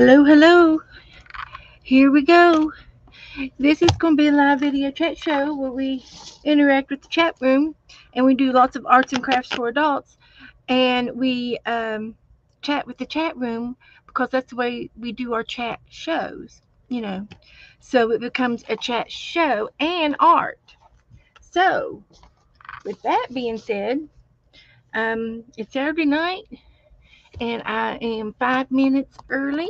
Hello, hello. Here we go. This is going to be a live video chat show where we interact with the chat room and we do lots of arts and crafts for adults. And we chat with the chat room because that's the way we do our chat shows, you know. So it becomes a chat show and art. So, with that being said, it's Saturday night and I am 5 minutes early.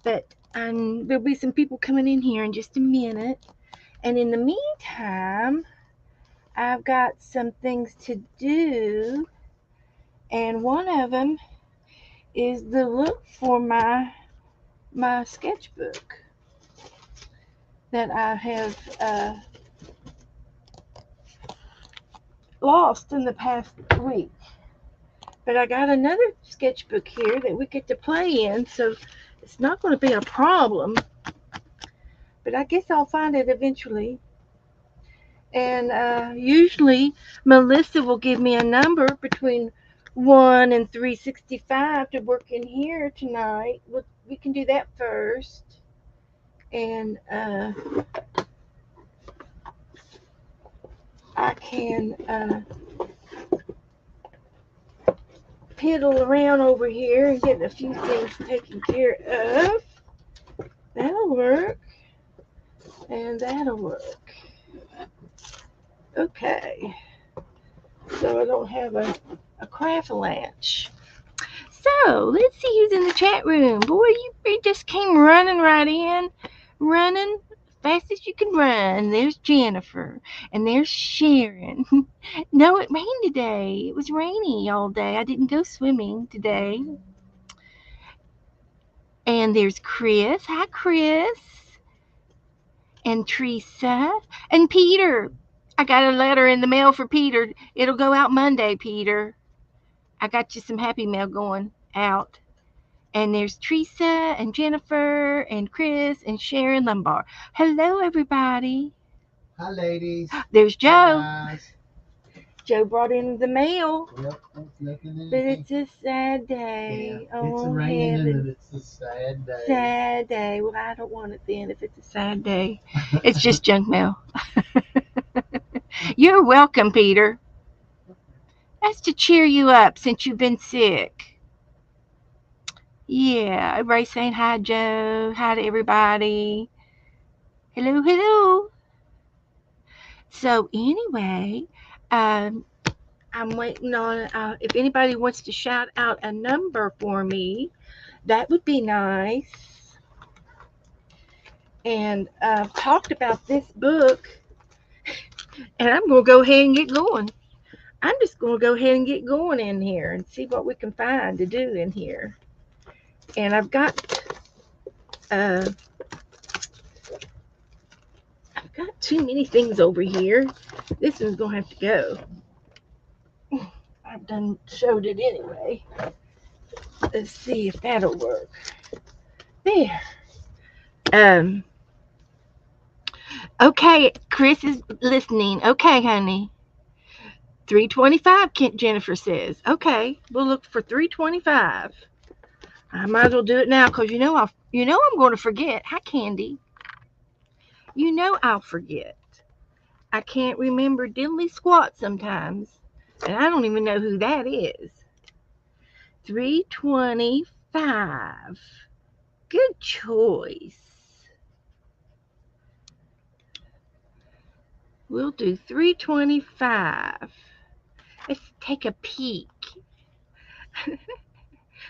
But there'll be some people coming in here in just a minute. And in the meantime, I've got some things to do. And one of them is to look for my sketchbook that I have lost in the past week. But I got another sketchbook here that we get to play in, so it's not going to be a problem. But I guess I'll find it eventually. And usually Melissa will give me a number between 1 and 365 to work in here tonight. We can do that first. And I can piddle around over here and get a few things taken care of. That'll work. And that'll work. Okay. So I don't have a craft lunch. So let's see who's in the chat room. Boy, you just came running right in, running fast as you can run. There's Jennifer, and there's Sharon. No, it rained today. It was rainy all day. I didn't go swimming today. And there's Chris. Hi, Chris. And Teresa. And Peter. I got a letter in the mail for Peter. It'll go out Monday, Peter. I got you some happy mail going out. And there's Teresa and Jennifer and Chris and Sharon Lombard. Hello, everybody. Hi, ladies. There's Joe. Hi, guys. Joe brought in the mail. Yep, it's nothing. But it's a sad day. Yeah, Oh, it's raining heaven. and it's a sad day. Sad day. Well, I don't want it then if it's a sad day. It's just junk mail. You're welcome, Peter. That's to cheer you up since you've been sick. Yeah, everybody saying hi, Joe. Hi to everybody. Hello, hello. So anyway, I'm waiting on if anybody wants to shout out a number for me, that would be nice. And I've talked about this book, and I'm going to go ahead and get going. I'm just going to go ahead and get going in here and see what we can find to do in here. And I've got too many things over here. This one's going to have to go. I've done showed it anyway. Let's see if that'll work. There. Okay, Chris is listening. Okay, honey. 325, Jennifer says. Okay, we'll look for 325. I might as well do it now because I'm going to forget. Hi, Candy. You know I'll forget. I can't remember diddly squat sometimes, and I don't even know who that is. 325. Good choice. We'll do 325. Let's take a peek.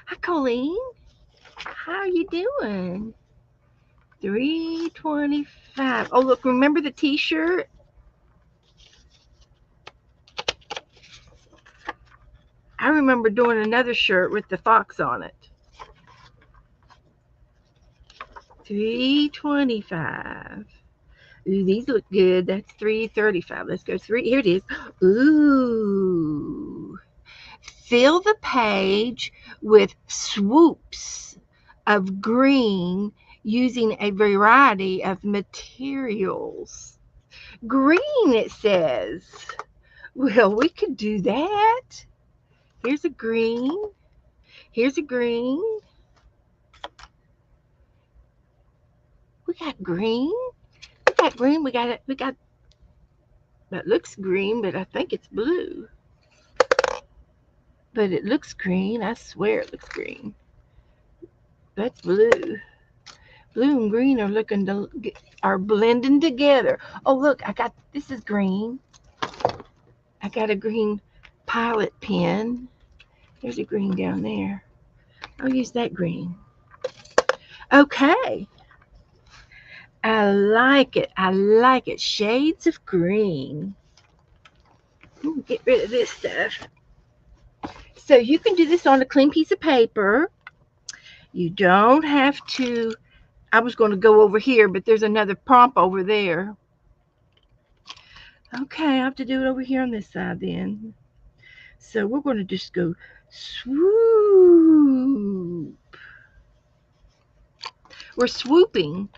Hi, Colleen. How are you doing? 325. Oh, look, remember the t-shirt? I remember doing another shirt with the fox on it. 325. Ooh, these look good. That's 335. Let's go here it is. Ooh. Fill the page with swoops of green using a variety of materials. Green, it says. Well, we could do that. Here's a green. Here's a green. got green. We got green. We got that looks green, but I think it's blue. But it looks green. I swear it looks green. That's blue. Blue and green are blending together. Oh look, I got this is green. I got a green pilot pen. There's a green down there. I'll use that green. Okay. I like it. I like it. Shades of green. Get rid of this stuff. So you can do this on a clean piece of paper. You don't have to. I was going to go over here, but there's another prompt over there. Okay, I have to do it over here on this side then. So we're going to just go swoop. We're swooping.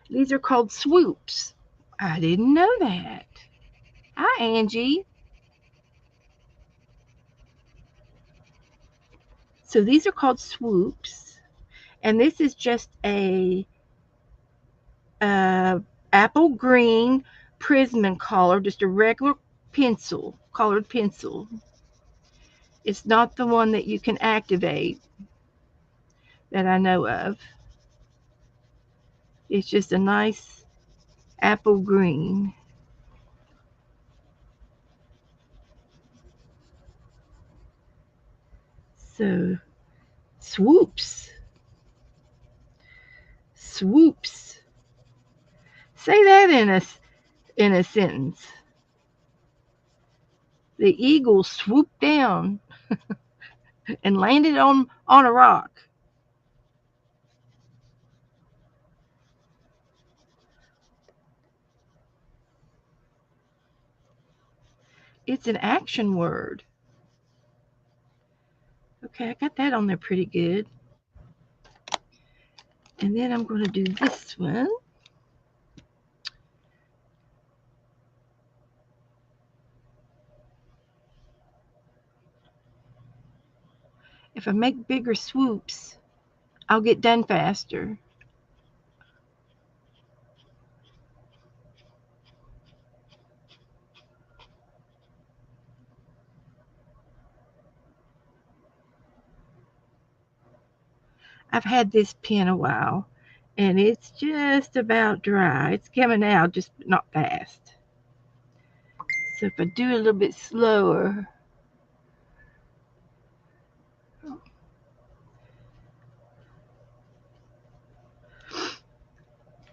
These are called swoops. I didn't know that. Hi, Angie. So these are called swoops. And this is just a uh, apple green Prismacolor, just a regular pencil, colored pencil. It's not the one that you can activate that I know of. It's just a nice apple green. So, swoops. Swoops. Say that in a sentence. The eagle swooped down and landed on a rock. It's an action word. Okay, I got that on there pretty good. And then I'm going to do this one. If I make bigger swoops, I'll get done faster. I've had this pen a while, and it's just about dry. It's coming out, just not fast. So if I do a little bit slower,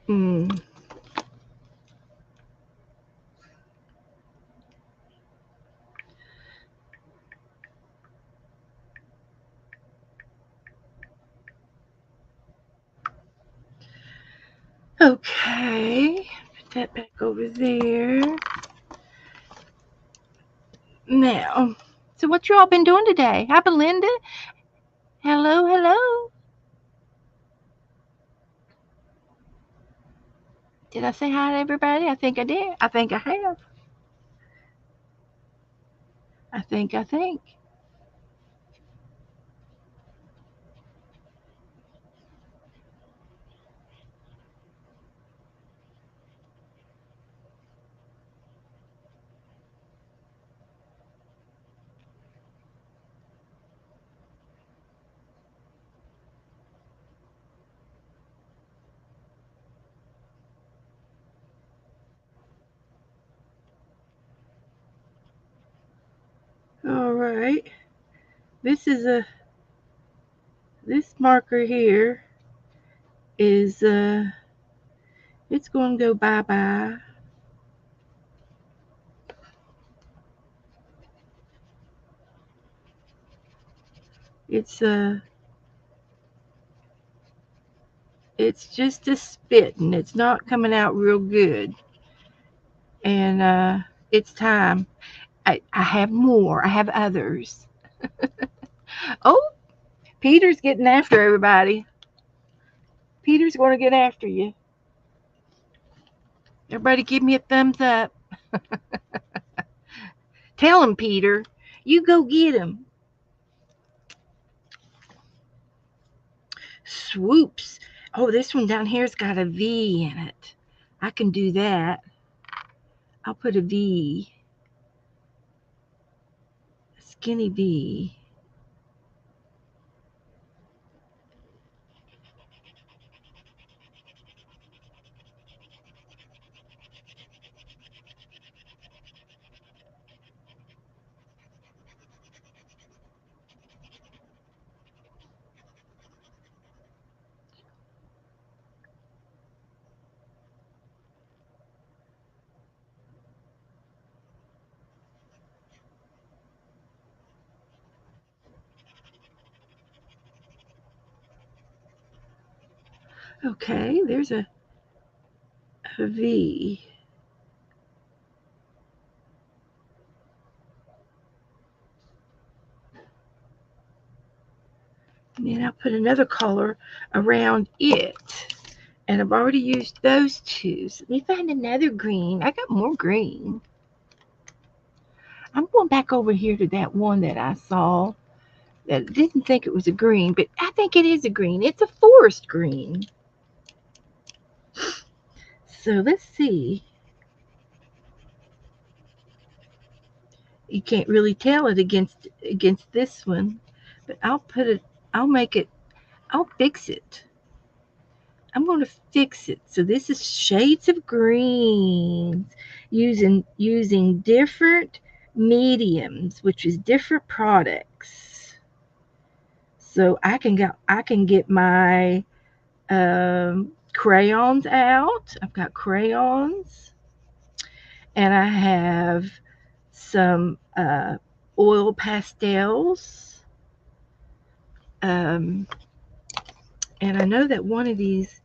mm, okay, put that back over there. Now, so what you all been doing today? Hi, Belinda. Hello, hello. Did I say hi to everybody? I think I did. I think I have. I think. All right. This is this marker here is it's going to go bye bye. It's it's just a spitting. It's not coming out real good, and it's time. I have more. I have others. Oh, Peter's getting after everybody. Peter's going to get after you. Everybody, give me a thumbs up. Tell him, Peter. You go get him. Swoops. Oh, this one down here's got a V in it. I can do that. I'll put a V, a skinny V. Okay, there's a V. And then I'll put another color around it. And I've already used those two. So let me find another green. I got more green. I'm going back over here to that one that I saw that didn't think it was a green, but I think it is a green. It's a forest green. So let's see. You can't really tell it against this one, but I'll put it. I'll make it. I'll fix it. I'm going to fix it. So this is shades of greens using different mediums, which is different products. So I can get my crayons out. I've got crayons, and I have some oil pastels. Um, and I know that one of these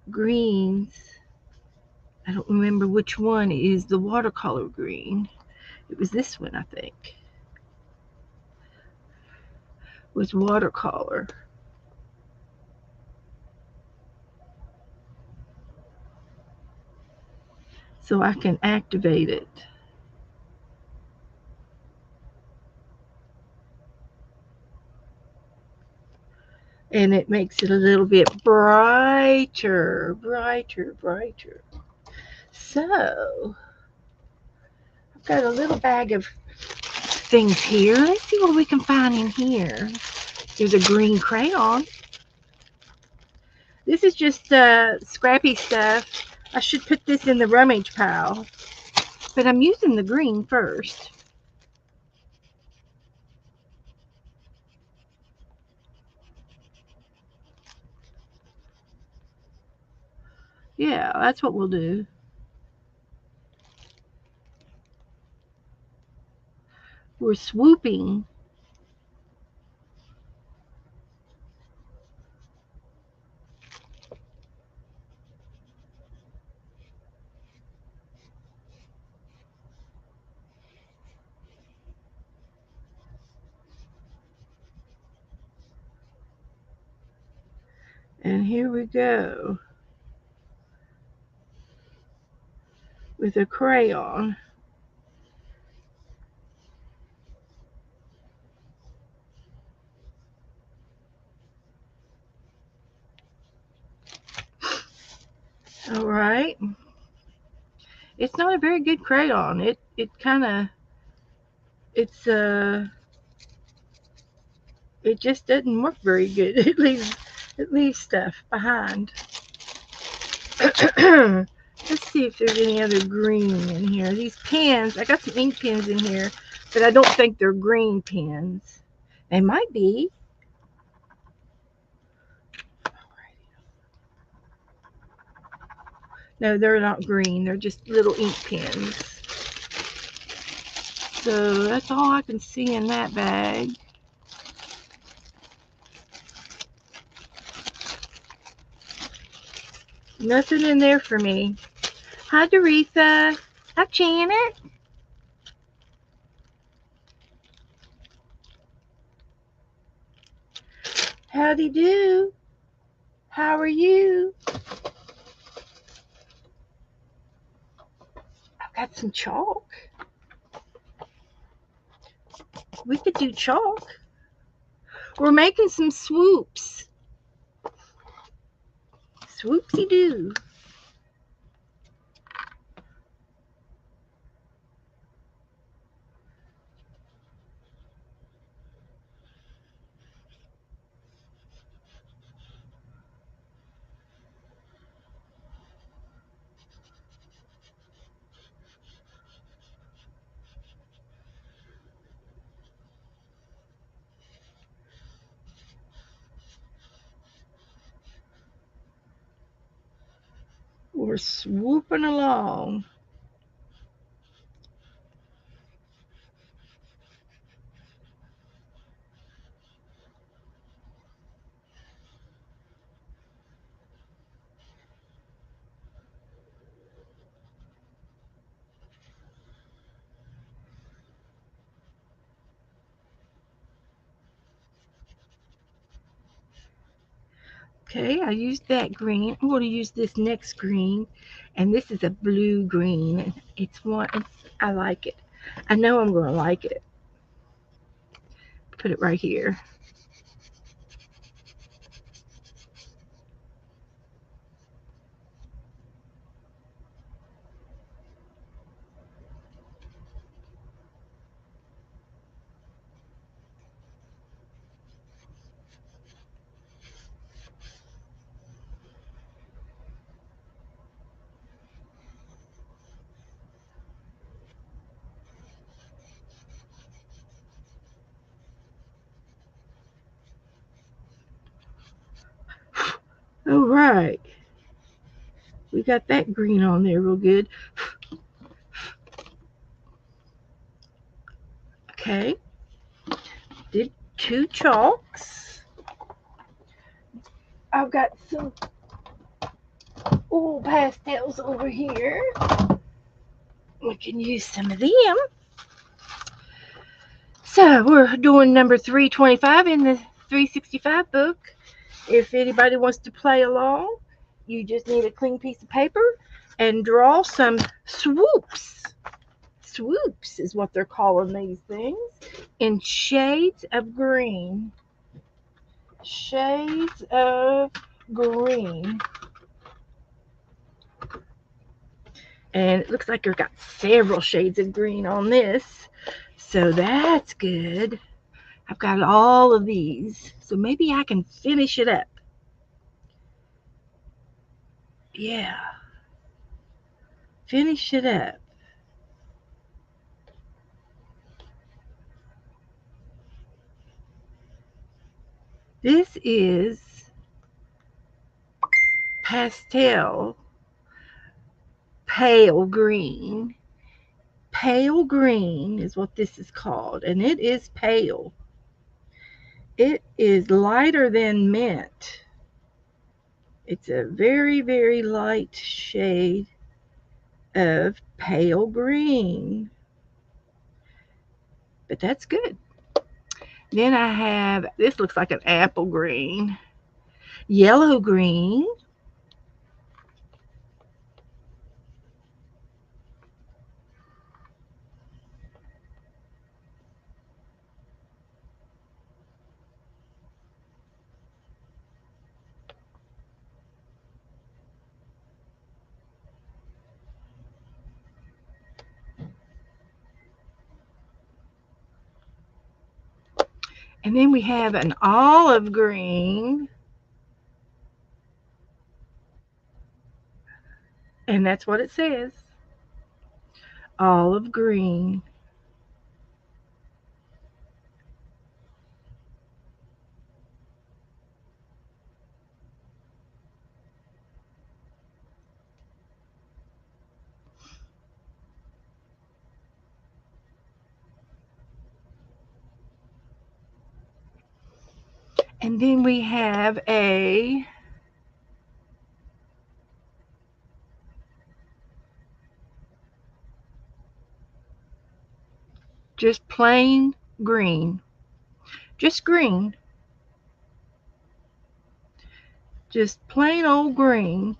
greens, I don't remember which one, is the watercolor green. It was this one, I think. Was watercolor. So I can activate it. And it makes it a little bit brighter, brighter, brighter. So I've got a little bag of things here. Let's see what we can find in here. There's a green crayon. This is just scrappy stuff. I should put this in the rummage pile. But I'm using the green first. Yeah, that's what we'll do. We're swooping. And here we go with a crayon. All right. It's not a very good crayon. It kind of it's it just doesn't work very good. It leaves stuff behind. Let's see if there's any other green in here. These pens, I got some ink pens in here, but I don't think they're green pens. They might be. No, they're not green. They're just little ink pens. So that's all I can see in that bag. Nothing in there for me. Hi, Doretha. Hi, Janet. Howdy do. How are you? I've got some chalk. We could do chalk. We're making some swoops. Swoopsie doo. We're swooping along. Okay, I used that green. I'm going to use this next green, and this is a blue green. I like it. I know I'm going to like it. Put it right here. All right. We got that green on there real good. Okay. Did two chalks. I've got some oil pastels over here. We can use some of them. So we're doing number 325 in the 365 book. If anybody wants to play along, you just need a clean piece of paper and draw some swoops. Swoops is what they're calling these things, in shades of green. Shades of green. And it looks like you've got several shades of green on this. So that's good. I've got all of these. So maybe I can finish it up. Yeah. Finish it up. This is pastel pale green. Pale green is what this is called, and it is pale. It is lighter than mint. It's a very, very light shade of pale green, but that's good. Then I have, this looks like an apple green, yellow green, and then we have an olive green, and that's what it says, olive green. And then we have a just plain green. Just green. Just plain old green.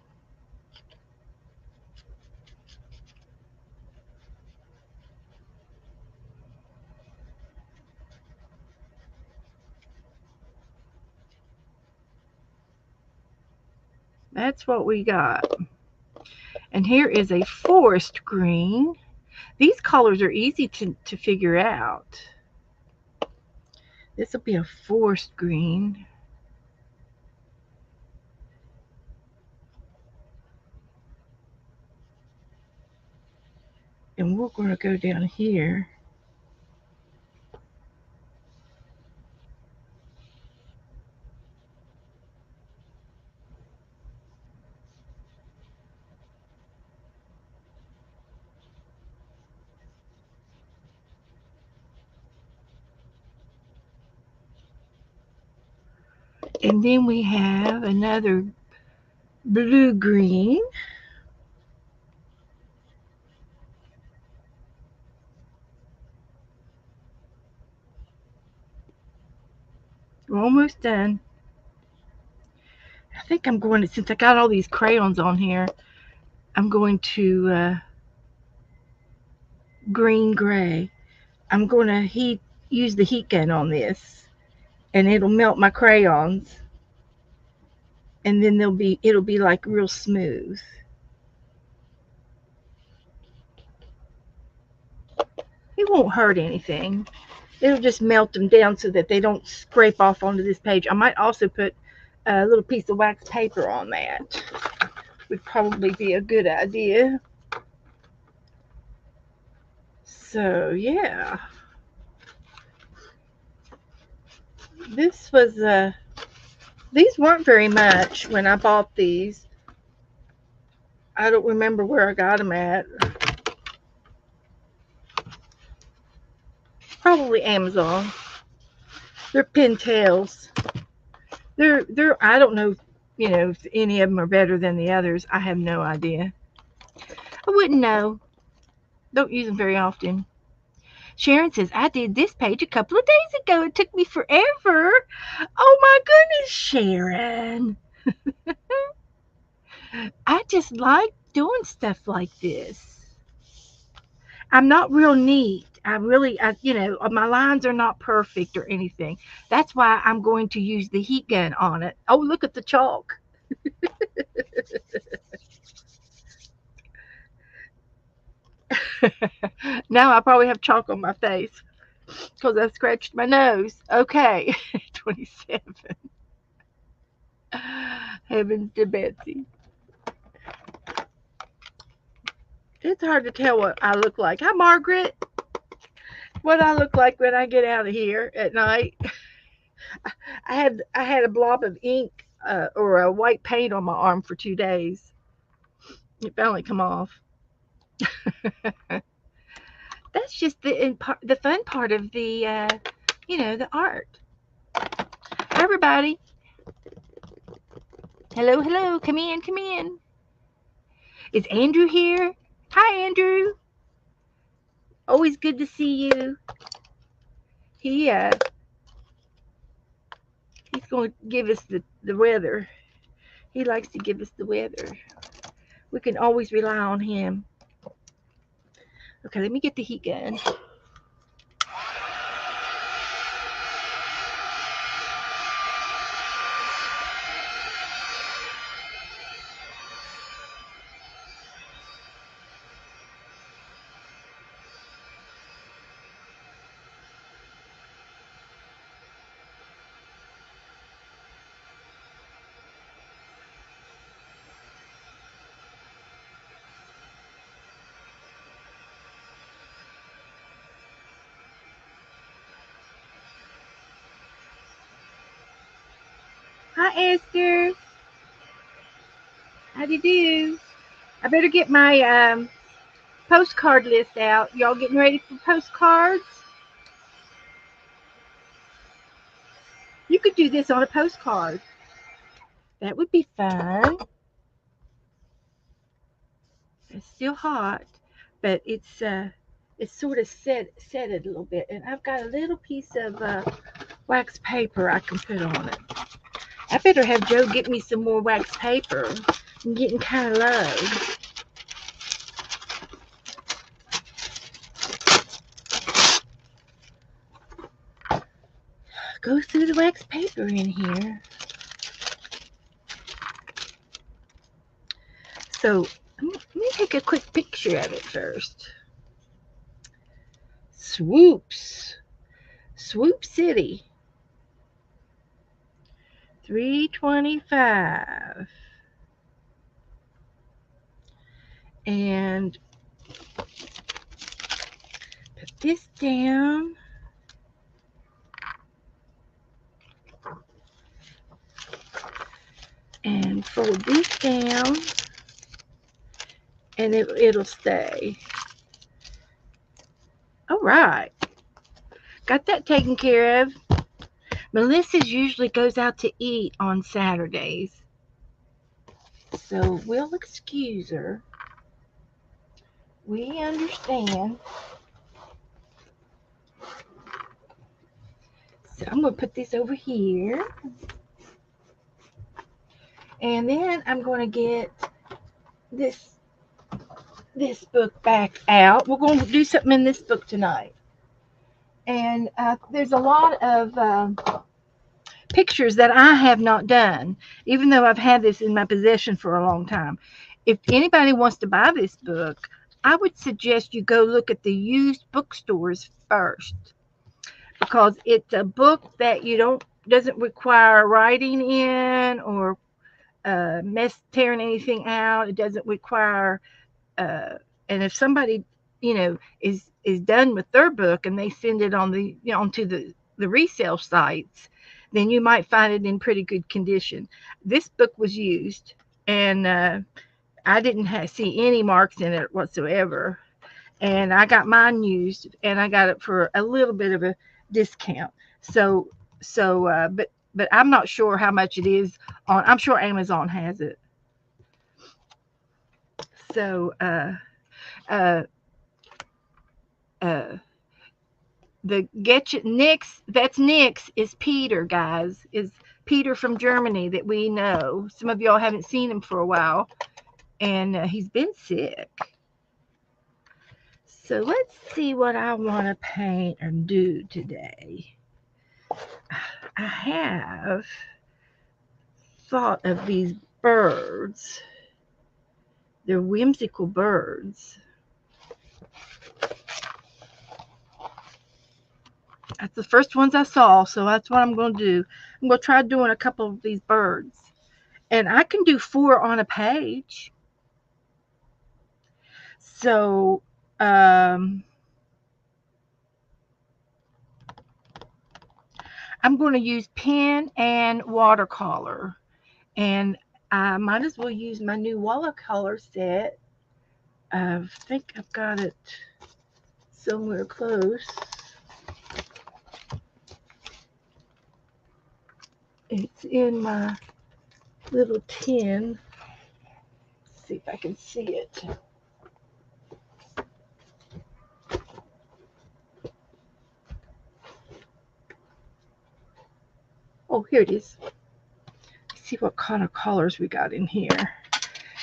That's what we got. And here is a forest green. These colors are easy to figure out. This will be a forest green. And we're going to go down here. And then we have another blue green. We're almost done. I think I'm going to, since I got all these crayons on here, I'm going to green gray. I'm going to use the heat gun on this, and it'll melt my crayons, and then it'll be like real smooth. It won't hurt anything. It'll just melt them down so that they don't scrape off onto this page. I might also put a little piece of wax paper on that. Would probably be a good idea. So yeah, this was these weren't very much when I bought these. I don't remember where I got them at. Probably Amazon. They're pintails. They're I don't know, if any of them are better than the others. I have no idea. I wouldn't know. Don't use them very often. Sharon says, I did this page a couple of days ago. It took me forever. Oh my goodness, Sharon. I just like doing stuff like this. I'm not real neat. My lines are not perfect or anything. That's why I'm going to use the heat gun on it. Oh, look at the chalk. Now I probably have chalk on my face because I scratched my nose. Okay, 27. Heavens to Betsy. It's hard to tell what I look like. Hi, Margaret. What I look like when I get out of here at night. I had a blob of ink or a white paint on my arm for 2 days. It finally come off. That's just the fun part of the art. Hi, everybody. Hello, hello. Come in, come in. Is Andrew here? Hi, Andrew. Always good to see you. He he's going to give us the weather. He likes to give us the weather. We can always rely on him. Okay, let me get the heat gun. Hi, Esther. How do you do? I better get my postcard list out. Y'all getting ready for postcards? You could do this on a postcard. That would be fun. It's still hot, but it's sort of set it a little bit, and I've got a little piece of wax paper I can put on it. I better have Joe get me some more wax paper. I'm getting kind of low. Go through the wax paper in here. So let me take a quick picture of it first. Swoops. Swoop City. 325. And put this down. And fold this down. And it'll stay. All right. Got that taken care of. Melissa's usually goes out to eat on Saturdays. So we'll excuse her. We understand. So I'm going to put this over here. And then I'm going to get this book back out. We're going to do something in this book tonight. And there's a lot of pictures that I have not done, even though I've had this in my possession for a long time. If anybody wants to buy this book, I would suggest you go look at the used bookstores first, because it's a book that you don't doesn't require writing in or tearing anything out. It doesn't require and if somebody is done with their book and they send it on onto the resale sites, then you might find it in pretty good condition. This book was used, and I didn't see any marks in it whatsoever. And I got mine used, and I got it for a little bit of a discount. So but I'm not sure how much it is on. I'm sure Amazon has it. So uh, uh, the get you Nix, that's Nix, is Peter, guys, is Peter from Germany that we know. Some of y'all haven't seen him for a while, and he's been sick. So let's see what I want to paint or do today. I have thought of these birds. They're whimsical birds. That's the first ones I saw, so that's what I'm going to do. I'm going to try doing a couple of these birds. And I can do 4 on a page. So, I'm going to use pen and watercolor. And I might as well use my new watercolor set. I think I've got it somewhere close. It's in my little tin. Let's see if I can see it. Oh, here it is. Let's see what kind of colors we got in here.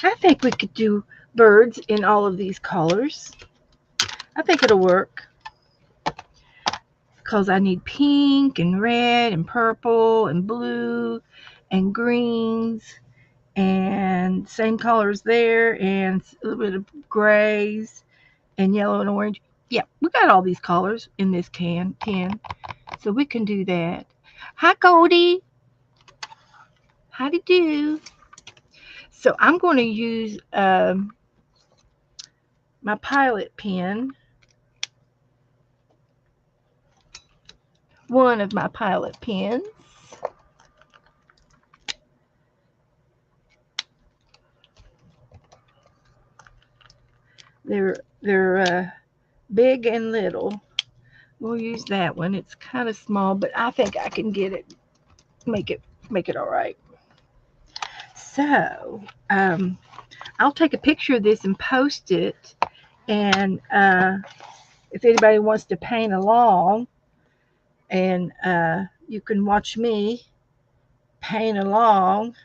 I think we could do birds in all of these colors. I think it'll work, because I need pink and red and purple and blue and greens and same colors there, and a little bit of grays and yellow and orange. Yeah, we got all these colors in this tin, so we can do that. Hi, Goldie. How do you do? So I'm going to use my Pilot pen, one of my Pilot pens. They're big and little. We'll use that one. It's kind of small, but I think I can get it, make it, make it all right. So I'll take a picture of this and post it. And if anybody wants to paint along, and you can watch me paint along.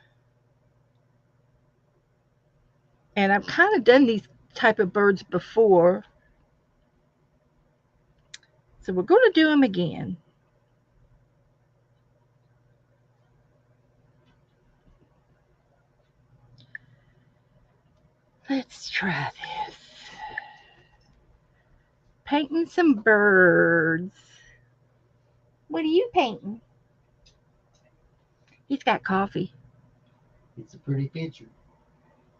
And I've kind of done these type of birds before, so we're going to do them again. Let's try this. Painting some birds. What are you painting? He's got coffee. It's a pretty picture.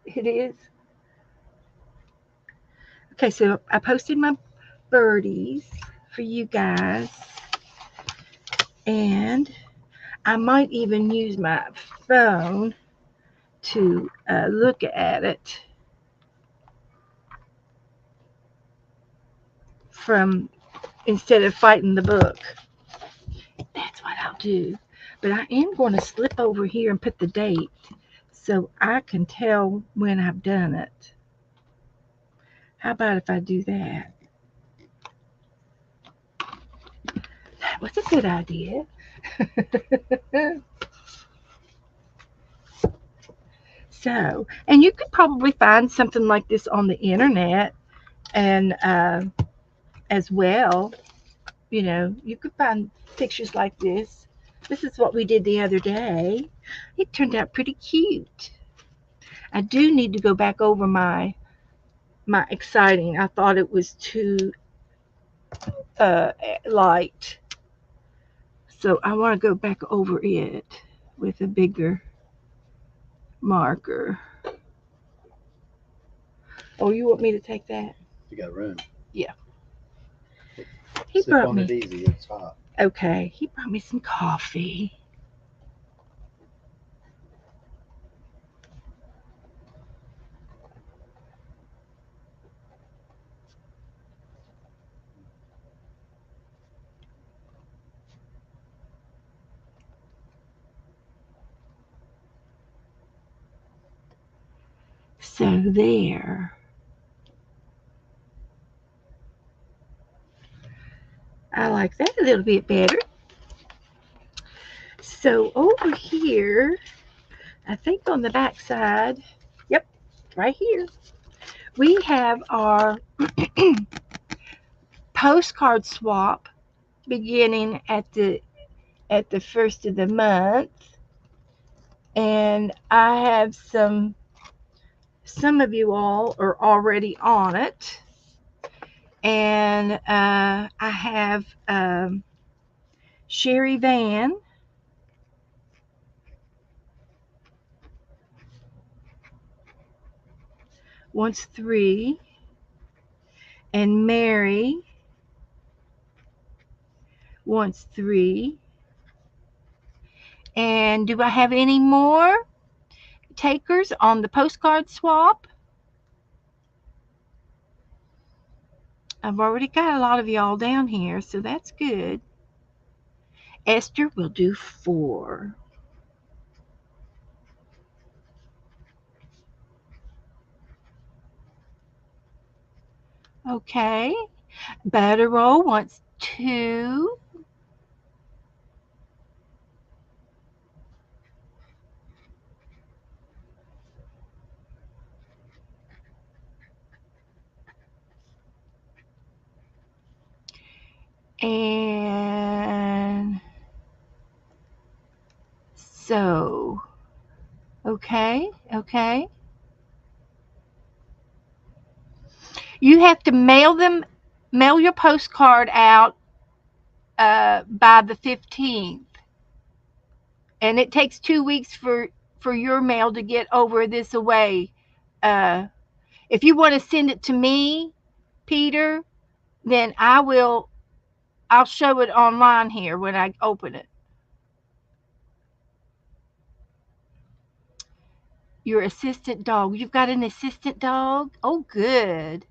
It is. Okay, so I posted my birdies for you guys, and I might even use my phone to look at it from instead of fighting the book. That's what I'll do. But I am going to slip over here and put the date so I can tell when I've done it. How about if I do that? That was a good idea. So, and you could probably find something like this on the internet and as well. You know, you could find pictures like this. This is what we did the other day. It turned out pretty cute. I do need to go back over my exciting. I thought it was too uh, light, so I want to go back over it with a bigger marker. Oh, you want me to take that? You got room. Yeah. It, He Sip brought on it me. easy. It's hot. Okay, he brought me some coffee. So there. I like that a little bit better. So over here, I think on the back side, yep, right here, we have our postcard swap beginning at the first of the month, and I have some of you all are already on it, and I have Sherry Van wants 3, and Mary wants 3. And do I have any more takers on the postcard swap? I've already got a lot of y'all down here, so that's good. Esther will do 4. Okay. Butterroll wants 2. And so, okay, okay. You have to mail your postcard out by the 15th. And it takes 2 weeks for your mail to get over this away. Uh, if you want to send it to me, Peter, then I'll show it online here when I open it. Your assistant dog. You've got an assistant dog? Oh, good.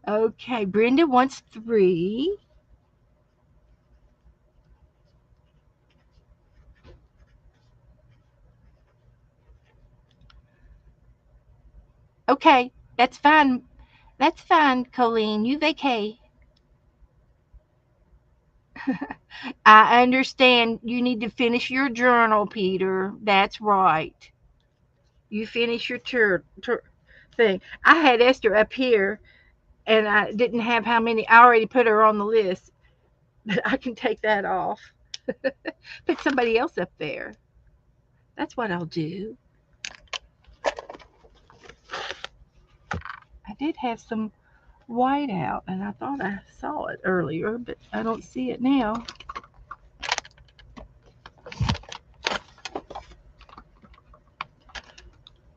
Okay, Brenda wants 3. Okay, that's fine. That's fine, Colleen. You vacay. I understand you need to finish your journal, Peter. That's right. You finish your thing. I had Esther up here, and I didn't have how many. I already put her on the list, but I can take that off. Put somebody else up there. That's what I'll do. I did have some white out, and I thought I saw it earlier, but I don't see it now.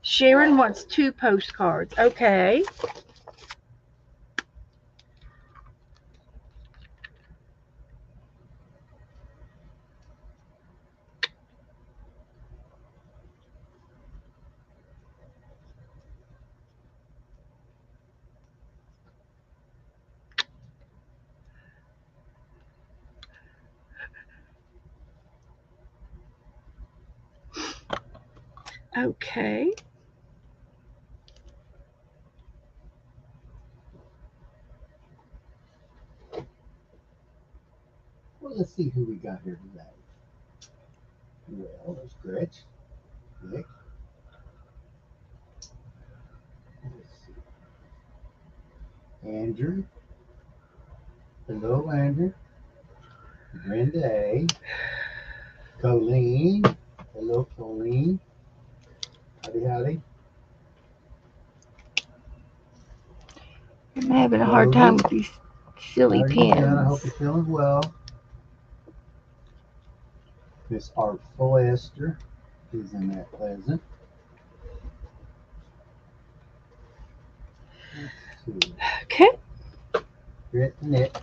Sharon wants 2 postcards. Okay. Okay. Well, let's see who we got here today. Well, there's Gretch, Nick. Let's see. Andrew. Hello, Andrew. Brenda A. Colleen. Hello, Colleen. Howdy, howdy. I'm having a hard time Logan. with these How silly are you doing? I hope pens. you're feeling well. Miss Artful Esther is in that Pleasant. Let's see. Okay. Grit and Nick.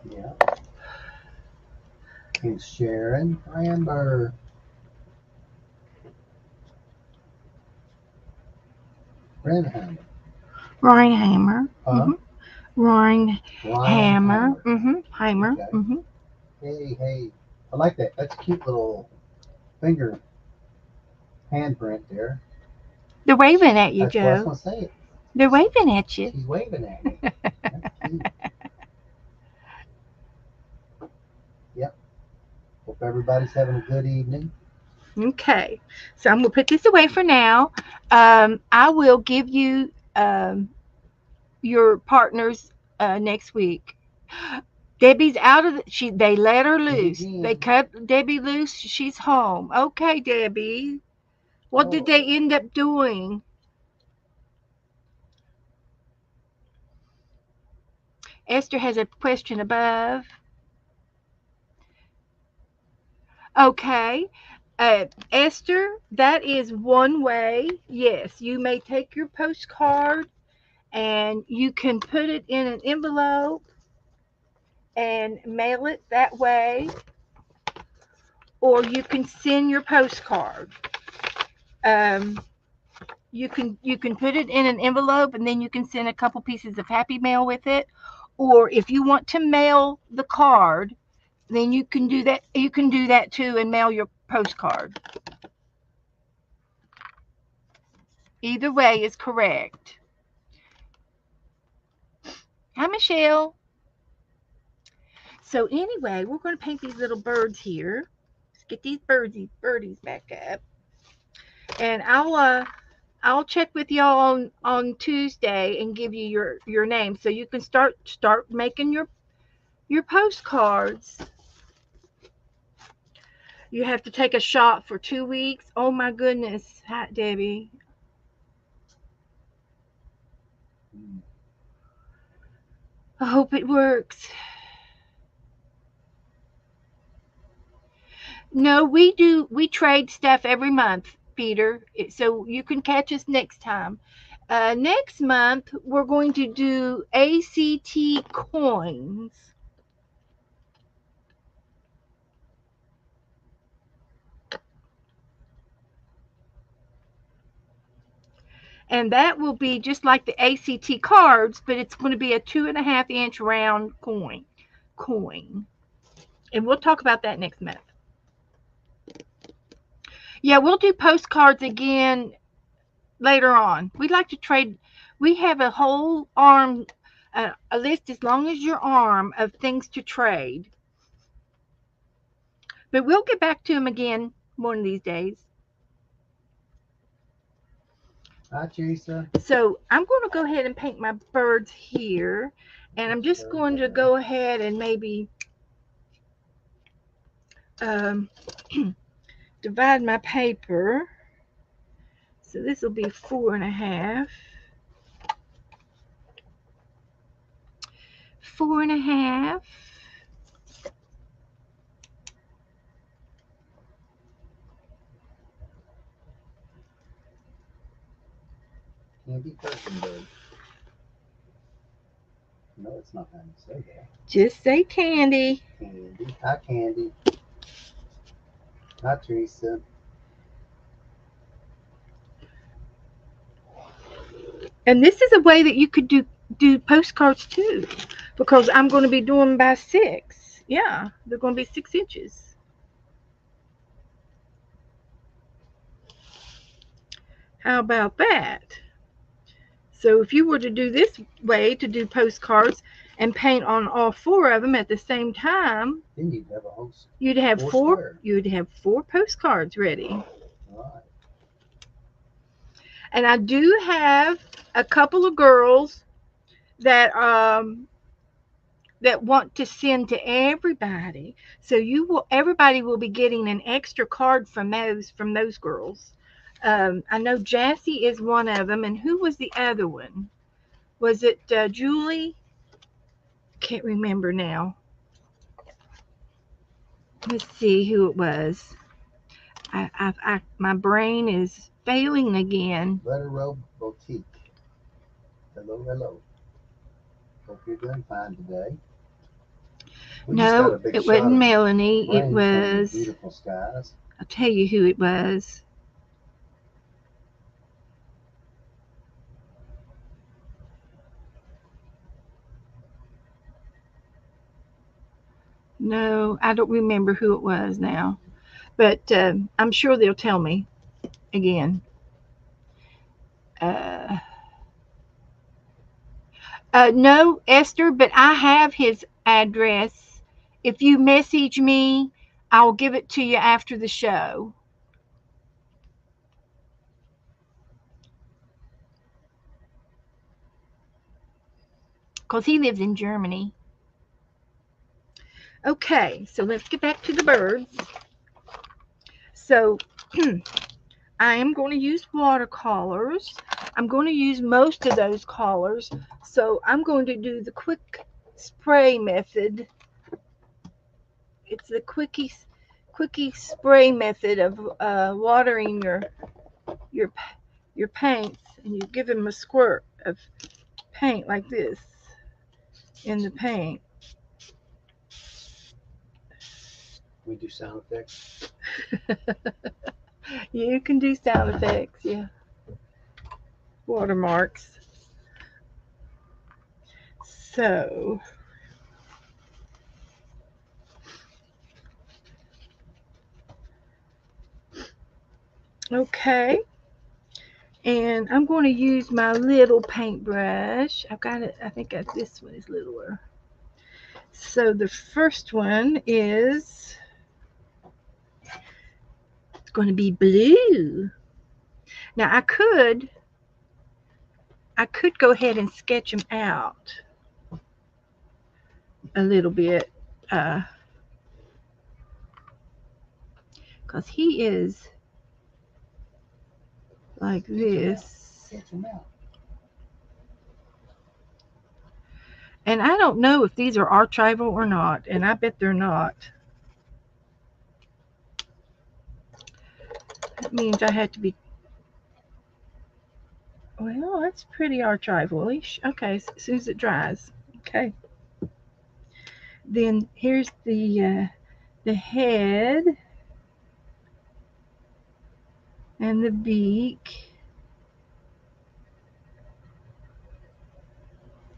Yeah. And Sharon Ramber. Brenheimer. Rhineheimer. Huh? Rhineheimer. Reinheimer. Heimer. Okay. Hey, hey. I like that. That's a cute little finger handprint there. They're waving at you, That's what I was Joe. going to say. They're waving at you. She's waving at me. That's cute. Yep. Hope everybody's having a good evening. Okay. So I'm going to put this away for now. I will give you your partners next week. Debbie's out of the, they let her Debbie's loose. They in. cut Debbie loose. She's home. Okay, Debbie. What did Oh, they end up doing? Esther has a question above. Okay. Esther, that is one way. Yes, you may take your postcard and you can put it in an envelope and mail it that way, or you can send your postcard. Um, you can put it in an envelope and then you can send a couple pieces of Happy Mail with it, or if you want to mail the card, then you can do that. You can do that too and mail your postcard. Either way is correct. Hi, Michelle. So anyway, we're going to paint these little birds here. Let's get these birdies back up, and I'll check with y'all on Tuesday and give you your name so you can start making your postcards. You have to take a shot for 2 weeks. Oh my goodness, hi Debbie. hmm. I hope it works. No, we trade stuff every month, Peter. So you can catch us next time. Next month we're going to do ACT coins. And that will be just like the ACT cards, but it's going to be a 2.5 inch round coin. And we'll talk about that next month. Yeah, we'll do postcards again later on. We'd like to trade. We have a whole arm, a list as long as your arm of things to trade. But we'll get back to them again one of these days. Hi, Teresa. So I'm going to go ahead and paint my birds here. And I'm just going to go ahead and maybe um, divide my paper. So this will be 4.5. 4.5. Candy Bird. No, it's not going to say that. Just say Candy. Candy. Hi, Candy. Hi, Teresa. And this is a way that you could do postcards too, because I'm going to be doing by 6. Yeah, they're going to be 6 inches. How about that? So if you were to do this way to do postcards and paint on all 4 of them at the same time, Then you'd have a whole you'd have four four. square. You'd have 4 postcards ready. Right. And I do have a couple of girls that that want to send to everybody. So everybody will be getting an extra card from those girls. I know Jassy is one of them, and who was the other one? Was it Julie? Can't remember now. Let's see who it was. My brain is failing again. Letter Row Boutique. Hello, hello. Hope you're doing fine today. We just got No, a big it shot wasn't of Melanie. It rain from was. beautiful skies. I'll tell you who it was. No, I don't remember who it was now. But I'm sure they'll tell me again. Uh, no, Esther, but I have his address. If you message me, I'll give it to you after the show. Because he lives in Germany. Okay, so let's get back to the birds. So I am going to use watercolors. I'm going to use most of those colors. So I'm going to do the quick spray method. It's the quickie spray method of watering your your paints, and you give them a squirt of paint like this in the paint. We do sound effects. You can do sound effects, yeah. Watermarks. So, okay. And I'm going to use my little paintbrush. I've got it, I think this one is littler. So the first one is it's going to be blue. Now I could go ahead and sketch him out a little bit, because he is like this. Sketch them out. And I don't know if these are archival or not, and I bet they're not. That means I had to be. Well, that's pretty archival-ish. Okay, as soon as it dries. Okay. Then here's the head and the beak,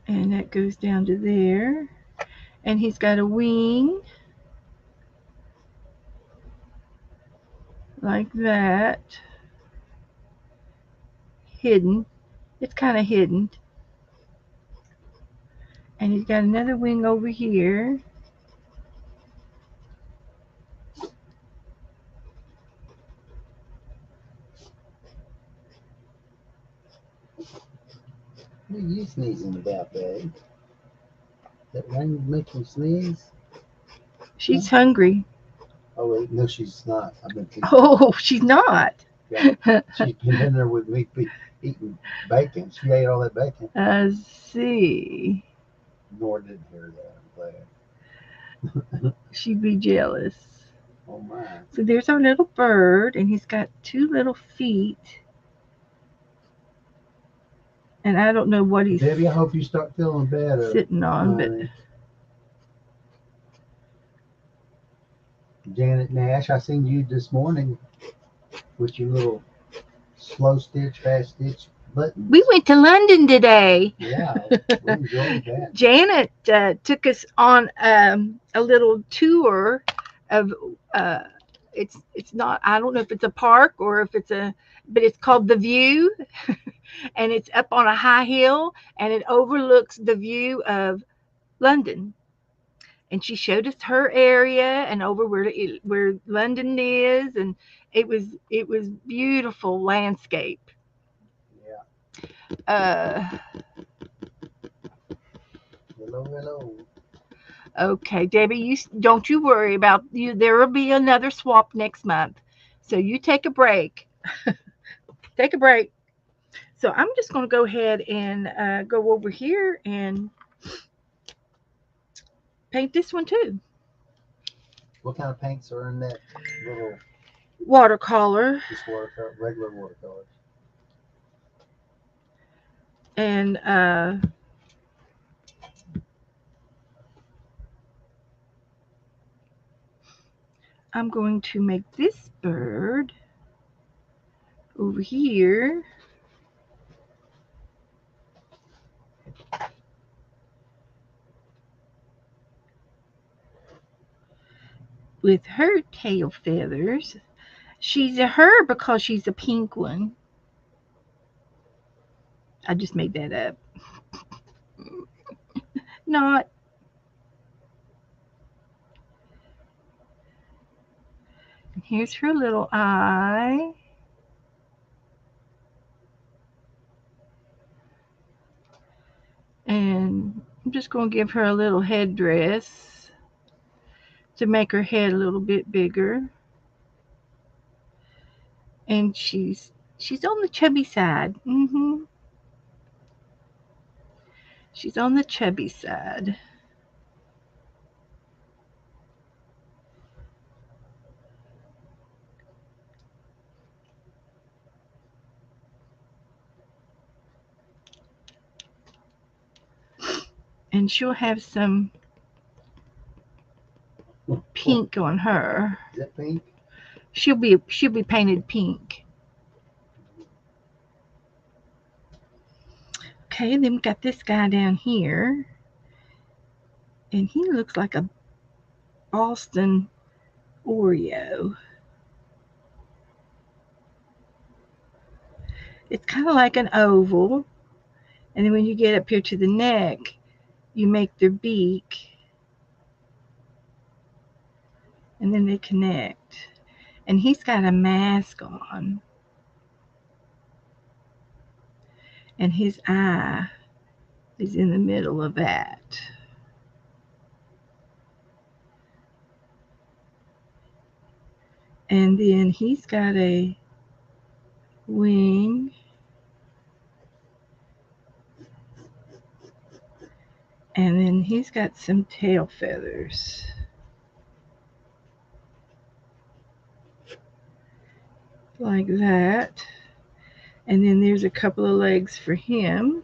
and that goes down to there. And he's got a wing like that, hidden. It's kind of hidden. And he's got another wing over here. you sneezing about, babe? That rain make you sneeze? She's hungry. Oh wait, no, she's not. I've been teasing. Oh, she's not. Yeah, she's been in there with me eating bacon. She ate all that bacon. I see. Nor didn't hear that. I'm glad. She'd be jealous. Oh my. So there's our little bird, and he's got two little feet. And I don't know what he's Debbie, I hope you start feeling better. sitting on, but Janet Nash, I seen you this morning with your little slow stitch, fast stitch buttons. we went to London today. Yeah, we enjoyed that. Janet took us on a little tour of uh, it's not, I don't know if it's a park or if it's a, but it's called The View, and it's up on a high hill, and it overlooks the view of London. And she showed us her area and over where London is, and it was beautiful landscape. Yeah. Uh, Hello, hello. okay, Debbie, don't you worry about you. There will be another swap next month, so you take a break. Take a break. So I'm just going to go ahead and go over here and paint this one too. What kind of paints are in that little Watercolor, just watercolor, regular watercolors? and I'm going to make this bird over here with her tail feathers. She's a her because she's a pink one. I just made that up. Not. Here's her little eye. And I'm just going to give her a little headdress to make her head a little bit bigger. And she's on the chubby side. She's on the chubby side. And she'll have some pink on her. Is that pink? She'll be painted pink. Okay, then we got this guy down here, and he looks like a Boston Oreo. It's kind of like an oval, and then when you get up here to the neck, you make their beak, and then they connect. And he's got a mask on, and his eye is in the middle of that. And then he's got a wing, and then he's got some tail feathers. Like that. And then there's a couple of legs for him.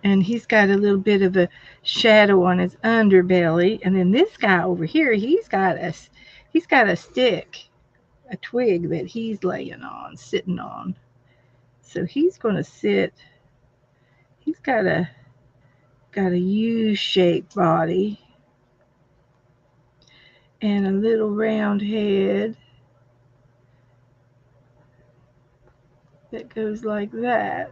And he's got a little bit of a shadow on his underbelly. And then this guy over here, he's got a stick, a twig that he's laying on, sitting on. So he's going to sit. He's got a U-shaped body and a little round head that goes like that.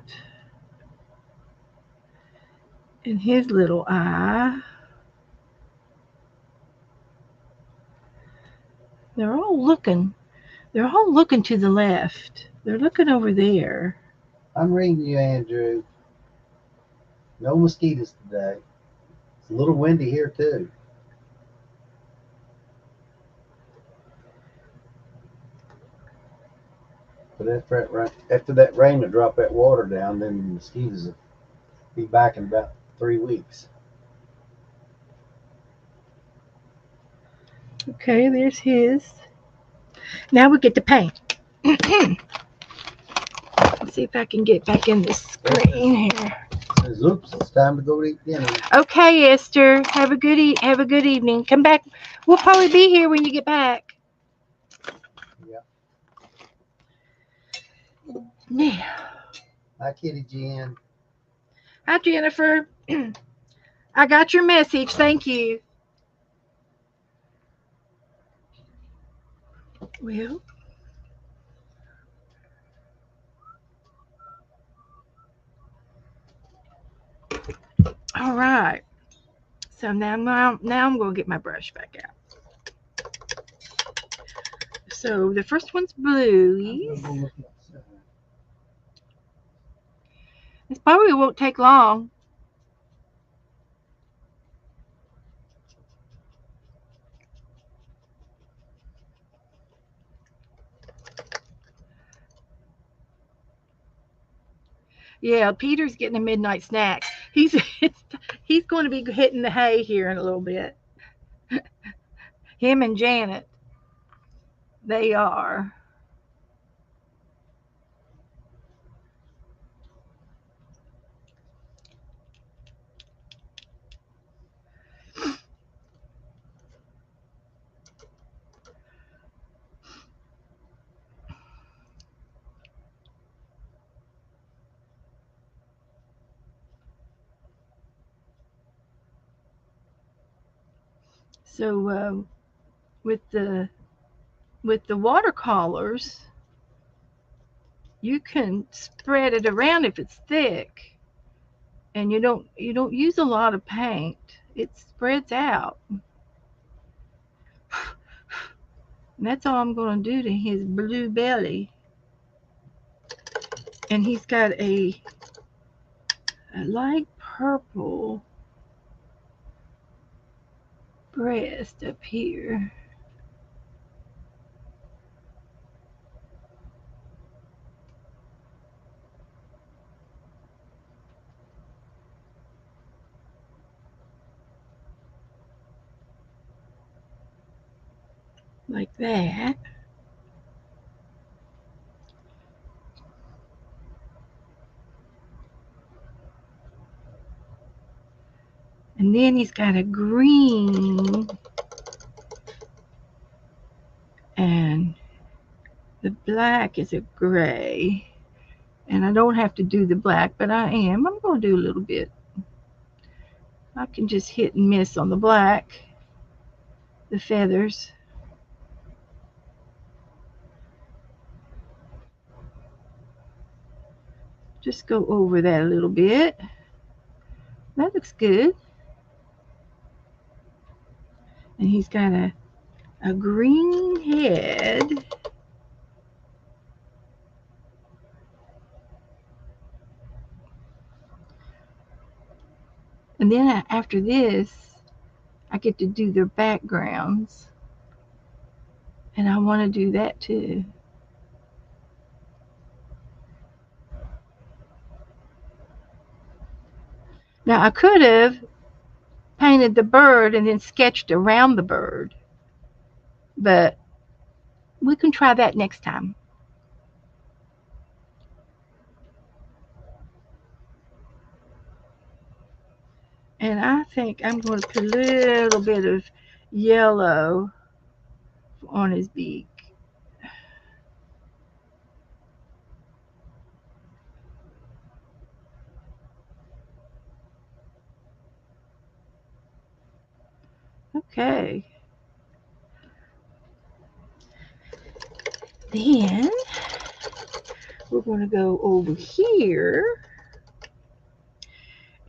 And his little eye They're all looking. They're all looking to the left. They're looking over there. I'm reading you, Andrew. No mosquitoes today. It's a little windy here too. But after that rain to drop that water down, then the mosquitoes will be back in about 3 weeks. Okay, there's his. Now we get to paint. Let's see if I can get back in this screen here. Says, oops, it's time to go eat dinner. Okay, Esther. Have a good evening. Come back. We'll probably be here when you get back. Yeah. Yeah. Hi, Kitty Jen. Hi, Jennifer. I got your message. Thank you. Well, all right. So now I'm gonna get my brush back out. So the first one's blues. Go look outside. It probably won't take long. Yeah, Peter's getting a midnight snack. He's going to be hitting the hay here in a little bit. Him and Janet, they are. So with the with the watercolors, you can spread it around if it's thick, and you don't use a lot of paint. It spreads out. And that's all I'm going to do to his blue belly. And he's got a light purple breast up here. Like that. And then he's got a green, and the black is a gray. And I don't have to do the black, but I am. I'm going to do a little bit. I can just hit and miss on the black, the feathers. Just go over that a little bit. That looks good. And he's got a green head. And then after this, I get to do their backgrounds. And I want to do that too. Now I could have painted the bird and then sketched around the bird, but we can try that next time. And I think I'm going to put a little bit of yellow on his beak. Okay. Then we're going to go over here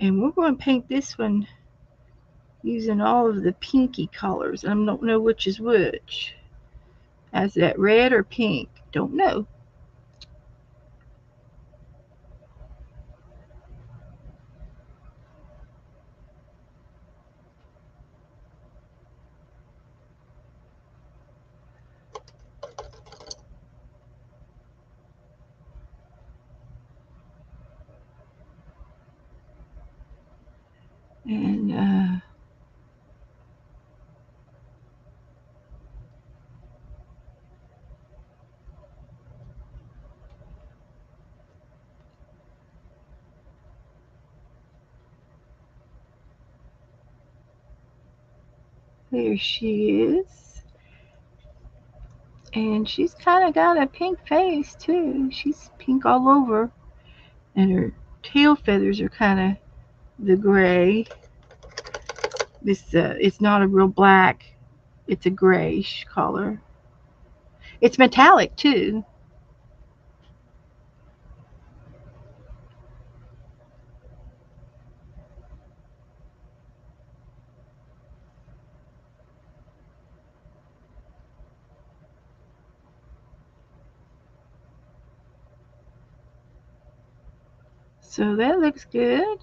and we're going to paint this one using all of the pinky colors. I don't know which is which. Is that red or pink? Don't know. And there she is. And she's kind of got a pink face too. She's pink all over. And her tail feathers are kind of the gray. This it's not a real black. It's a grayish color. It's metallic too. So that looks good.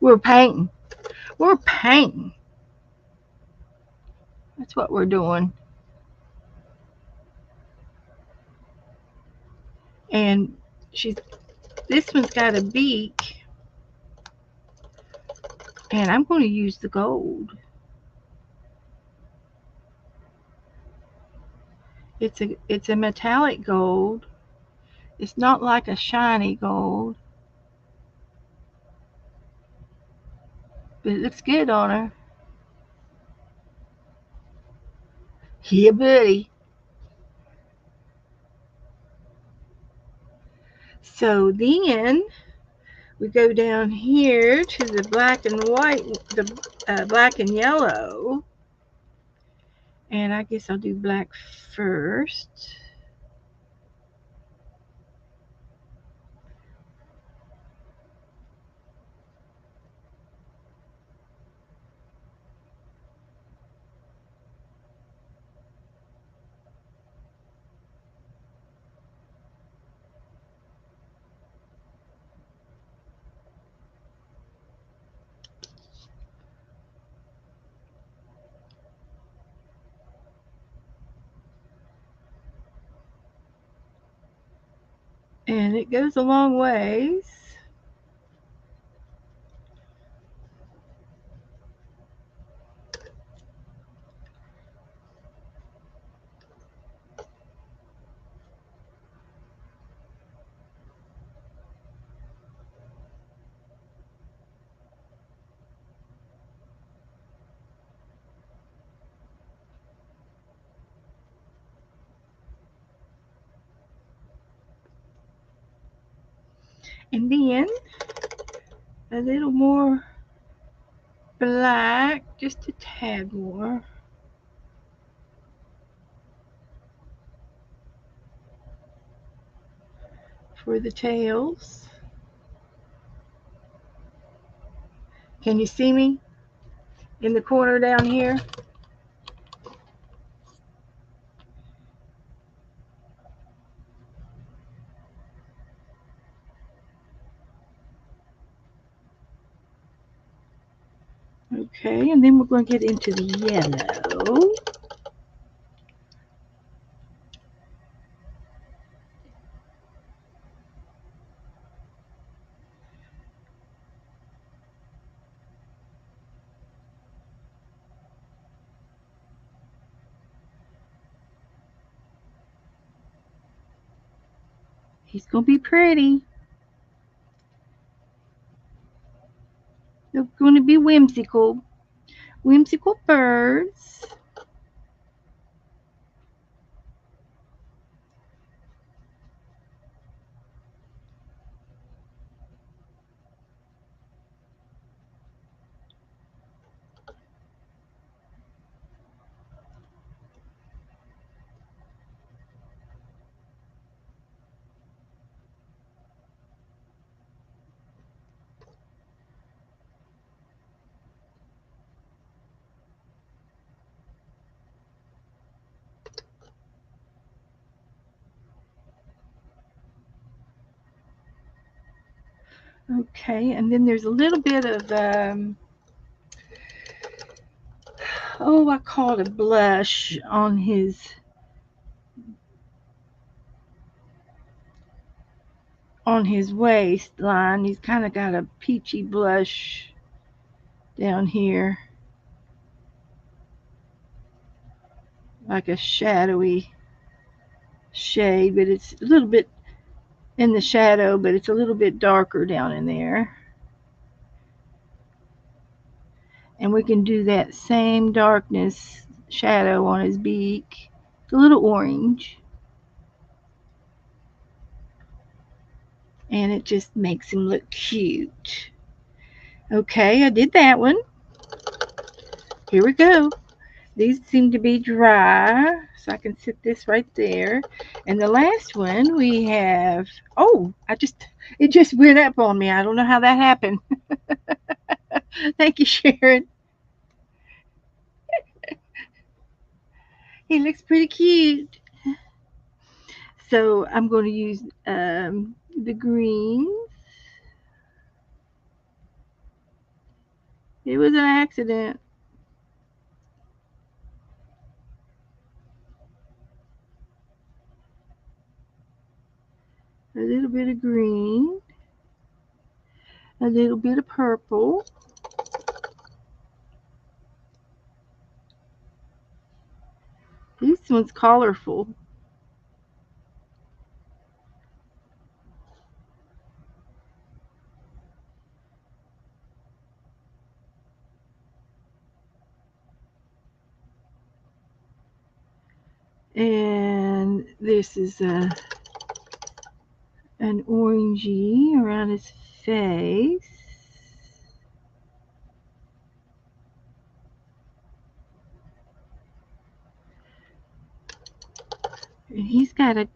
We're painting. We're painting. That's what we're doing. And she's this one's got a beak, and I'm going to use the gold. It's a metallic gold. It's not like a shiny gold, but it looks good on her. Yeah, buddy. So then we go down here to the black and white, the black and yellow. And I guess I'll do black first. And it goes a long ways. And then a little more black, just a tad more for the tails. Can you see me in the corner down here? Okay, and then we're going to get into the yellow. He's going to be pretty. They're going to be whimsical. Whimsical birds. Okay, and then there's a little bit of oh, I call it a blush on his waistline. He's kind of got a peachy blush down here, like a shadowy shade, but it's a little bit in the shadow, but it's a little bit darker down in there. And we can do that same darkness shadow on his beak. It's a little orange, and it just makes him look cute. Okay, I did that one. Here we go. These seem to be dry, so I can sit this right there. And the last one we have, oh, it just went up on me. I don't know how that happened. Thank you, Sharon. He looks pretty cute. So I'm going to use the green. It was an accident. A little bit of green, a little bit of purple. This one's colorful. And this is an orangey around his face. And he's got a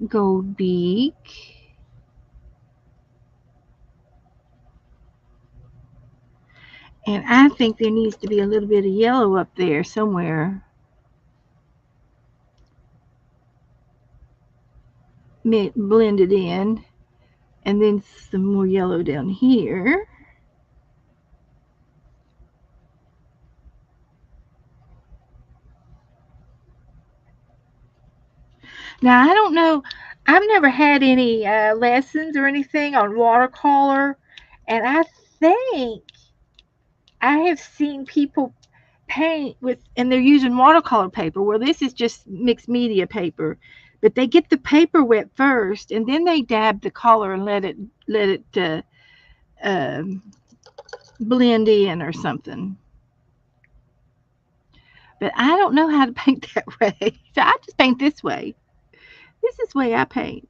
gold beak. And I think there needs to be a little bit of yellow up there somewhere. Blended in. And then some more yellow down here. Now, I don't know. I've never had any lessons or anything on watercolor. And I think I have seen people paint with, and they're using watercolor paper. Well, this is just mixed media paper, but they get the paper wet first, and then they dab the color and let it um blend in or something. But I don't know how to paint that way, so I just paint this way. This is the way I paint.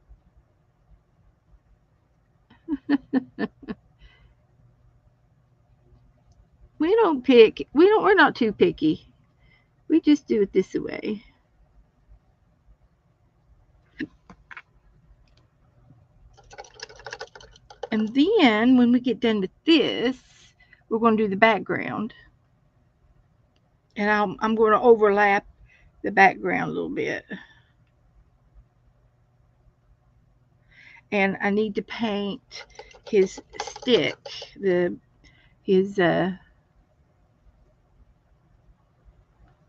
We don't pick. We don't. We're not too picky. We just do it this way. And then when we get done with this, we're going to do the background. And I'm going to overlap the background a little bit. And I need to paint his stick, the his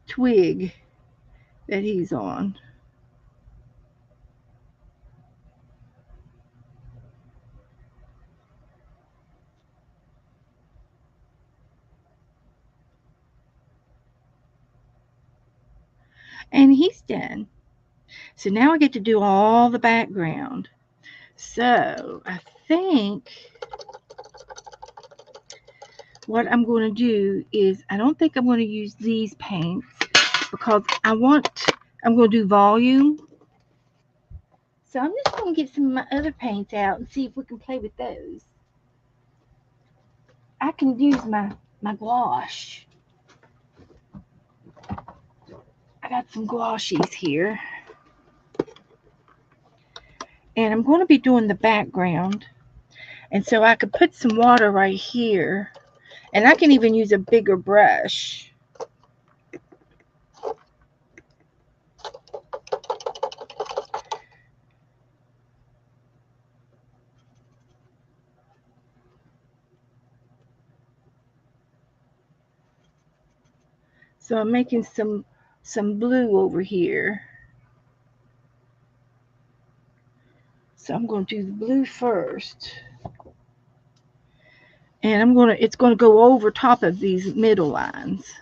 twig that he's on. And he's done. So now I get to do all the background. So I think what I'm going to do is I don't think I'm going to use these paints because I'm going to do volume. So I'm just going to get some of my other paints out and see if we can play with those. I can use my gouache. I got some gouaches here. And I'm going to be doing the background. And so I could put some water right here. And I can even use a bigger brush. So I'm making some blue over here. So I'm going to do the blue first. And it's going to go over top of these middle lines.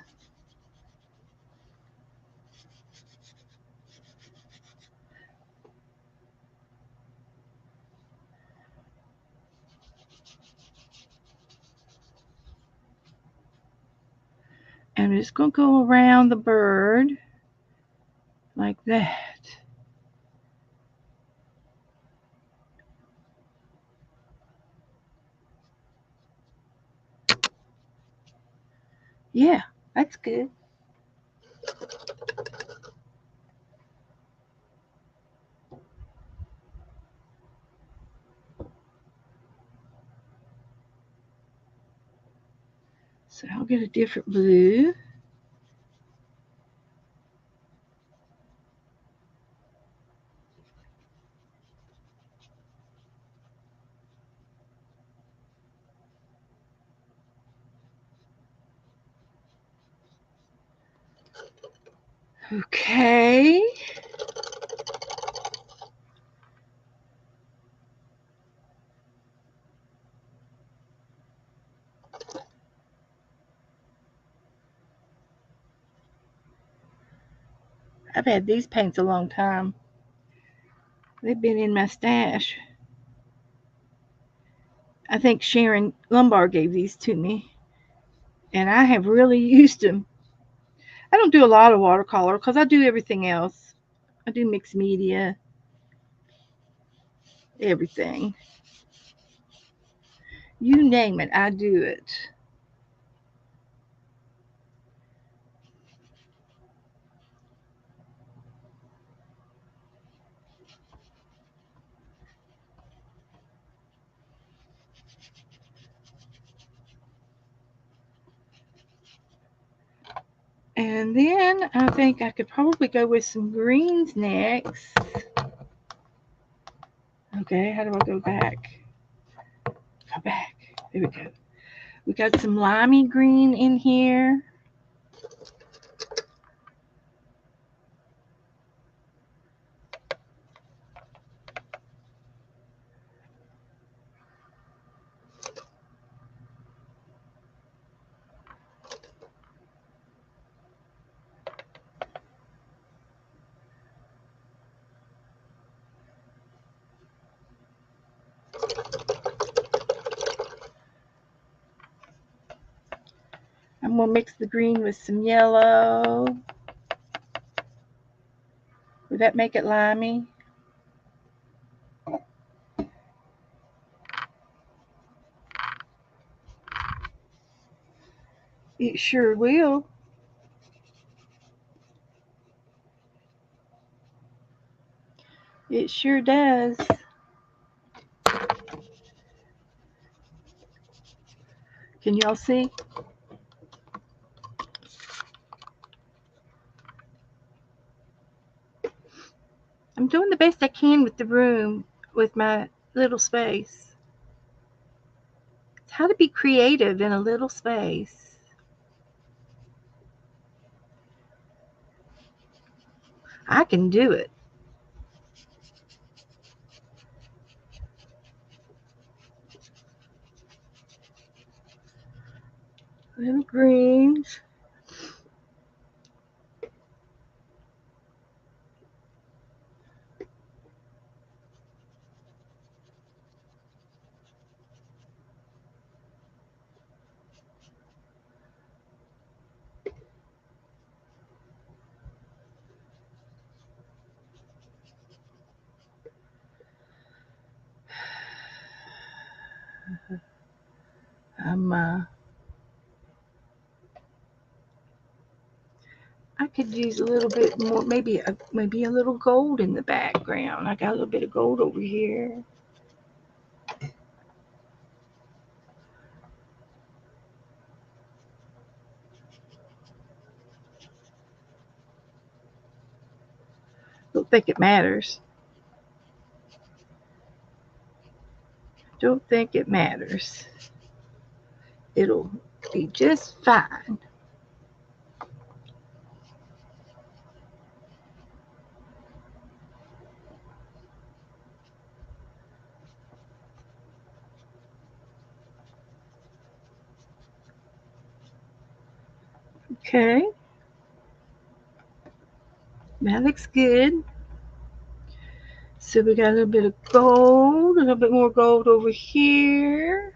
And I'm just going to go around the bird like that. Yeah, that's good. So I'll get a different blue. Okay. I've had these paints a long time. They've been in my stash. I think Sharon Lombard gave these to me, and I have really used them. I don't do a lot of watercolor because I do everything else. I do mixed media, everything. You name it, I do it. And then I think I could probably go with some greens next. Okay, how do I go back? Go back. There we go. We got some limey green in here. I'm going to mix the green with some yellow. Would that make it limey? It sure will. It sure does. Can y'all see? I'm doing the best I can with the room, with my little space. It's how to be creative in a little space. I can do it. Little greens. I'm I could use a little bit more, maybe a little gold in the background. I got a little bit of gold over here. Don't think it matters. Don't think it matters. It'll be just fine. Okay, that looks good. So we got a little bit of gold, a little bit more gold over here.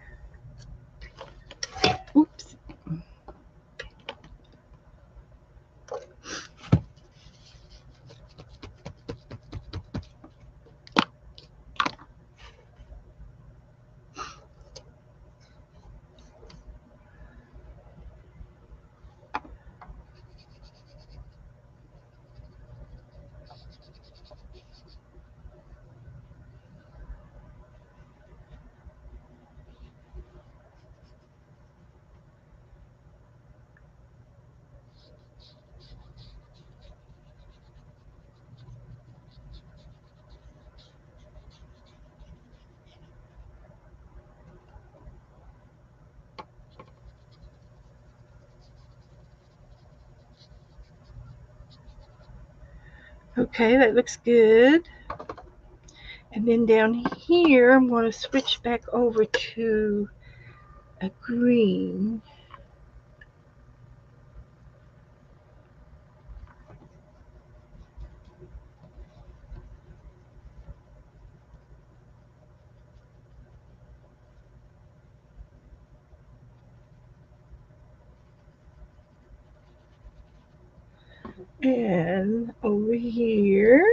Oops. Okay, that looks good. And then down here, I'm going to switch back over to a green. And over here,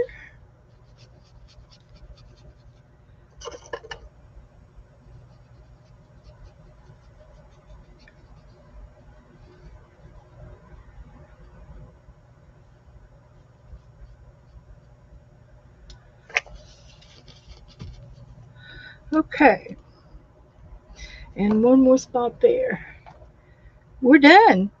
okay, and one more spot there. We're done.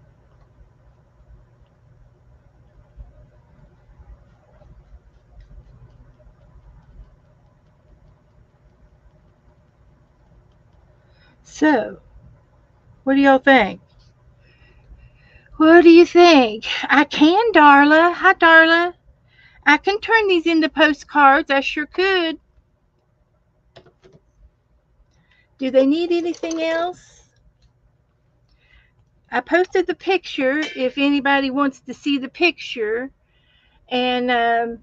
So, what do y'all think? What do you think? I can, Darla. Hi, Darla. I can turn these into postcards. I sure could. Do they need anything else? I posted the picture if anybody wants to see the picture. And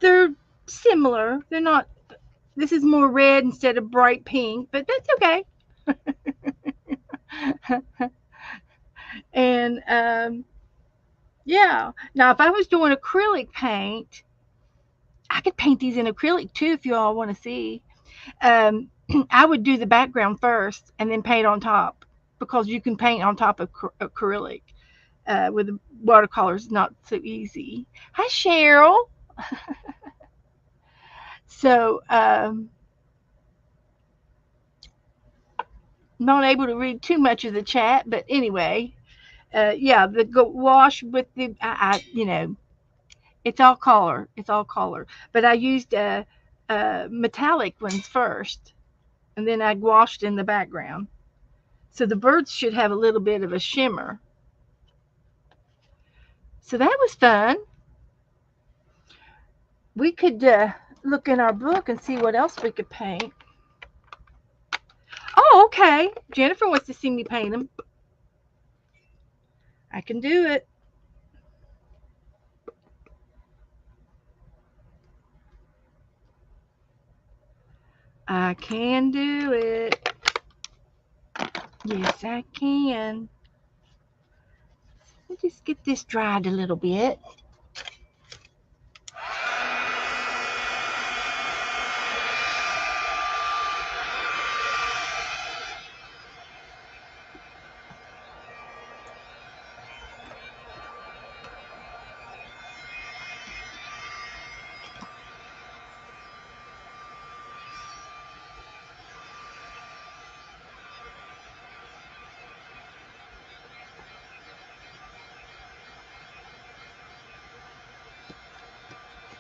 they're similar. They're not, this is more red instead of bright pink, but that's okay. And yeah. Now, if I was doing acrylic paint, I could paint these in acrylic too if you all want to see. Um, I would do the background first and then paint on top because you can paint on top of acrylic. With watercolors, not so easy. Hi, Cheryl. So, not able to read too much of the chat, but anyway, yeah, the wash with the, it's all color. It's all color. But I used metallic ones first, and then I washed in the background. So the birds should have a little bit of a shimmer. So that was fun. We could look in our book and see what else we could paint. Oh, okay. Jennifer wants to see me paint them. I can do it. I can do it. Yes, I can. Let's just get this dried a little bit.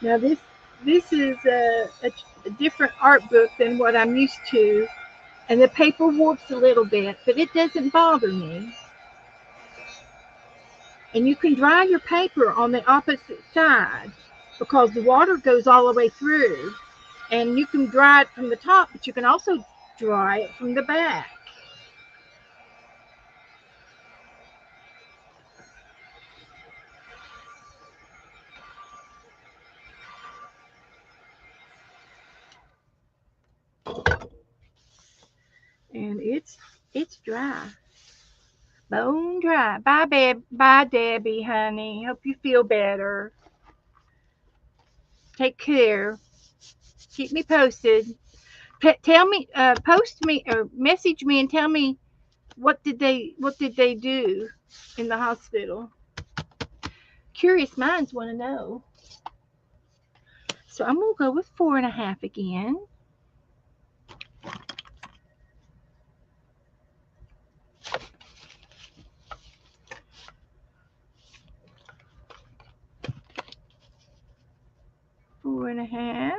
Now this is a different art book than what I'm used to, and the paper warps a little bit, but it doesn't bother me. And you can dry your paper on the opposite side because the water goes all the way through, and you can dry it from the top, but you can also dry it from the back. And it's dry. Bone dry. Bye, babe. Bye, Debbie, honey. Hope you feel better. Take care. Keep me posted. Tell me, post me or message me and tell me what did they do in the hospital. Curious minds want to know. So I'm gonna go with 4.5 again. 4.5.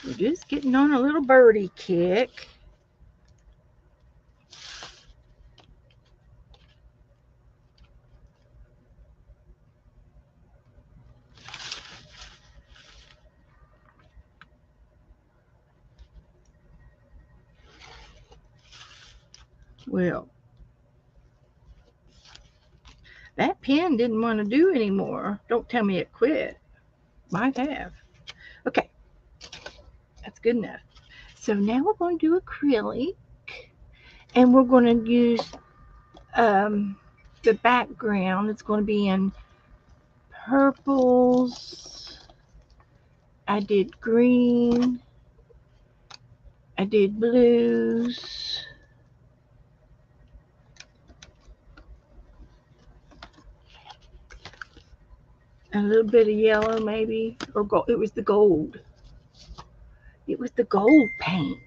We're just getting on a little birdie kick. Well, that pen didn't want to do anymore. Don't tell me it quit. Might have. Okay, that's good enough. So now we're going to do acrylic, and we're going to use um, the background. It's going to be in purples. I did green. I did blues. A little bit of yellow, maybe, or gold. It was the gold. It was the gold paint.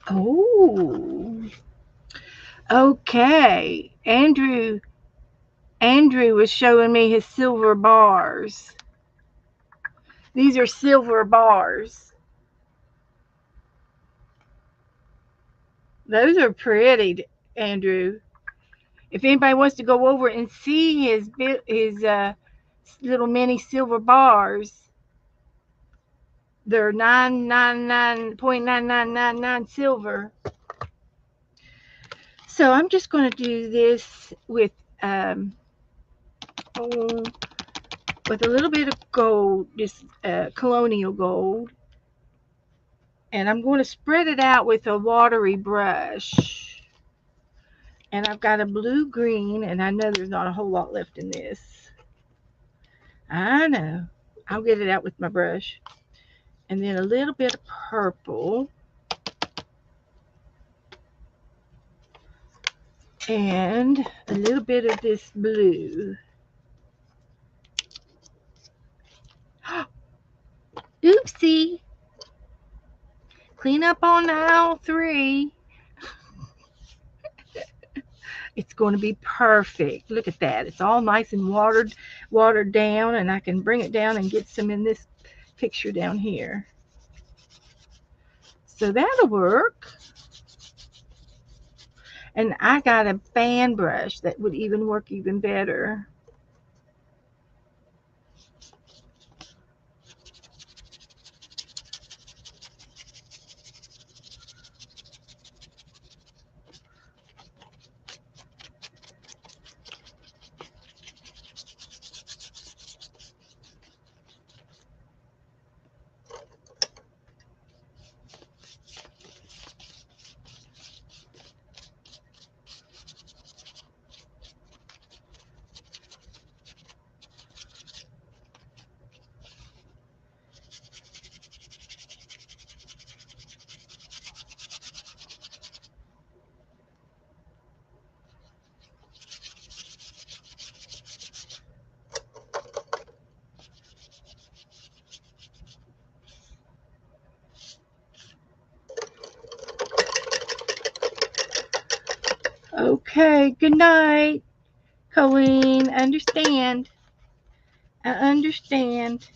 Oh, okay. Andrew was showing me his silver bars. These are silver bars. Those are pretty, Andrew. If anybody wants to go over and see his little mini silver bars, they're 999.9999 silver. So I'm just going to do this um, oh, with a little bit of gold, this colonial gold, and I'm going to spread it out with a watery brush. And I've got a blue green, and I know there's not a whole lot left in this. I know. I'll get it out with my brush. And then a little bit of purple. And a little bit of this blue. Oopsie. Clean up on aisle 3. It's going to be perfect. Look at that. It's all nice and watered down, and I can bring it down and get some in this picture down here. So that'll work. And I got a fan brush that would even work even better. Okay, good night, Colleen. Understand. I understand.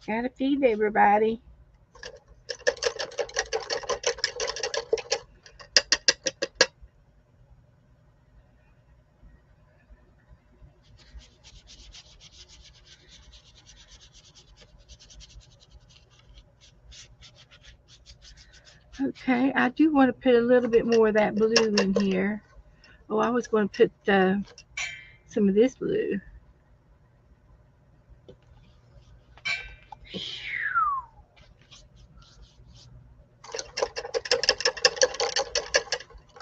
Gotta feed everybody. Okay, I do want to put a little bit more of that blue in here. Oh, I was going to put some of this blue.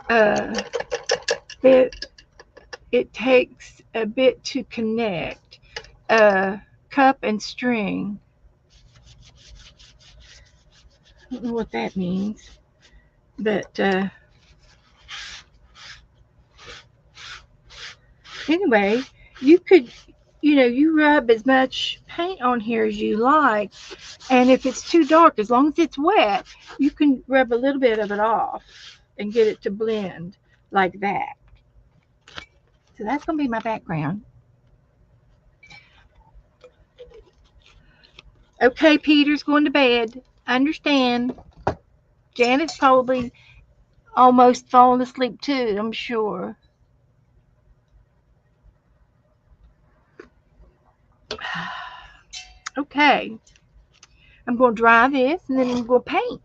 Uh, it it takes a bit to connect cup and string. I don't know what that means, but anyway, you could, you rub as much paint on here as you like, and if it's too dark, as long as it's wet, you can rub a little bit of it off and get it to blend like that. So that's going to be my background. Okay, Peter's going to bed. I understand. Janet's probably almost fallen asleep too, I'm sure. Okay, I'm going to dry this and then I'm going to paint.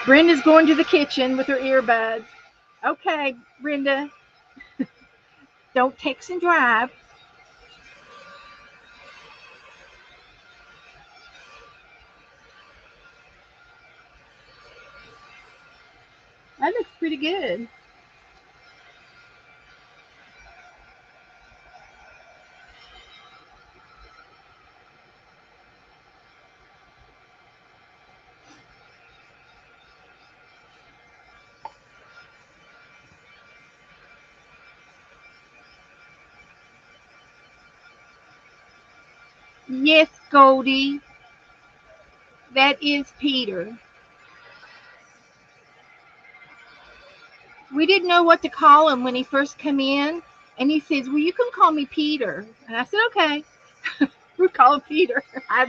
Brenda's going to the kitchen with her earbuds. Okay, Brenda, don't text and drive. That looks pretty good. Yes, Goldie, that is Peter. We didn't know what to call him when he first came in, and he says, "Well, you can call me Peter." And I said, "Okay, we'll call him Peter." I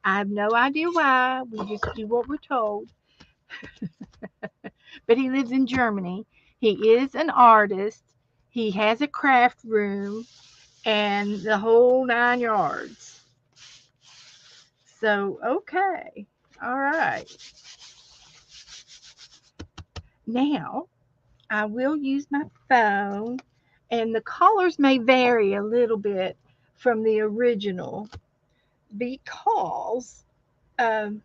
have no idea why. We just do what we're told. But he lives in Germany. He is an artist. He has a craft room and the whole 9 yards. So, okay. All right. Now, I will use my phone, and the colors may vary a little bit from the original because um,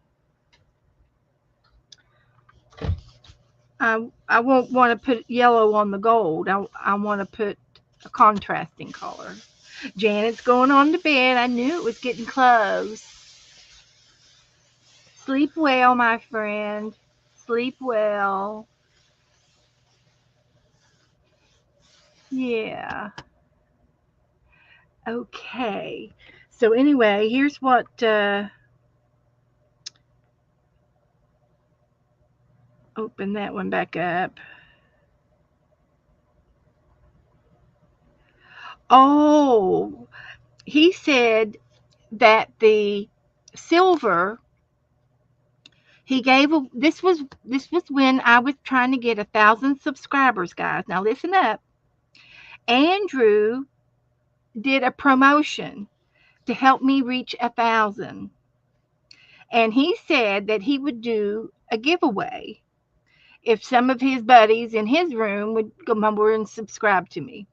I won't want to put yellow on the gold. I want to put a contrasting color. Janet's going on to bed. I knew it was getting close. Sleep well, my friend. Sleep well. Yeah. Okay. So anyway, here's what. Open that one back up. Oh, he said that the silver he gave a, this was when I was trying to get 1,000 subscribers, guys. Now listen up. Andrew did a promotion to help me reach 1,000, and he said that he would do a giveaway if some of his buddies in his room would come over and subscribe to me,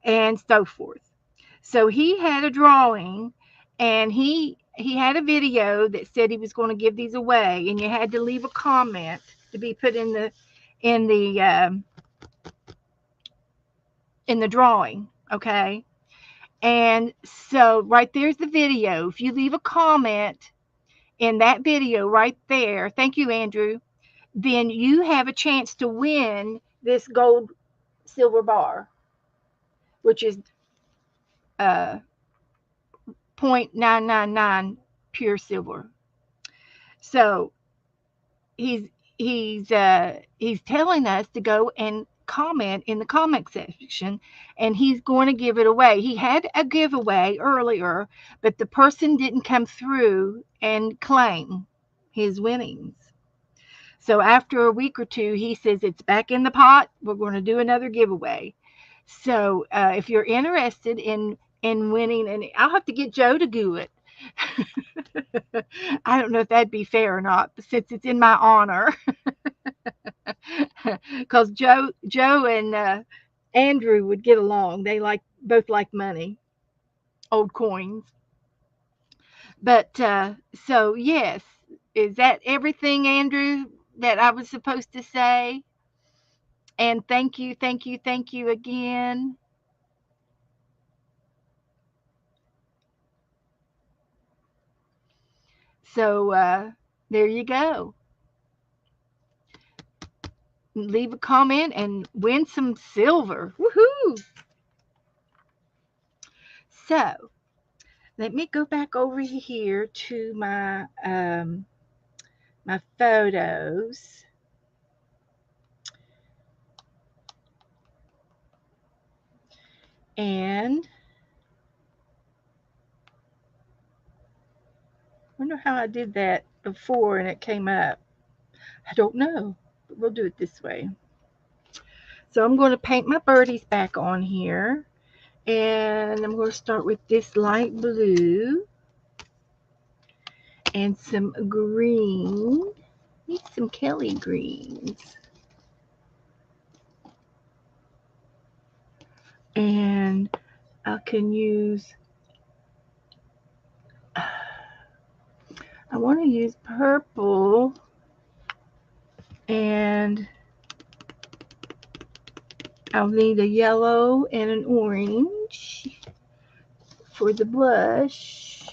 and so forth. So he had a drawing, and he had a video that said he was going to give these away, and you had to leave a comment to be put in the um, in the drawing. Okay, and so right there's the video. If you leave a comment in that video right there, thank you, Andrew, then you have a chance to win this gold silver bar, which is 0.999 pure silver. So he's he's telling us to go and comment in the comment section, and he's going to give it away. He had a giveaway earlier, but the person didn't come through and claim his winnings. So after a week or two, he says it's back in the pot. We're going to do another giveaway. So if you're interested in winning, and I'll have to get Joe to do it. I don't know if that'd be fair or not, but since it's in my honor, because Joe and Andrew would get along. They both like money, old coins. But so yes, is that everything, Andrew, that I was supposed to say? And thank you, thank you, thank you again. So there you go. Leave a comment and win some silver. Woohoo! So let me go back over here to my photos, and I wonder how I did that before and it came up. I don't know, but we'll do it this way. So I'm going to paint my birdies back on here, and I'm going to start with this light blue and some green. Need some Kelly greens. And I can use, I want to use purple and I'll need a yellow and an orange for the blush.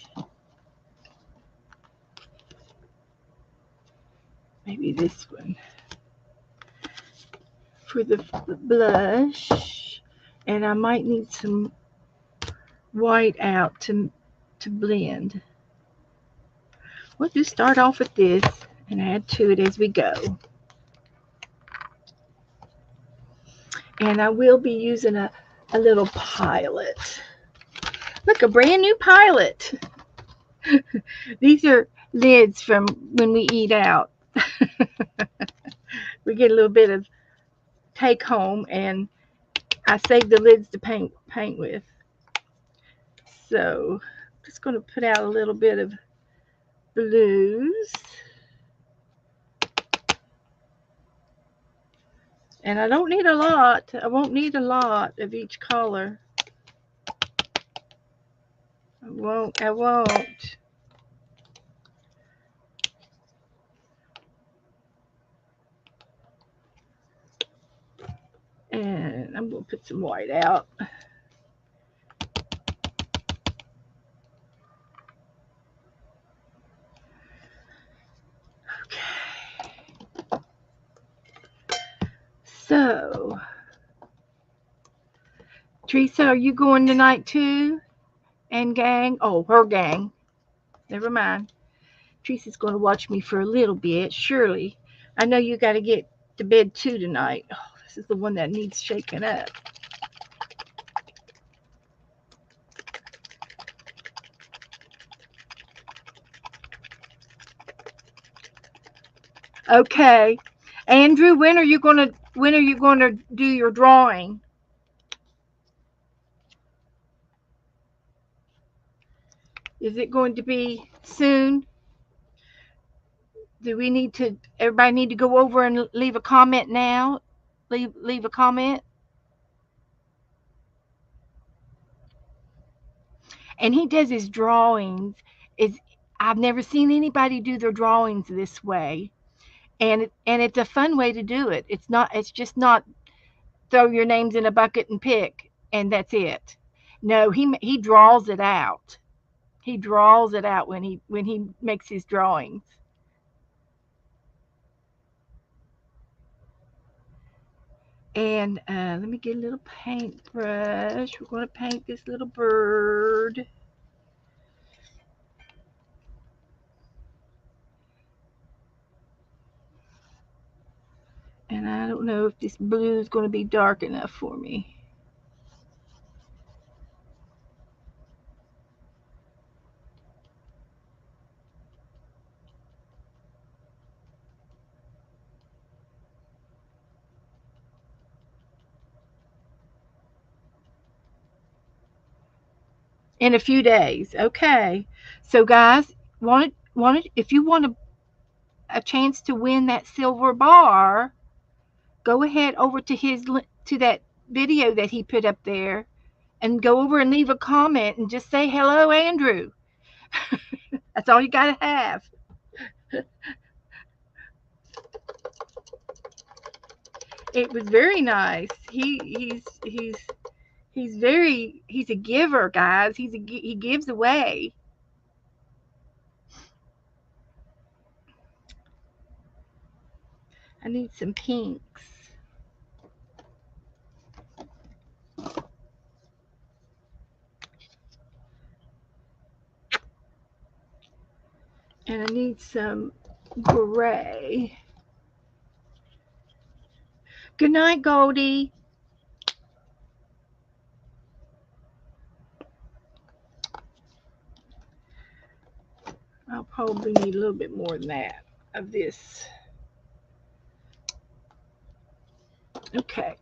Maybe this one for the blush. And I might need some white out to blend. We'll just start off with this and add to it as we go. And I will be using a little pilot. Look, a brand new pilot. These are lids from when we eat out. We get a little bit of take home, and I save the lids to paint with. So I'm just going to put out a little bit of blues. And I don't need a lot. I won't need a lot of each color. I won't. And I'm going to put some white out. Okay. So, Teresa, are you going tonight too? And gang? Oh, her gang. Never mind. Teresa's going to watch me for a little bit, surely. I know you got to get to bed too tonight. Oh, this is the one that needs shaking up. Okay. Andrew, when are you going to do your drawing? Is it going to be soon? Do we need to everybody need to go over and leave a comment now? Leave a comment. And he does his drawings is I've never seen anybody do their drawings this way. And it's a fun way to do it. It's just not throw your names in a bucket and pick and that's it. No, he draws it out. He draws it out when he makes his drawings. And let me get a little paintbrush. We're going to paint this little bird. And I don't know if this blue is going to be dark enough for me. in a few days. Okay. So guys, if you want a chance to win that silver bar, go ahead over to to that video that he put up there and go over and leave a comment and just say hello, Andrew. That's all you got to have. It was very nice. He's a giver, guys. He gives away. I need some pinks. And I need some gray. Good night, Goldie. I'll probably need a little bit more than that of this. Okay.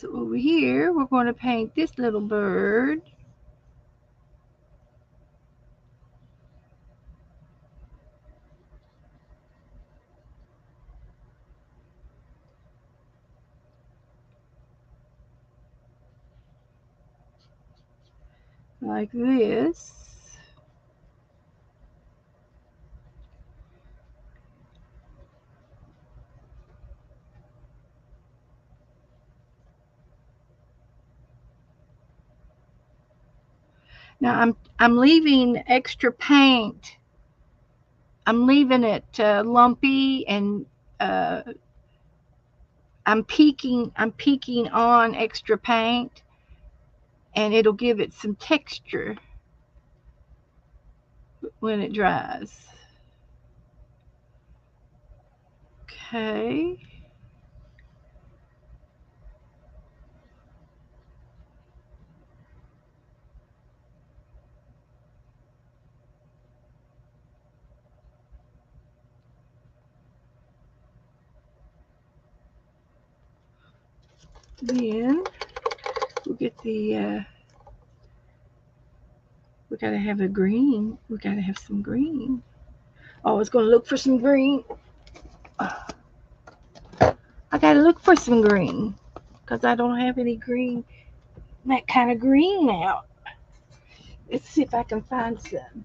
So over here, we're going to paint this little bird. Like this. Now I'm leaving extra paint. I'm leaving it lumpy and uh, I'm peeking on extra paint, and it'll give it some texture when it dries. Okay. Then we'll get we gotta have a green. We gotta have some green. Oh, I was gonna look for some green. I gotta look for some green because I don't have any green, that kind of green now. Let's see if I can find some.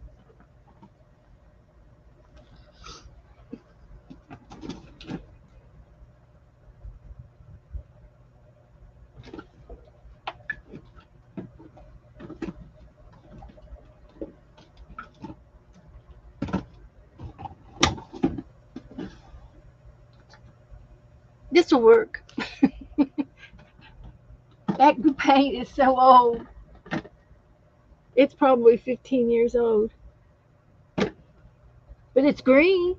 This will work. That paint is so old. It's probably 15 years old, but it's green.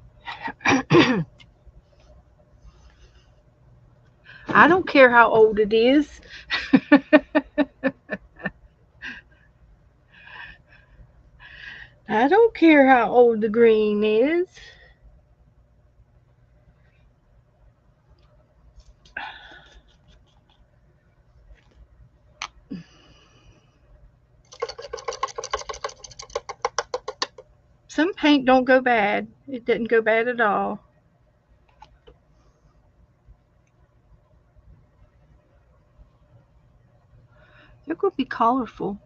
I don't care how old it is. I don't care how old the green is. Some paint don't go bad. It didn't go bad at all. They're going to be colorful.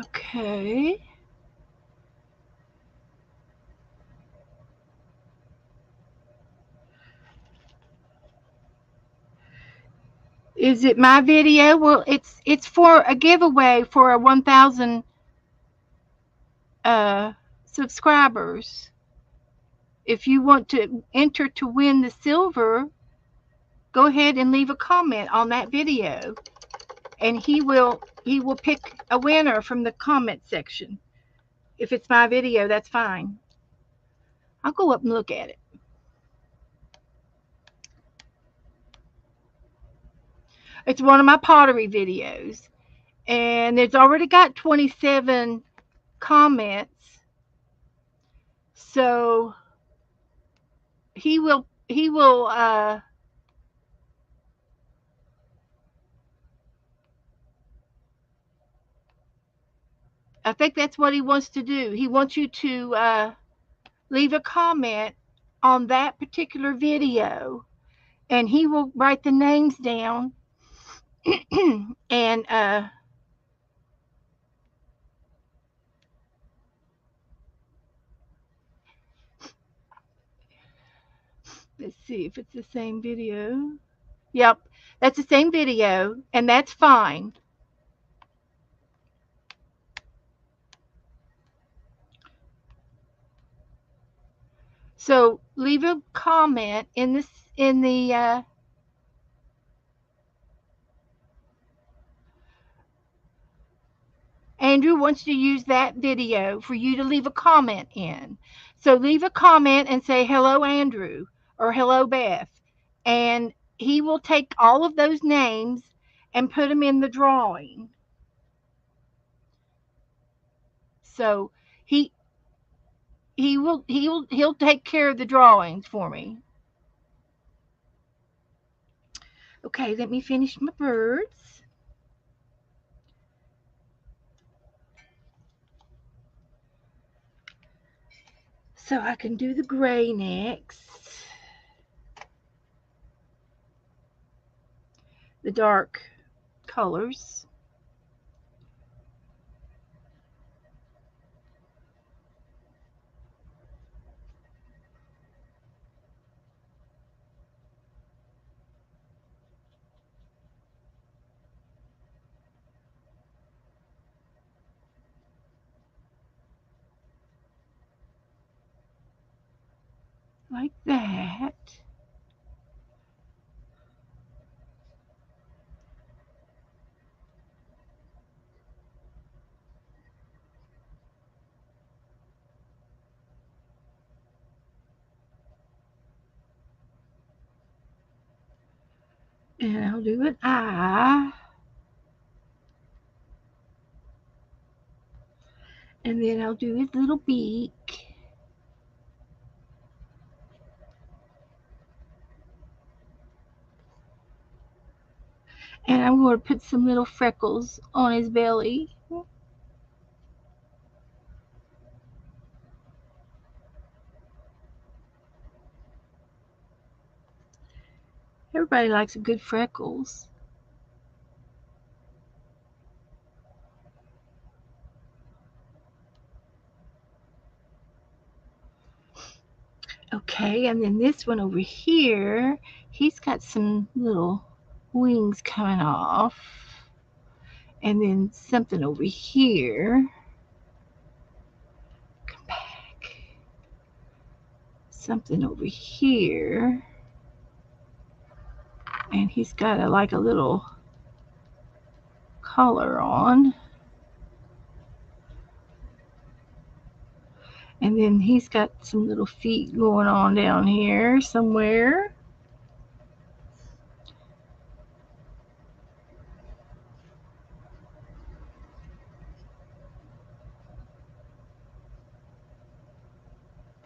Okay. Is it my video? Well, it's for a giveaway for a 1,000 uh subscribers. If you want to enter to win the silver, go ahead and leave a comment on that video, and he will pick a winner from the comment section. If it's my video, that's fine. I'll go up and look at it. It's one of my pottery videos, and it's already got 27 comments. So he will I think that's what he wants to do. He wants you to leave a comment on that particular video, and he will write the names down. And let's see if it's the same video. Yep, that's the same video, and that's fine. So leave a comment in the Andrew wants to use that video for you to leave a comment in. So leave a comment and say hello Andrew or hello Beth, and he will take all of those names and put them in the drawing. So he he'll take care of the drawings for me. Okay, let me finish my birds. So I can do the gray next. The dark colors. Like that. And I'll do an eye. And then I'll do his little beak. And I'm going to put some little freckles on his belly. Everybody likes a good freckles. Okay, and then this one over here, he's got some little wings coming off. And then something over here. Come back. Something over here. And he's got like a little collar on. And then he's got some little feet going on down here somewhere.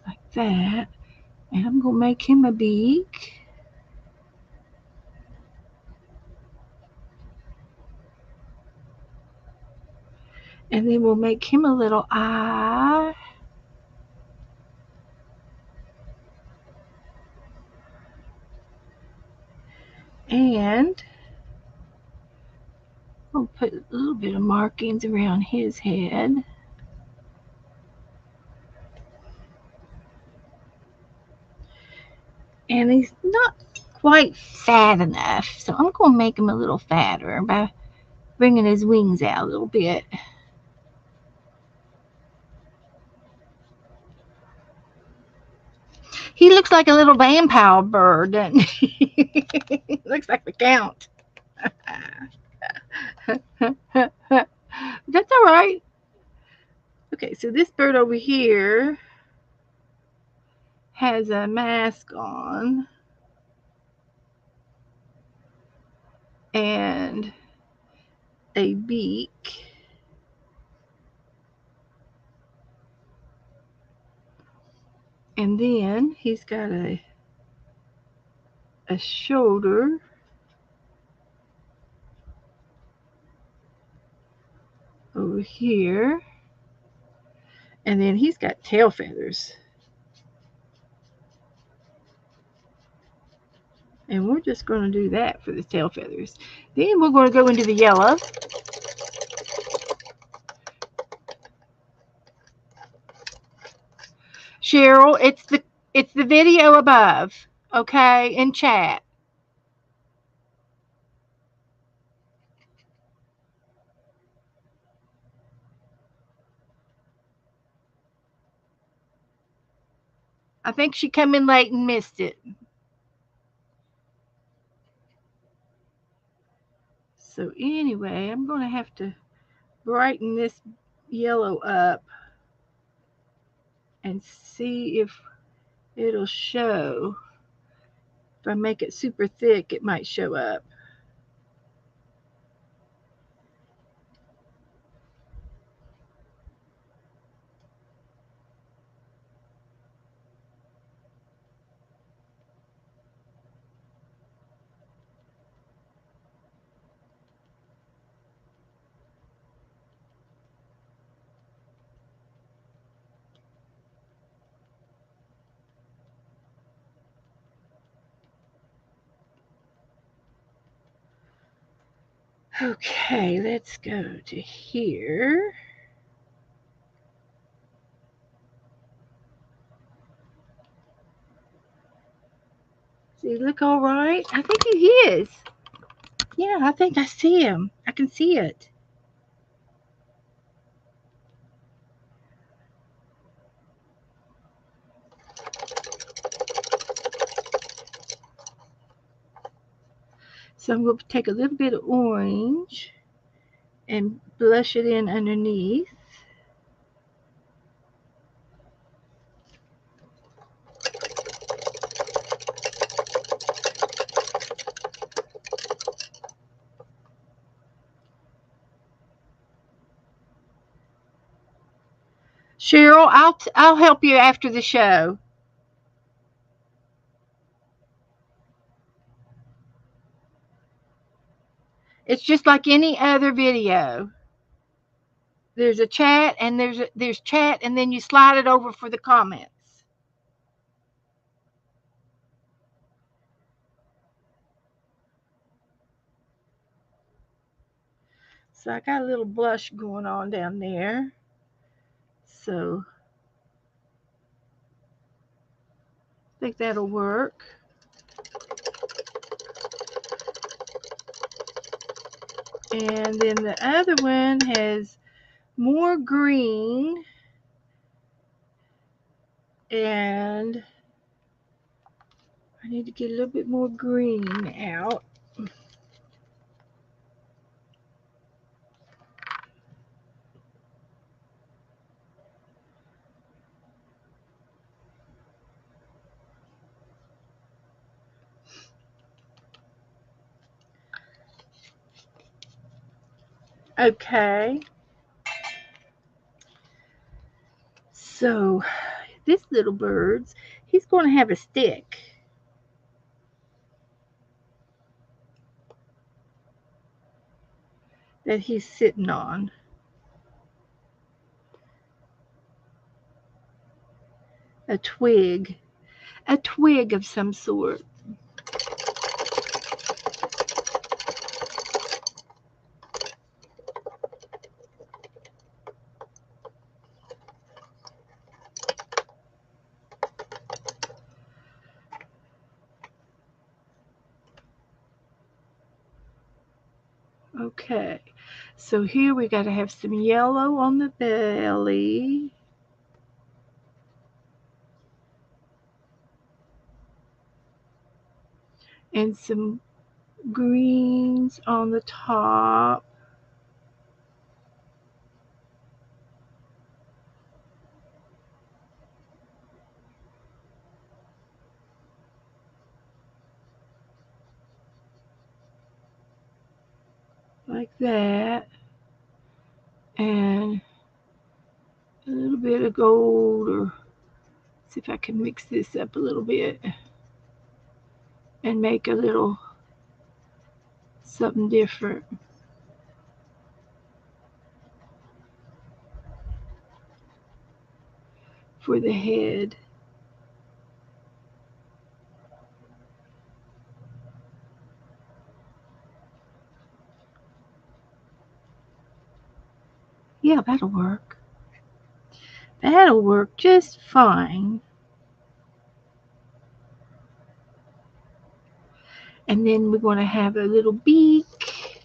Like that. And I'm going to make him a beak. And then we'll make him a little eye. And we'll put a little bit of markings around his head. And he's not quite fat enough, so I'm going to make him a little fatter by bringing his wings out a little bit. He looks like a little vampire bird, doesn't he? Looks like the Count. That's all right. Okay, so this bird over here has a mask on and a beak. And then he's got a shoulder over here. And then he's got tail feathers. And we're just going to do that for the tail feathers. Then we're going to go into the yellow. Cheryl, it's the video above, okay, in chat. I think she come in late and missed it. So anyway, I'm going to have to brighten this yellow up and see if it'll show. If I make it super thick, it might show up. Okay, let's go to here. Does he look all right? I think he is. Yeah, I think I see him. I can see it. So I'm going to take a little bit of orange and blush it in underneath. Cheryl, I'll help you after the show. It's just like any other video. There's a chat and there's chat and then you slide it over for the comments. So I got a little blush going on down there. So I think that'll work. And then the other one has more green and I need to get a little bit more green out. Okay. So this little bird's, he's going to have a stick. That he's sitting on. A twig. A twig of some sort. Okay, so here we got to have some yellow on the belly. And some greens on the top. Like that. And a little bit of gold, or see if I can mix this up a little bit and make a little something different for the head. Yeah, that'll work. That'll work just fine. And then we're going to have a little beak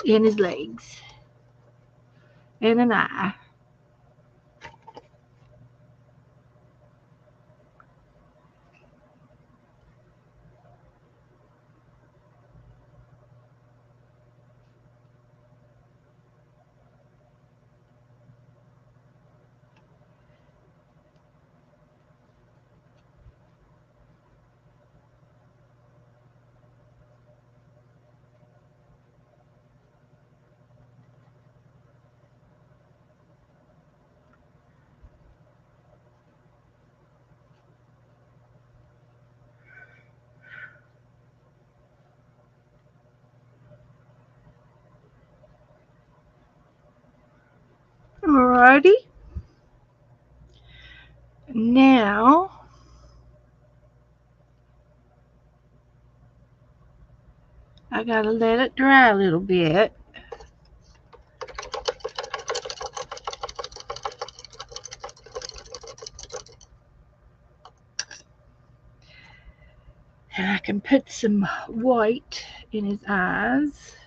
in his legs and an eye. Alrighty. Now I gotta let it dry a little bit. And I can put some white in his eyes.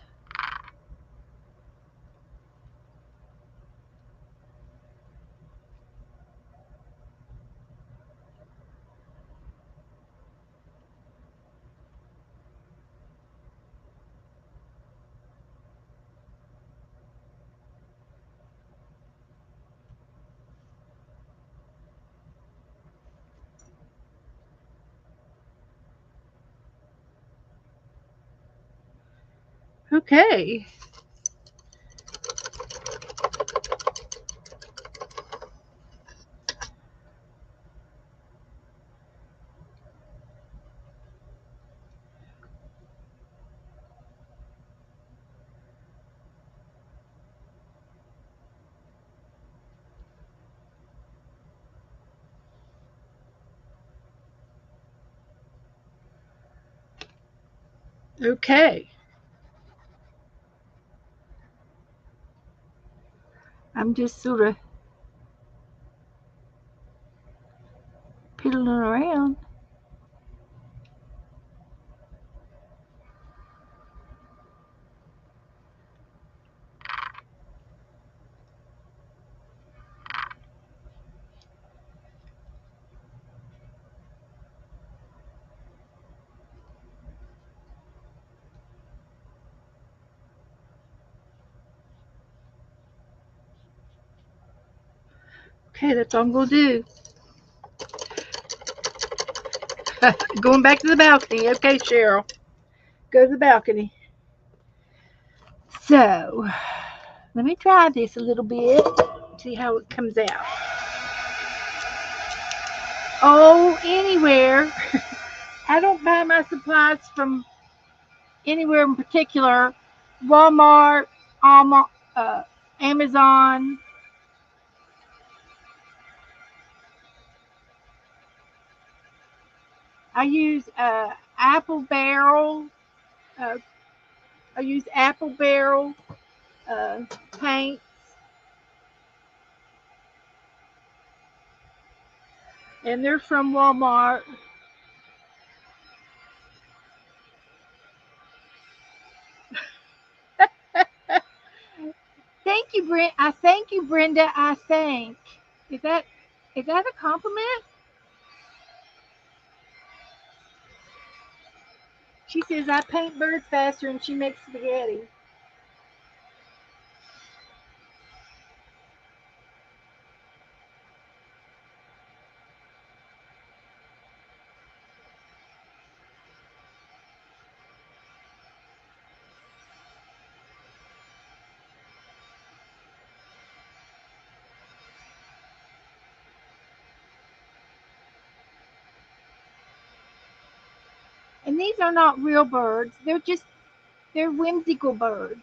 Okay. Okay. I'm just sort of piddling around. Okay, that's all I'm going to do. Going back to the balcony. Okay, Cheryl. Go to the balcony. So, let me try this a little bit. See how it comes out. Oh, anywhere. I don't buy my supplies from anywhere in particular. Walmart, uh, Amazon. I use Apple Barrel. Uh, I use Apple Barrel uh, paint, and they're from Walmart. I thank you, Brenda. I think. Is that is that a compliment? She says I paint birds faster and she makes spaghetti. And these are not real birds. They're whimsical birds.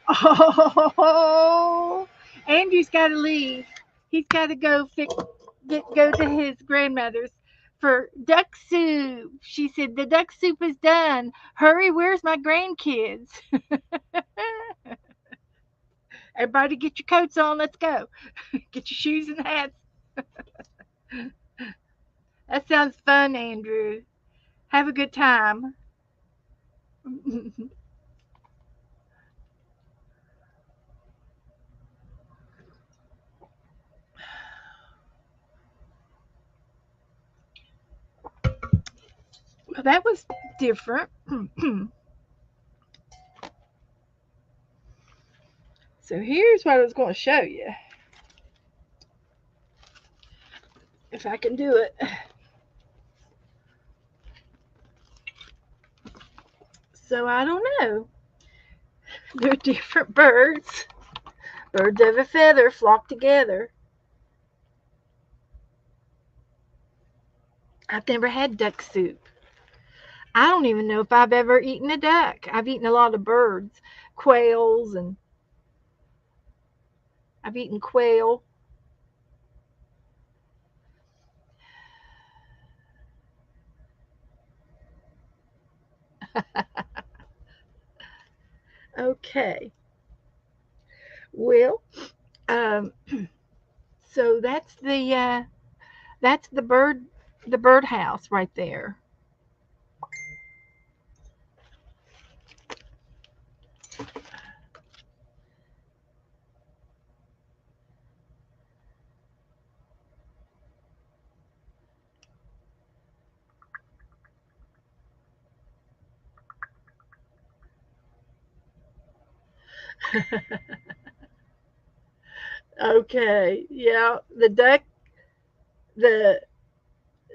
Oh, Andrew's got to leave. He's got to go to his grandmother's for duck soup. She said the duck soup is done. Hurry, where's my grandkids? Everybody, get your coats on. Let's go. Get your shoes and hats. That sounds fun, Andrew. Have a good time. Well, that was different. So here's what I was going to show you, if I can do it. So I don't know. They're different birds. Birds of a feather flock together. I've never had duck soup. I don't even know if I've ever eaten a duck. I've eaten a lot of birds, quails, and I've eaten quail. Okay. Well, um, so that's the birdhouse right there. Okay. Yeah, the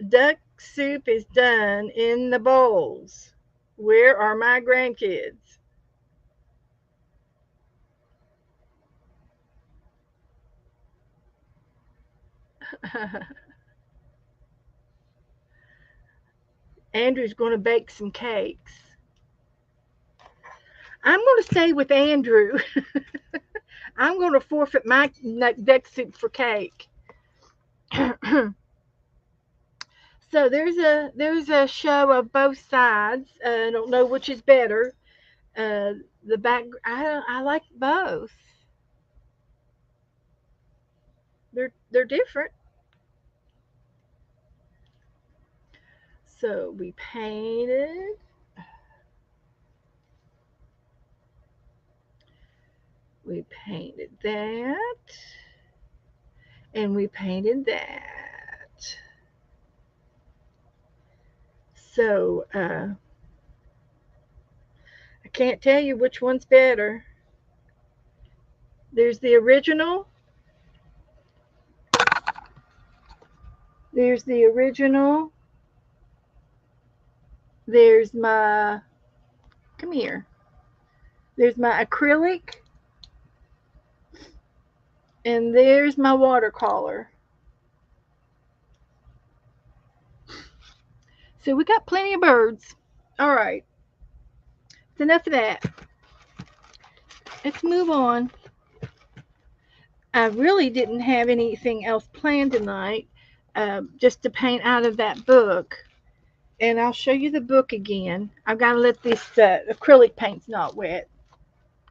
duck soup is done in the bowls. Where are my grandkids? Andrew's going to bake some cakes. I'm going to stay with Andrew. I'm going to forfeit my duck soup for cake. So there's a show of both sides. I don't know which is better. The back I like both. They're different. So we painted that, and we painted that. So I can't tell you which one's better. There's the original. There's the original. There's my come here. There's my acrylic, and there's my watercolor. So we got plenty of birds. All right, it's enough of that. Let's move on. I really didn't have anything else planned tonight, just to paint out of that book. And I'll show you the book again. I've got to let this acrylic paint's not wet,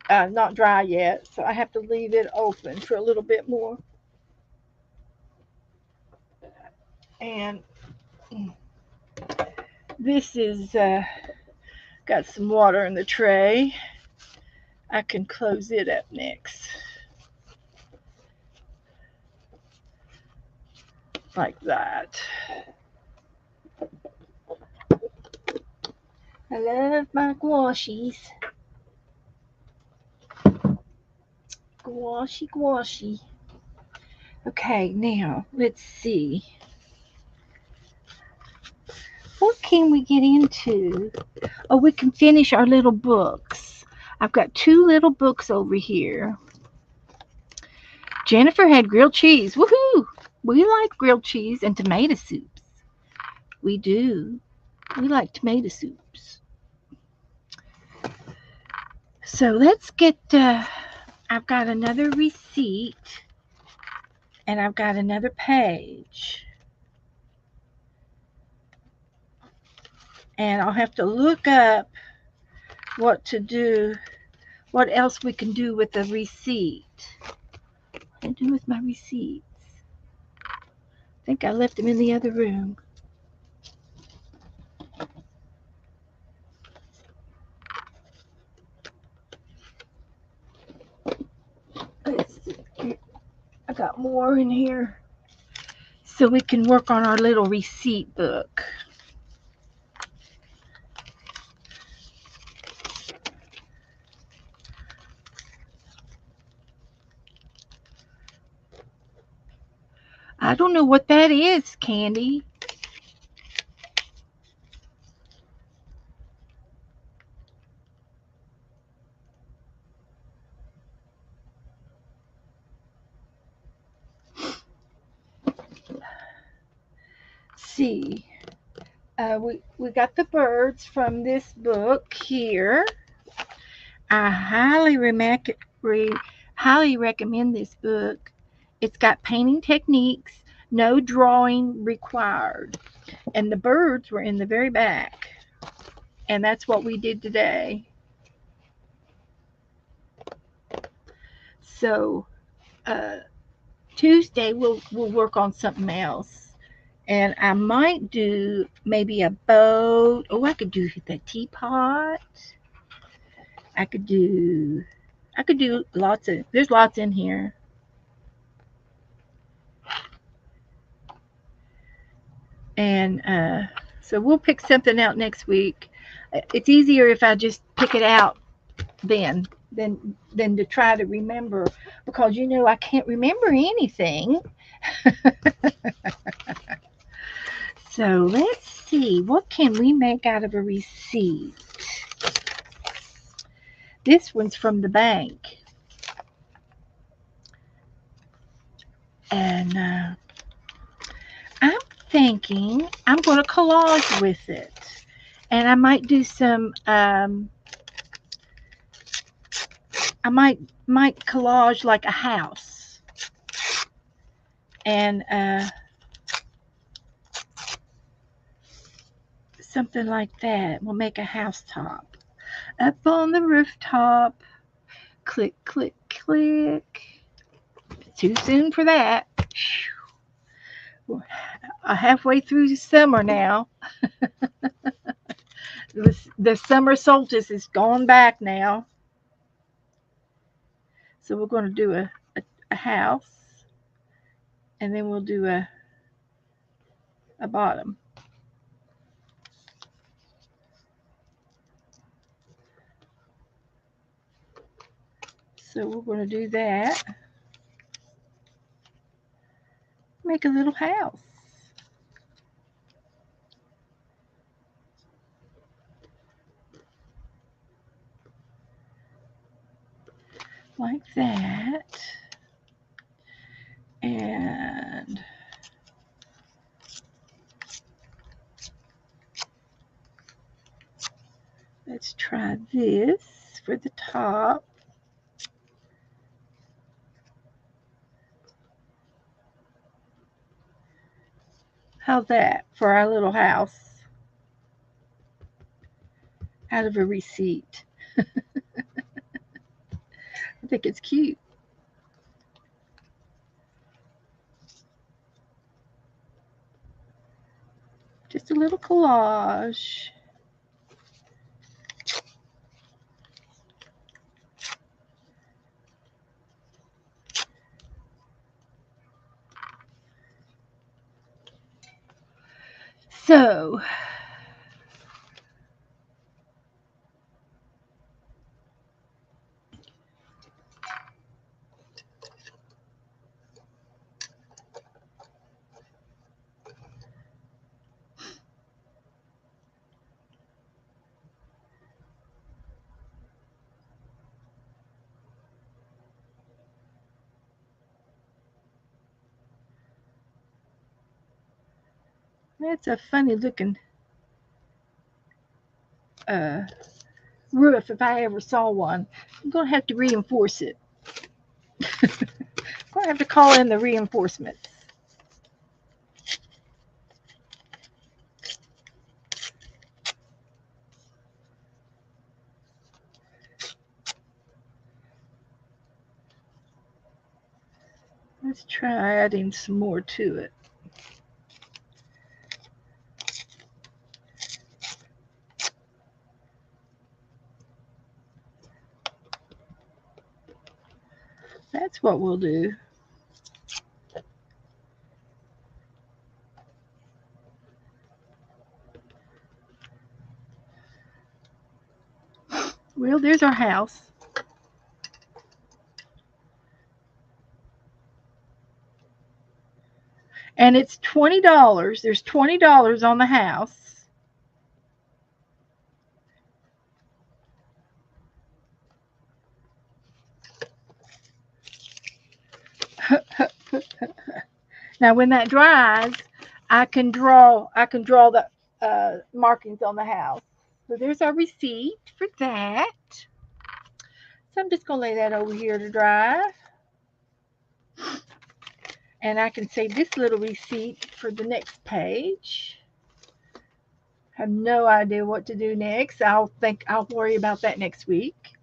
not dry yet, so I have to leave it open for a little bit more. And This is got some water in the tray. I can close it up next, like that. I love my gouaches. Gouache, gouache. Okay, now let's see. What can we get into? Oh, we can finish our little books. I've got two little books over here. Jennifer had grilled cheese. Woohoo! We like grilled cheese and tomato soups. We do. We like tomato soups. So let's get. I've got another receipt and I've got another page. And I'll have to look up what to do, what else we can do with the receipt. What to do with my receipts? I think I left them in the other room. Let's see. I got more in here so we can work on our little receipt book. I don't know what that is, Candy. See, we got the birds from this book here. I highly recommend this book. It's got painting techniques, no drawing required, and the birds were in the very back. And that's what we did today. So uh, Tuesday we'll work on something else, and I might do maybe a boat. Oh, I could do the teapot. I could do lots of. There's lots in here. And so we'll pick something out next week. It's easier if I just pick it out then than to try to remember, because I can't remember anything. So let's see, what can we make out of a receipt? This one's from the bank, and I'm thinking I'm going to collage with it, and I might do some. I might collage like a house, and something like that. We'll make a house top up on the rooftop. Click, click, click. Too soon for that. Halfway through the summer now. The summer solstice is gone back now. So we're going to do a house, and then we'll do a bottom. So we're going to do that. Make a little house. Like that. And let's try this for the top. How's that for our little house out of a receipt? I think it's cute. Just a little collage. So, that's a funny looking uh, roof if I ever saw one. I'm going to have to reinforce it. I'm going to have to call in the reinforcements. Let's try adding some more to it. That's what we'll do. Well, there's our house. And it's $20. There's $20 on the house. Now, when that dries, I can draw the markings on the house. So there's our receipt for that. So I'm just gonna lay that over here to dry, and I can save this little receipt for the next page. Have no idea what to do next. I'll worry about that next week.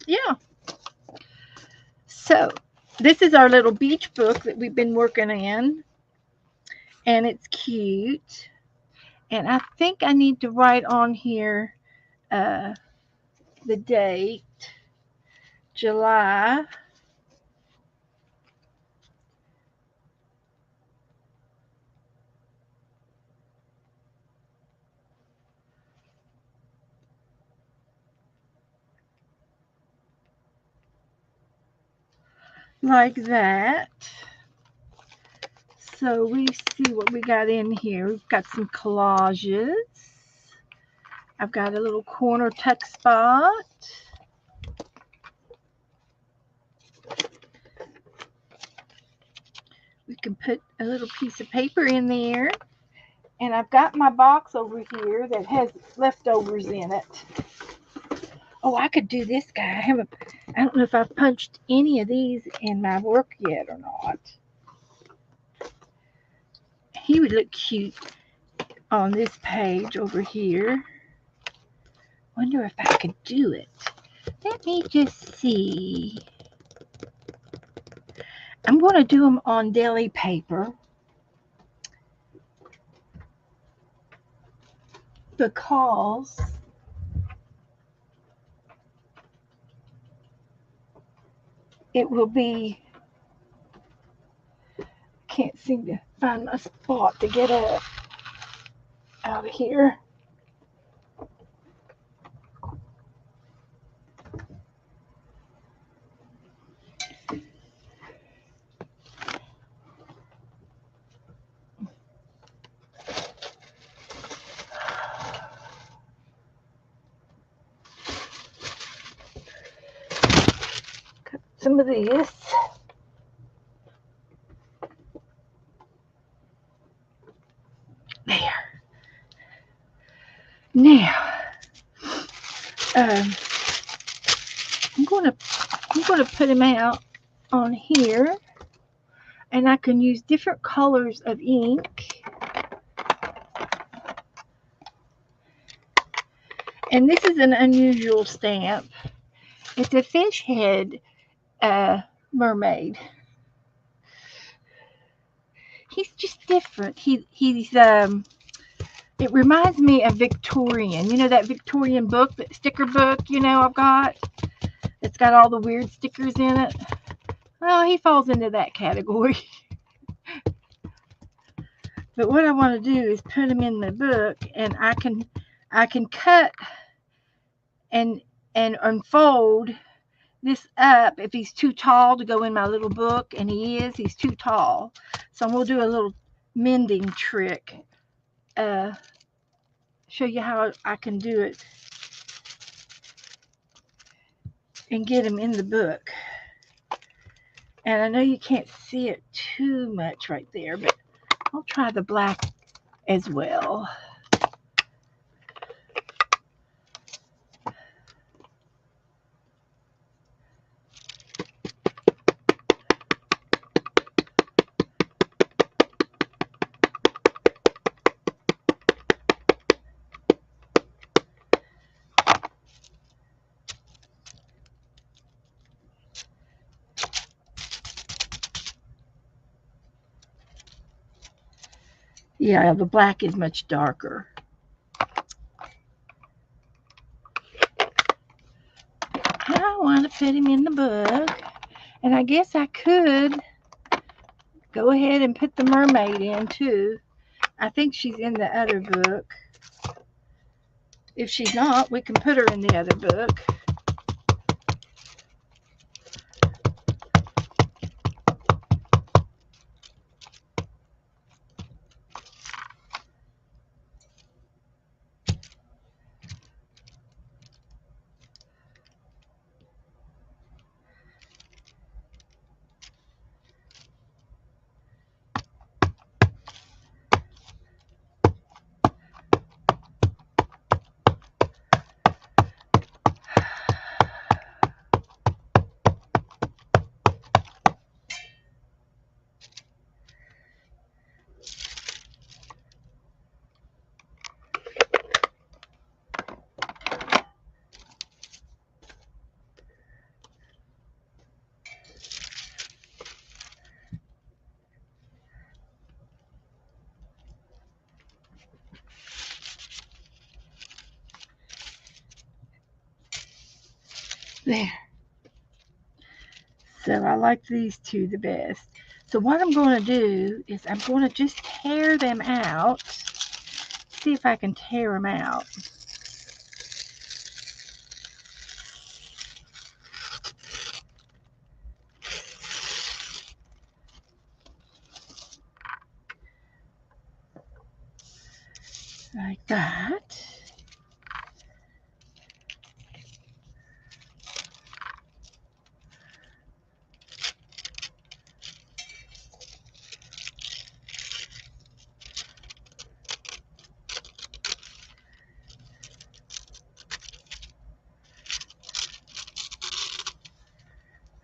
Yeah. So this is our little beach book that we've been working in, and it's cute. And I think I need to write on here uh, the date, July. Like that. So we see what we got in here. We've got some collages. I've got a little corner tuck spot. We can put a little piece of paper in there. And I've got my box over here that has leftovers in it. Oh, I could do this guy. I don't know if I've punched any of these in my work yet or not. He would look cute on this page over here. Wonder if I could do it. Let me just see. I'm going to do them on deli paper because it will be, can't seem to find my spot to get up out of here. Cut some of this. There. Now, um, I'm gonna put them out on here, and I can use different colors of ink. And this is an unusual stamp. It's a fish head mermaid. He's just different. He's It reminds me of Victorian. You know that Victorian book, that sticker book, I've got? It's got all the weird stickers in it. Well, he falls into that category. But what I want to do is put him in the book, and I can cut and unfold this up if he's too tall to go in my little book, and he's too tall. So we'll do a little mending trick. Show you how I can do it and get him in the book. And I know you can't see it too much right there, but I'll try the black as well. Yeah, the black is much darker. I want to put him in the book, and I guess I could go ahead and put the mermaid in too. I think she's in the other book. If she's not, we can put her in the other book. There. So I like these two the best. So what I'm going to do is I'm going to just tear them out. See if I can tear them out. Like that.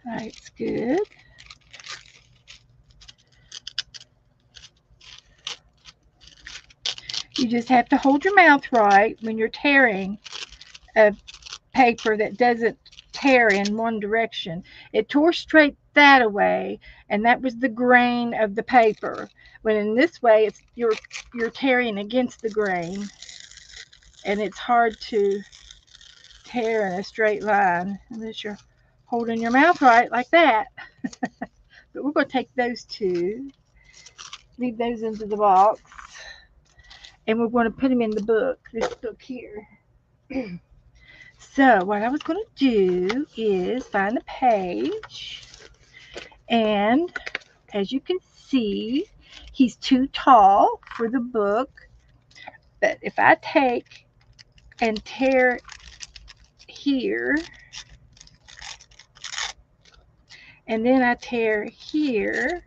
That's good. You just have to hold your mouth right when you're tearing a paper that doesn't tear in one direction. It tore straight that away, and that was the grain of the paper. When in this way, it's you're tearing against the grain, and it's hard to tear in a straight line unless you're holding your mouth right like that. But we're going to take those two, leave those into the box, and we're going to put them in the book, this book here. So what I was going to do is find the page, and as you can see, he's too tall for the book. But if I take and tear here, and then I tear here,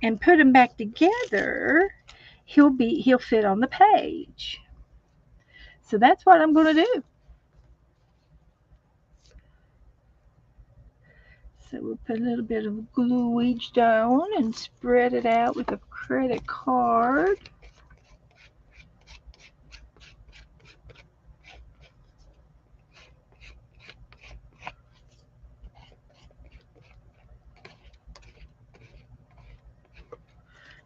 and put them back together, he'll fit on the page. So that's what I'm going to do. So we'll put a little bit of glue each down and spread it out with a credit card.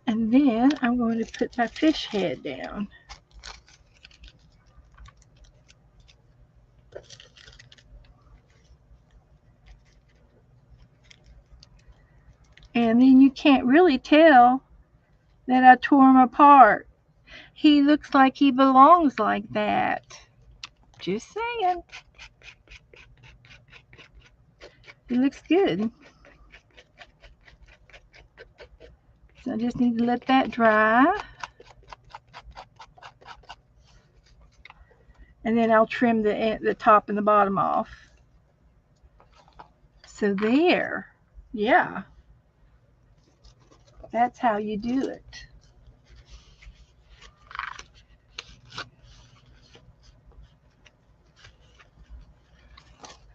And And then I'm going to put my fish head down. And then you can't really tell that I tore him apart. He looks like he belongs like that. Just saying. He looks good. So I just need to let that dry. And then I'll trim the top and the bottom off. So there. Yeah. That's how you do it.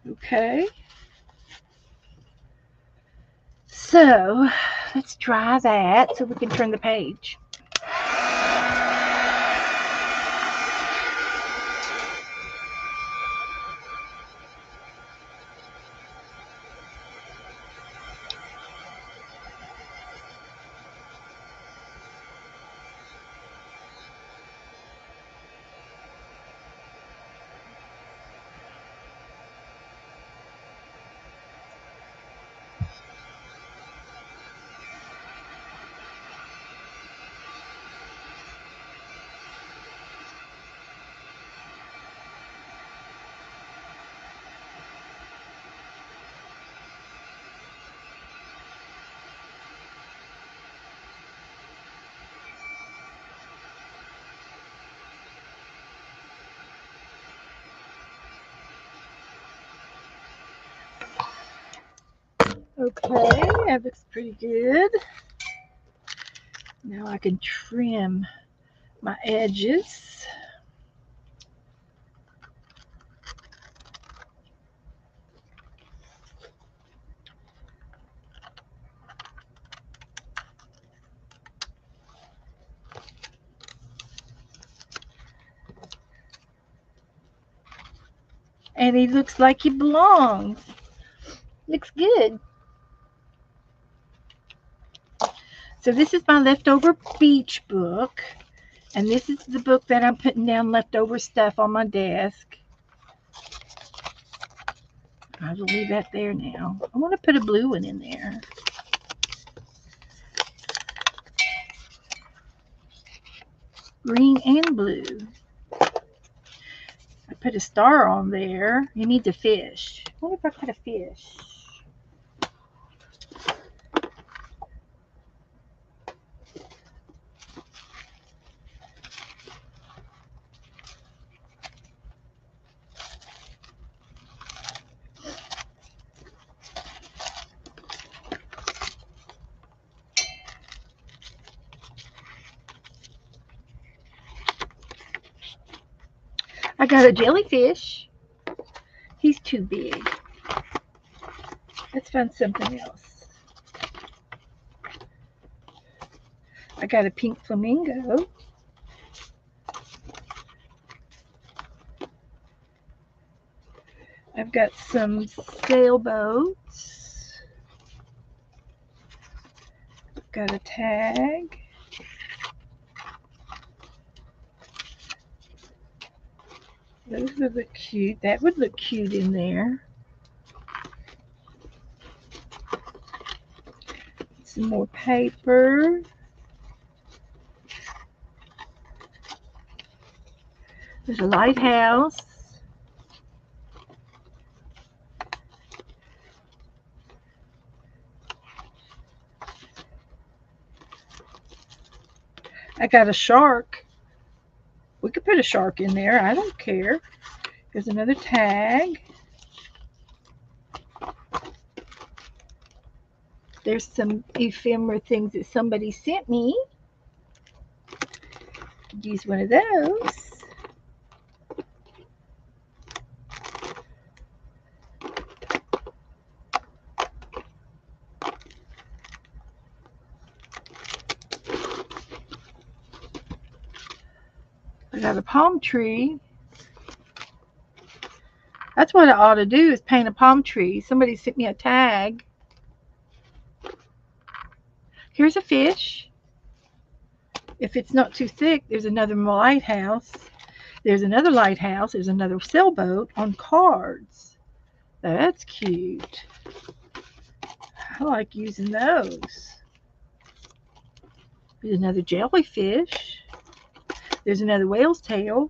Okay. So let's dry that so we can turn the page. Okay, that looks pretty good. Now I can trim my edges. And he looks like he belongs. Looks good. So this is my leftover beach book. And this is the book that I'm putting down leftover stuff on my desk. I'll leave that there now. I want to put a blue one in there. Green and blue. I put a star on there. You need the fish. I wonder if I put a fish. I got a jellyfish. He's too big. Let's find something else. I got a pink flamingo. I've got some sailboats. I've got a tag. Those would look cute. That would look cute in there. Some more paper. There's a lighthouse. I got a shark. We could put a shark in there. I don't care. There's another tag. There's some ephemera things that somebody sent me. Use one of those. I got a palm tree. That's what I ought to do is paint a palm tree. Somebody sent me a tag. Here's a fish. If it's not too thick, there's another lighthouse. There's another lighthouse. There's another sailboat on cards. That's cute. I like using those. There's another jellyfish. There's another whale's tail.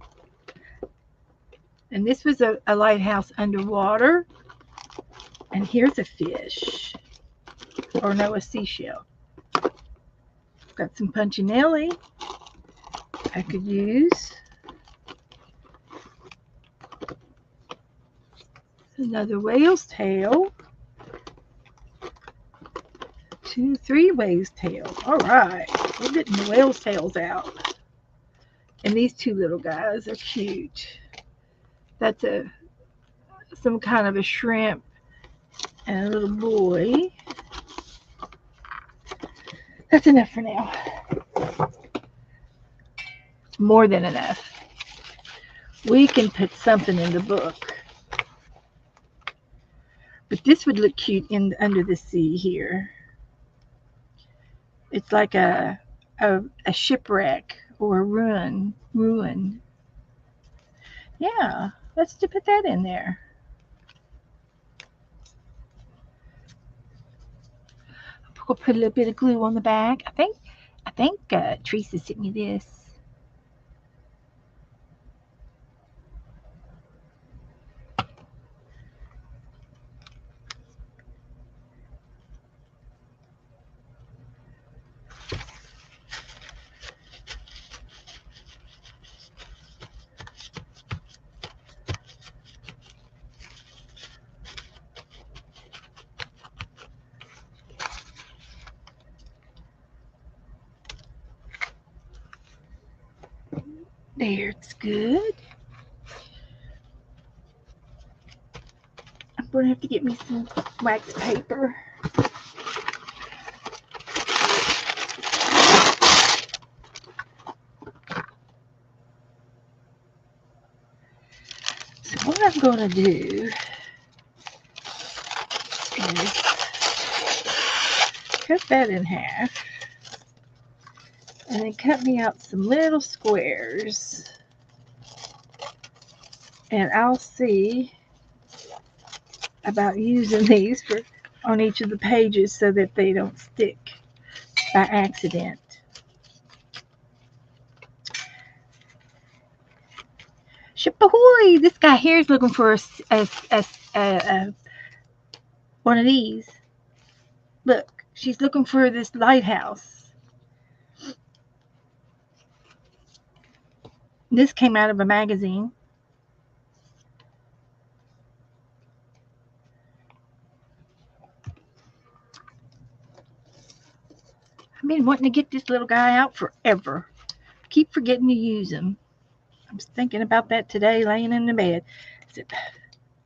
And this was a lighthouse underwater. And here's a fish. Or no, a seashell. Got some punchinelli I could use. Another whale's tail. 2, 3 whale's tails. All right, we're getting the whale's tails out. And these 2 little guys are cute. That's some kind of a shrimp and a little boy. That's enough for now. More than enough. We can put something in the book. But this would look cute under the sea here. It's like a shipwreck or a ruin. Yeah, let's just put that in there. We'll put a little bit of glue on the back. I think Teresa sent me this. There, it's good. I'm going to have to get me some wax paper. So what I'm going to do is cut that in half. And then cut me out some little squares. And I'll see about using these on each of the pages so that they don't stick by accident. Ship ahoy! This guy here is looking for one of these. Look, she's looking for this lighthouse. This came out of a magazine. I've been wanting to get this little guy out forever. Keep forgetting to use him. I was thinking about that today, laying in the bed. I said,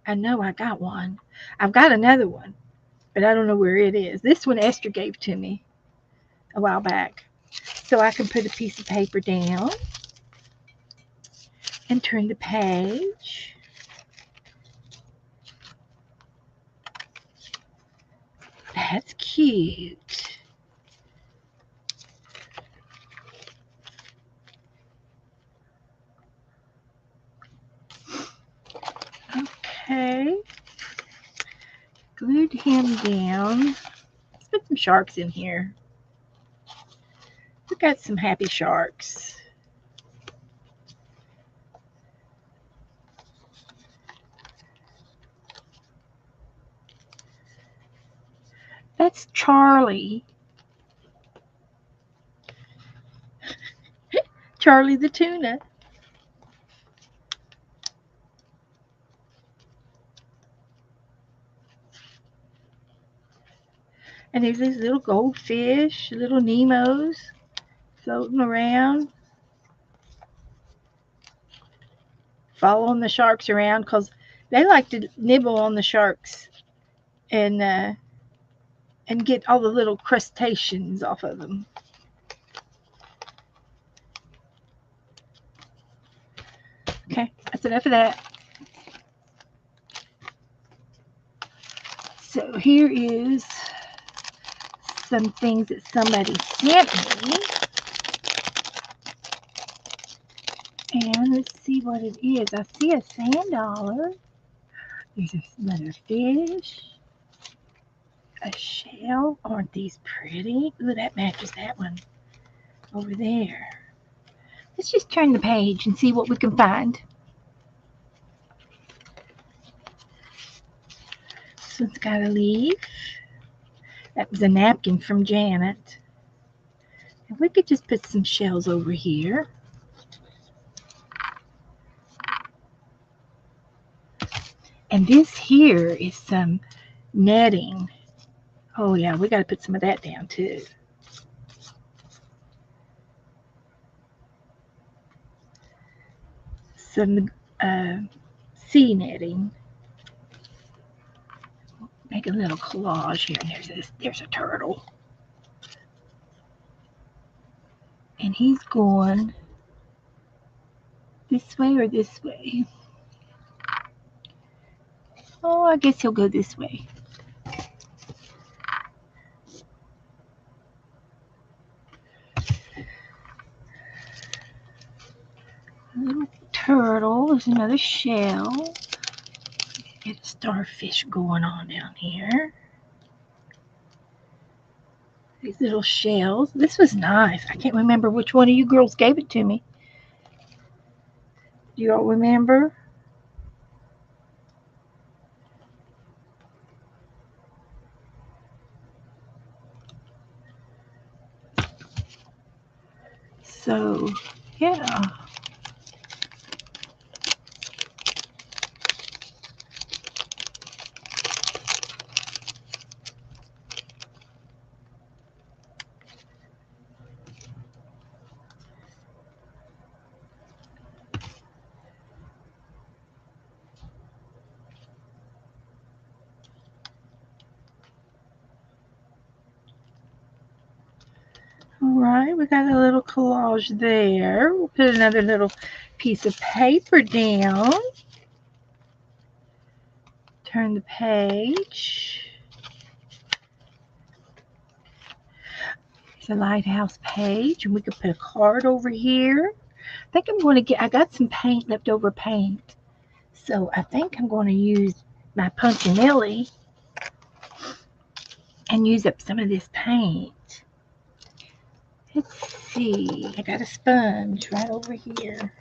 I know I got one. I've got another one, but I don't know where it is. This one Esther gave to me a while back. So I can put a piece of paper down and turn the page. That's cute. Okay. Glued him down. Let's put some sharks in here. We've got some happy sharks. That's Charlie. Charlie the tuna. And there's these little goldfish, little Nemos floating around. Following the sharks around because they like to nibble on the sharks and get all the little crustaceans off of them. Okay, that's enough of that. So here is some things that somebody sent me. And let's see what it is. I see a sand dollar. There's another fish. A shell. Aren't these pretty? Ooh, that matches that one over there. Let's just turn the page and see what we can find. This one's got a leaf. That was a napkin from Janet. And we could just put some shells over here. And this here is some netting. Oh yeah, we got to put some of that down too. Some sea netting. Make a little collage here. And there's a turtle. And he's going this way or this way. Oh, I guess he'll go this way. A little turtle. There's another shell. Get a starfish going on down here. These little shells. This was nice. I can't remember which one of you girls gave it to me. Do you all remember? So, yeah. All right, we got a little collage there. We'll put another little piece of paper down. Turn the page. It's a lighthouse page, and we could put a card over here. I think I'm going to I got some paint, leftover paint. So I think I'm going to use my Punchinelli and use up some of this paint. Let's see. I got a sponge right over here.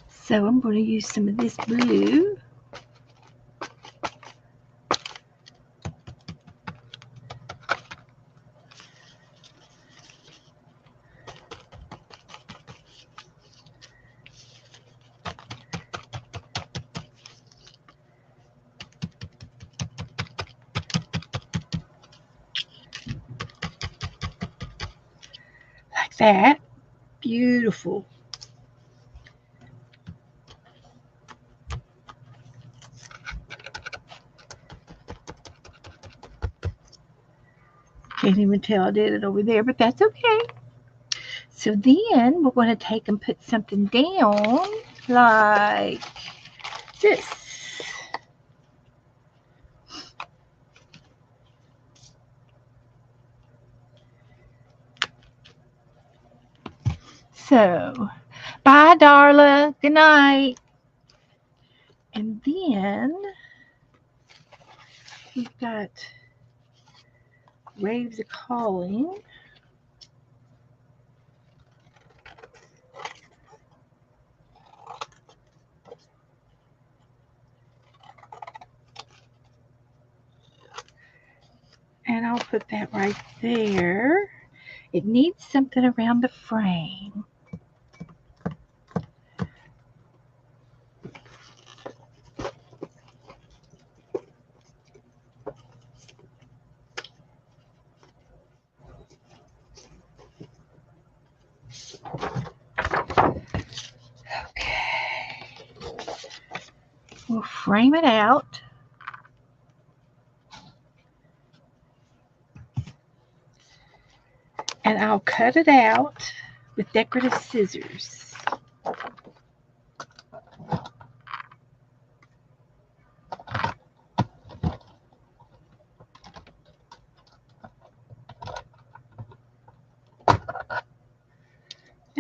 So I'm going to use some of this blue. Like that. Beautiful. Can't even tell I did it over there, but that's okay. So then we're going to take and put something down like this. So, bye, Darla. Good night. And then we've got Waves of Calling. And I'll put that right there. It needs something around the frame. We'll frame it out. And I'll cut it out with decorative scissors.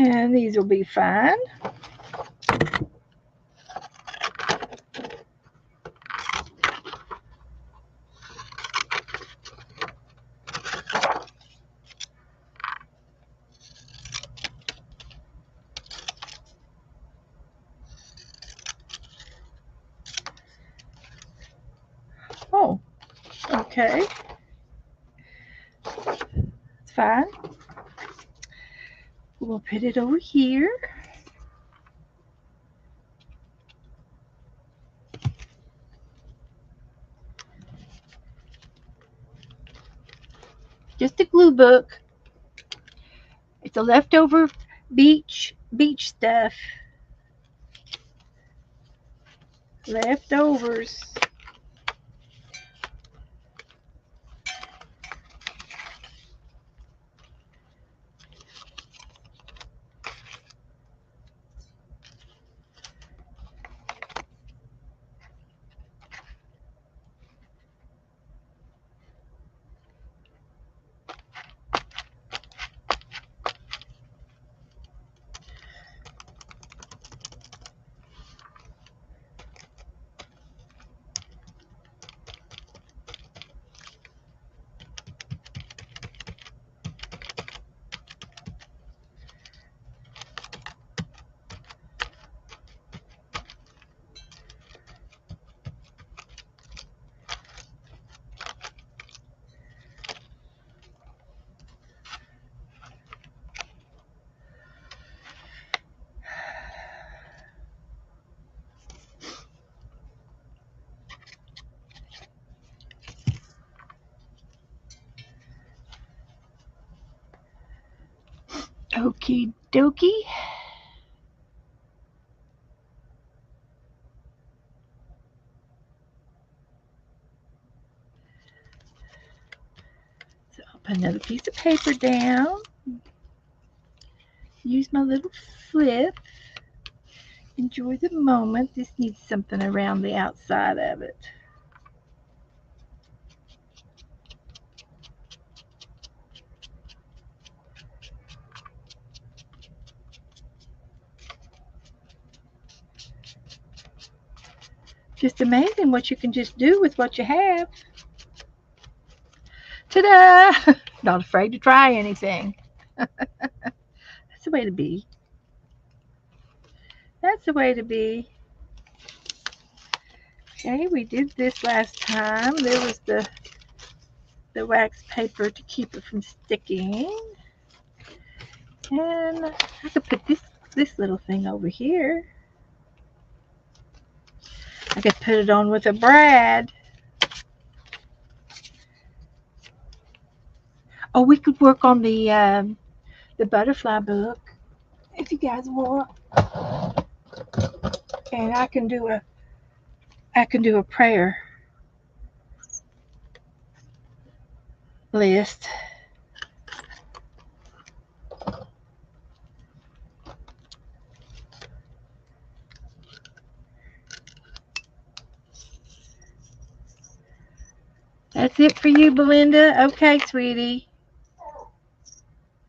And these will be fine. Oh, okay. It's fine. We'll put it over here. Just a glue book. It's a leftover beach stuff. Leftovers. Okie dokie. So I'll put another piece of paper down. Use my little flip. Enjoy the moment. This needs something around the outside of it. Just amazing what you can just do with what you have. Ta-da! Not afraid to try anything. That's the way to be. That's the way to be. Okay, we did this last time. There was the wax paper to keep it from sticking. And I could put this little thing over here. I could put it on with a brad. Oh, we could work on the butterfly book if you guys want. And I can do a prayer list. That's it for you, Belinda. Okay, sweetie.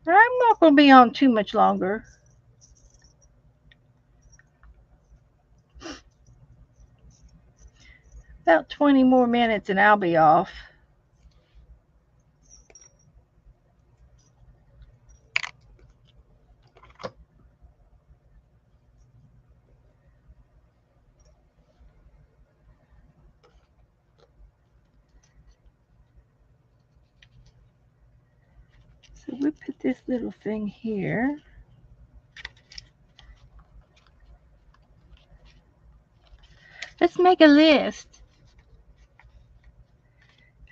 I'm not going to be on too much longer. About 20 more minutes and I'll be off. So we put this little thing here. Let's make a list.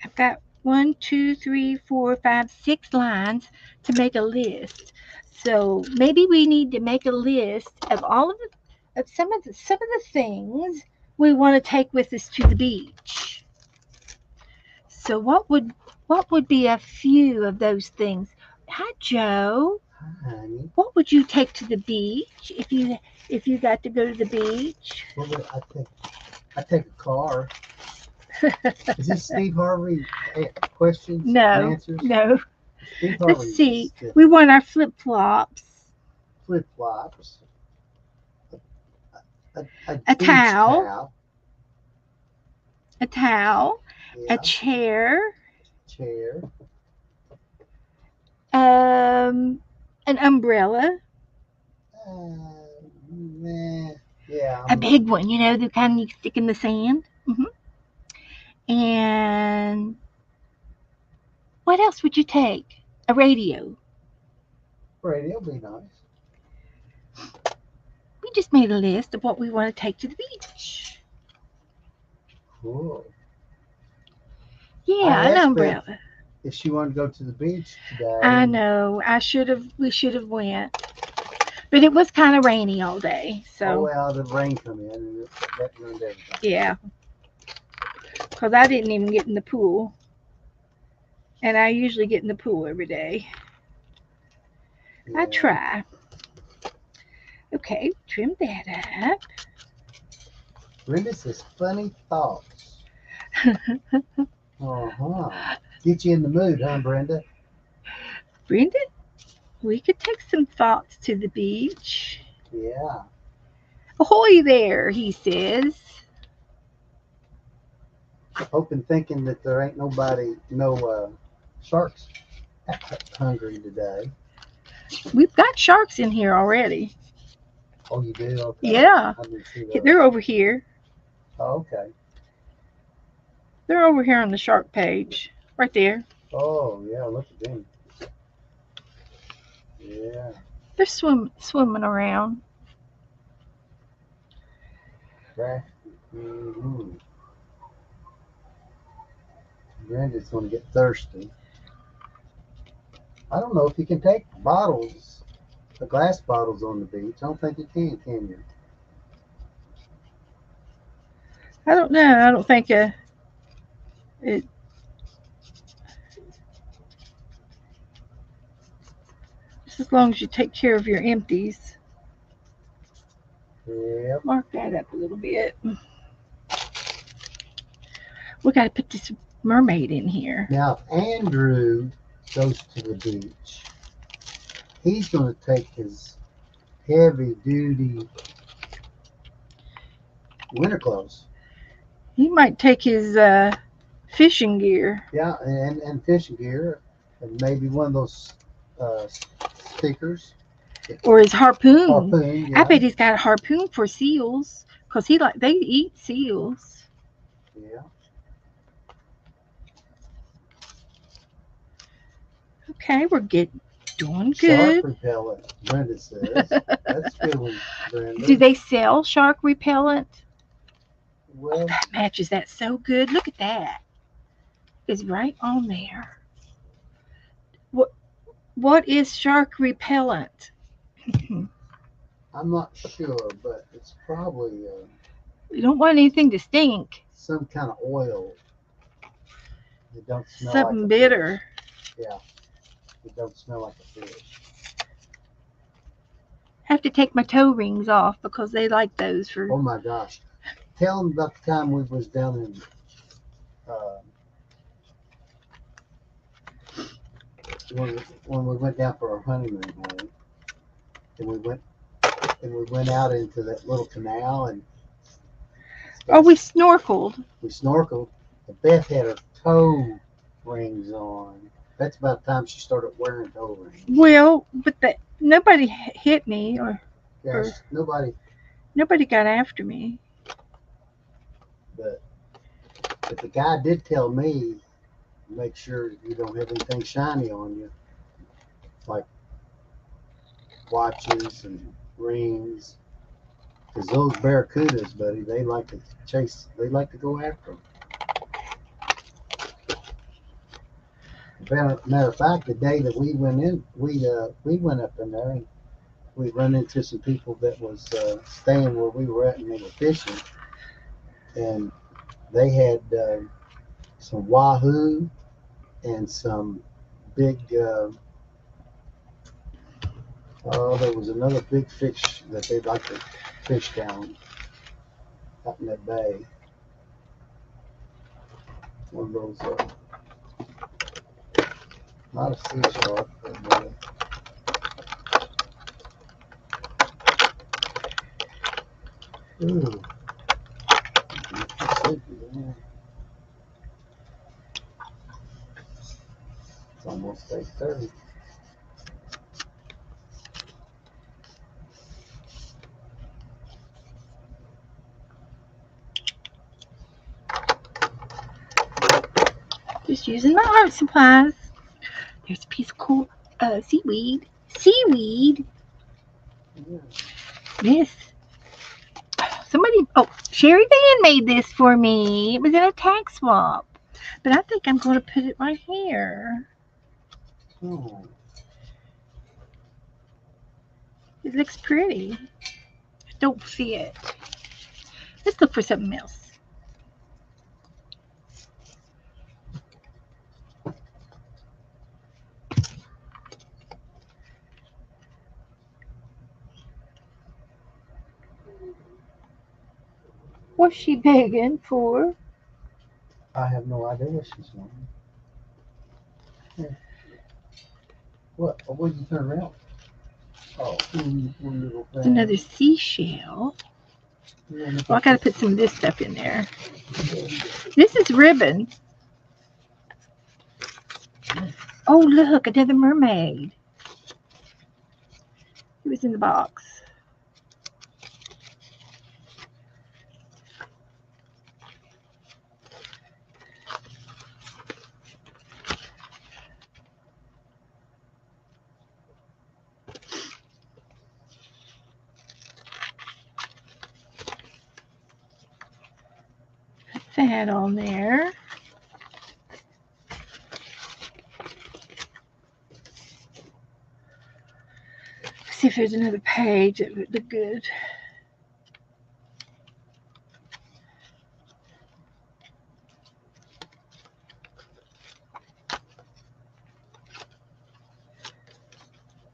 I've got 1, 2, 3, 4, 5, 6 lines to make a list. So maybe we need to make a list of all of some of the things we want to take with us to the beach. So what would be a few of those things? Hi, Joe. Hi, honey. What would you take to the beach if you got to go to the beach? What would I take? I take a car. Is this Steve Harvey questions and No, answers? no. Steve Harvey. Let's see. We want our flip flops. flip flops, a a beach towel, towel, a towel, a yeah, chair, chair, an umbrella, nah, yeah, a big one, you know, the kind you stick in the sand. And what else would you take? A radio. radio be nice. We just made a list of what we want to take to the beach. Cool. Yeah, I an asked Beth umbrella. if she wanted to go to the beach today, I and know. I should have. We should have went, but it was kind of rainy all day. oh So well, the rain come in and that ruined everything. yeah, because I didn't even get in the pool, and I usually get in the pool every day. I Yeah, try. Okay, trim that up. Brenda says funny thoughts. Get you in the mood, huh, Brenda? Brenda, we could take some thoughts to the beach. Yeah. Ahoy there, he says. Hoping, thinking that there ain't no sharks hungry today. We've got sharks in here already. Oh, you do? Okay. Yeah, I didn't see those. they're over here. Oh, okay. They're over here on the shark page. Right there. Oh, yeah. Look at them. Yeah. They're swimming around. Crafty. Mm-hmm. Brenda's going to get thirsty. I don't know if you can take bottles, the glass bottles on the beach. I don't think you can you? I don't know. I don't think it. Just as long as you take care of your empties. Yep. Mark that up a little bit. We got to put this mermaid in here. Now, if Andrew goes to the beach, he's going to take his heavy duty winter clothes. He might take his fishing gear. Yeah, and fishing gear, and maybe one of those uh, stickers. Or his harpoon. Harpoon, I yeah. bet he's got a harpoon for seals. Cause they eat seals. Yeah. Okay, we're doing Shark good. repellent, Brenda says. That's a good one, Brenda. Do they sell shark repellent? Well, That matches that so good. Look at that. It's right on there. What is shark repellent? I'm not sure, but it's probably We don't want anything to stink. some kind of oil that don't smell like Something a bitter. fish. Yeah, it don't smell like a fish. I have to take my toe rings off because they like those Oh for. my gosh! Tell them about the time we was down in uh, when we went down for our honeymoon, honey, and we went out into that little canal and Oh, we snorkeled. we snorkeled. And Beth had her toe rings on. That's about the time she started wearing toe rings. Well, but nobody hit me Yes, or nobody, got after me. but the guy did tell me make sure you don't have anything shiny on you, like watches and rings, because those barracudas, buddy, they like to chase. They like to go after them. Matter of fact, the day that we went in, we went up in there and we run into some people that was staying where we were at, and they were fishing, and they had some wahoo and some big. There was another big fish that they'd like to fish down out in that bay. One of those, not a sea shark, but Ooh, yeah. It's almost 8:30. Just using my art supplies. There's a piece of cool seaweed. Seaweed. Yeah. This. Sherry Van made this for me. It was in a tag swap. But I think I'm going to put it right here. Oh, It looks pretty. Don't fit. Let's look for something else. What's she begging for? I have no idea what she's wanting. Yeah. What? What did you turn around? Oh, poor little It's another thing. seashell. Yeah, look Well, I at got to this. put some of this stuff in there. This is ribbon. Oh, look, another mermaid. It was in the box. Put that on there. See if there's another page that would look good.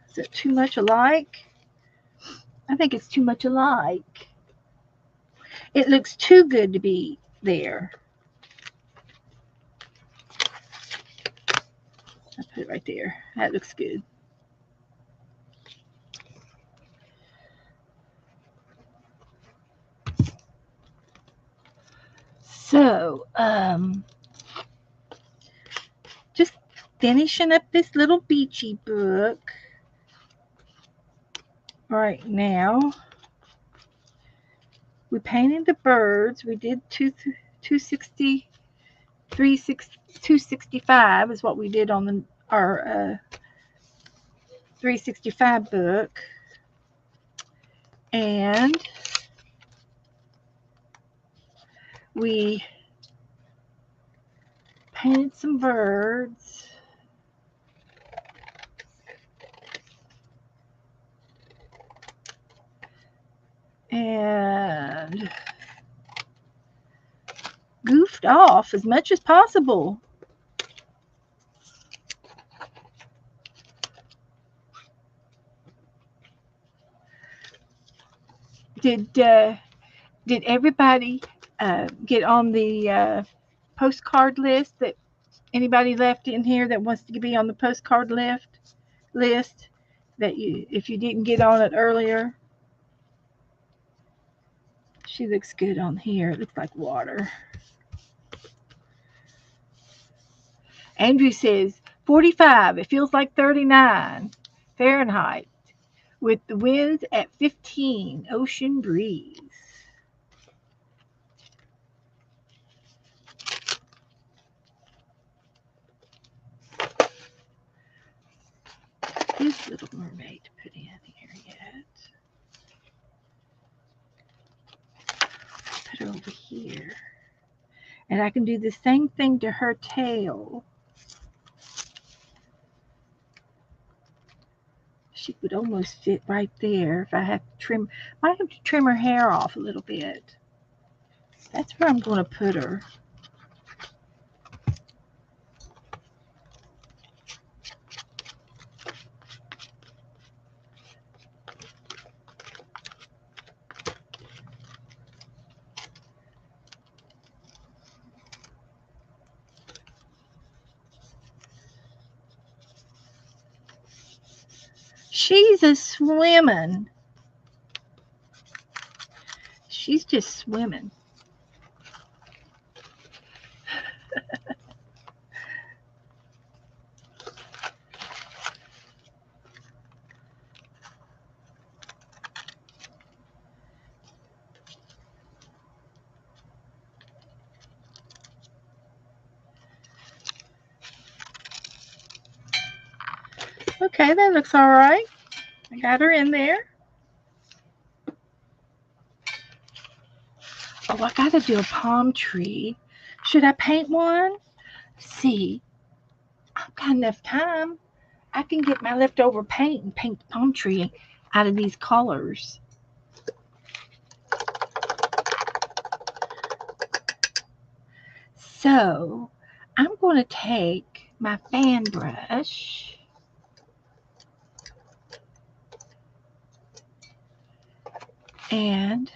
Is it too much alike? I think it's too much alike. It looks too good to be there. I'll put it right there. That looks good. So, just finishing up this little beachy book right now. We painted the birds. We did 260, 265 is what we did on our 365 book. And we painted some birds. And goofed off as much as possible. Did everybody get on the postcard list? That anybody left in here that wants to be on the postcard list? That you, if you didn't get on it earlier, she looks good on here. It looks like water. Andrew says 45. It feels like 39 Fahrenheit with the winds at 15 ocean breeze. This little mermaid to put in here yet. Put her over here. And I can do the same thing to her tail. She would almost fit right there if I have to trim. Might have to trim her hair off a little bit. That's where I'm going to put her. She's a swimming. She's just swimming. Okay, that looks all right. I got her in there. Oh, I gotta do a palm tree. Should I paint one? Let's see, I've got enough time. I can get my leftover paint and paint the palm tree out of these colors. So I'm going to take my fan brush and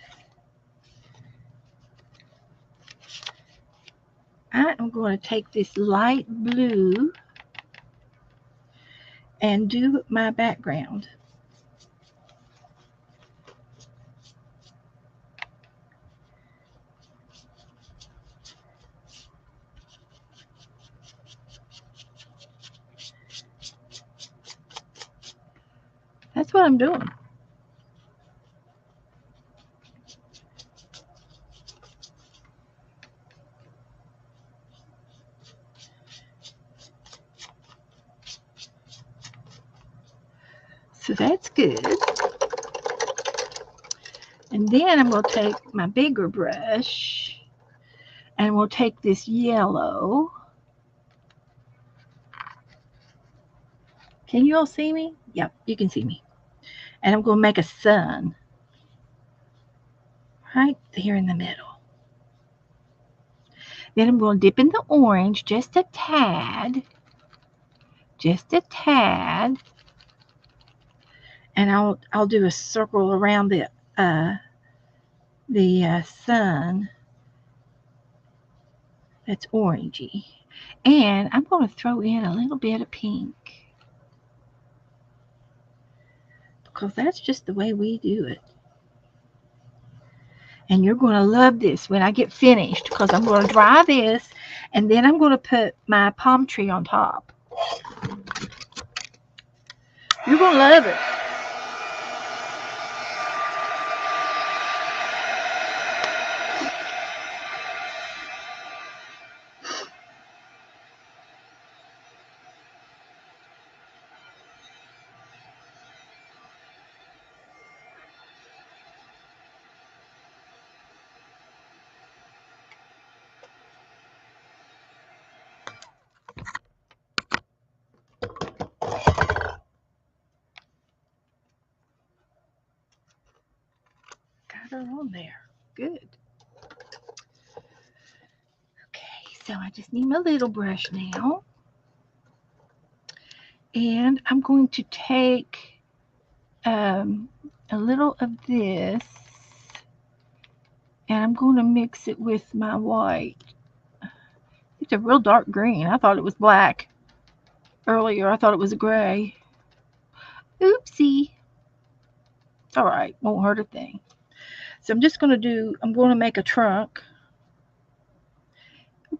I am going to take this light blue and do my background. That's what I'm doing. So that's good. And then I'm going to take my bigger brush and we'll take this yellow. Can you all see me? Yep, you can see me. And I'm going to make a sun right there in the middle. Then I'm going to dip in the orange just a tad. Just a tad. And I'll do a circle around the sun that's orangey. And I'm going to throw in a little bit of pink because that's just the way we do it. And you're going to love this when I get finished because I'm going to dry this and then I'm going to put my palm tree on top. You're going to love it. Got her on there. Good. Okay, so I just need my little brush now. And I'm going to take a little of this and I'm going to mix it with my white. It's a real dark green. I thought it was black earlier. I thought it was a gray. Oopsie. All right, won't hurt a thing. So I'm going to make a trunk.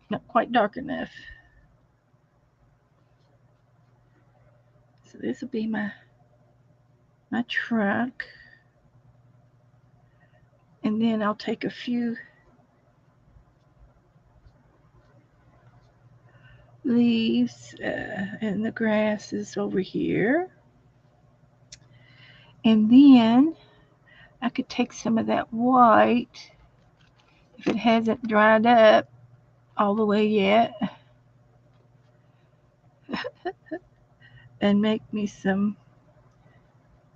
Not quite dark enough. So this will be my trunk. And then I'll take a few leaves and the grass is over here. And then I could take some of that white if it hasn't dried up all the way yet and make me some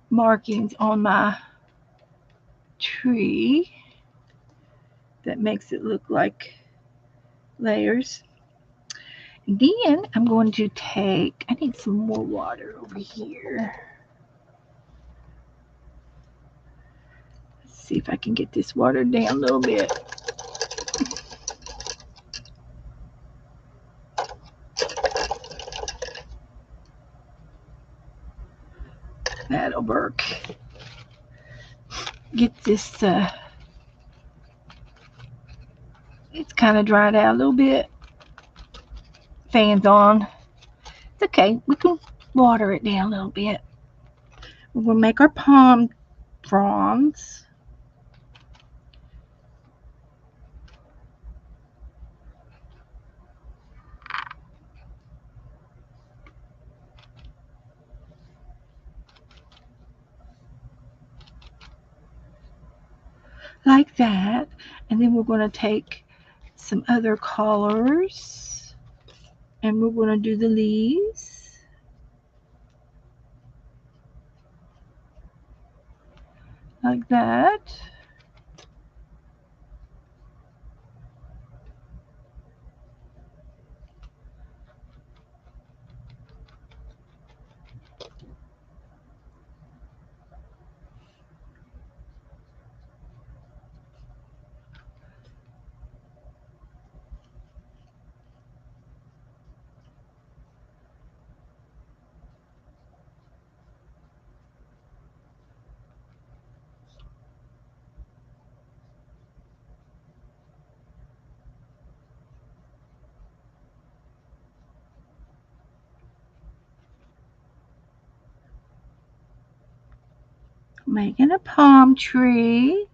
markings on my tree that makes it look like layers. Then I'm going to I need some more water over here. Let's see if I can get this watered down a little bit. That'll work. Get this kind of dried out a little bit. Fans on. It's okay. We can water it down a little bit. We'll make our palm fronds. Like that. And then we're going to take some other colors and we're going to do the leaves like that. Making a palm tree.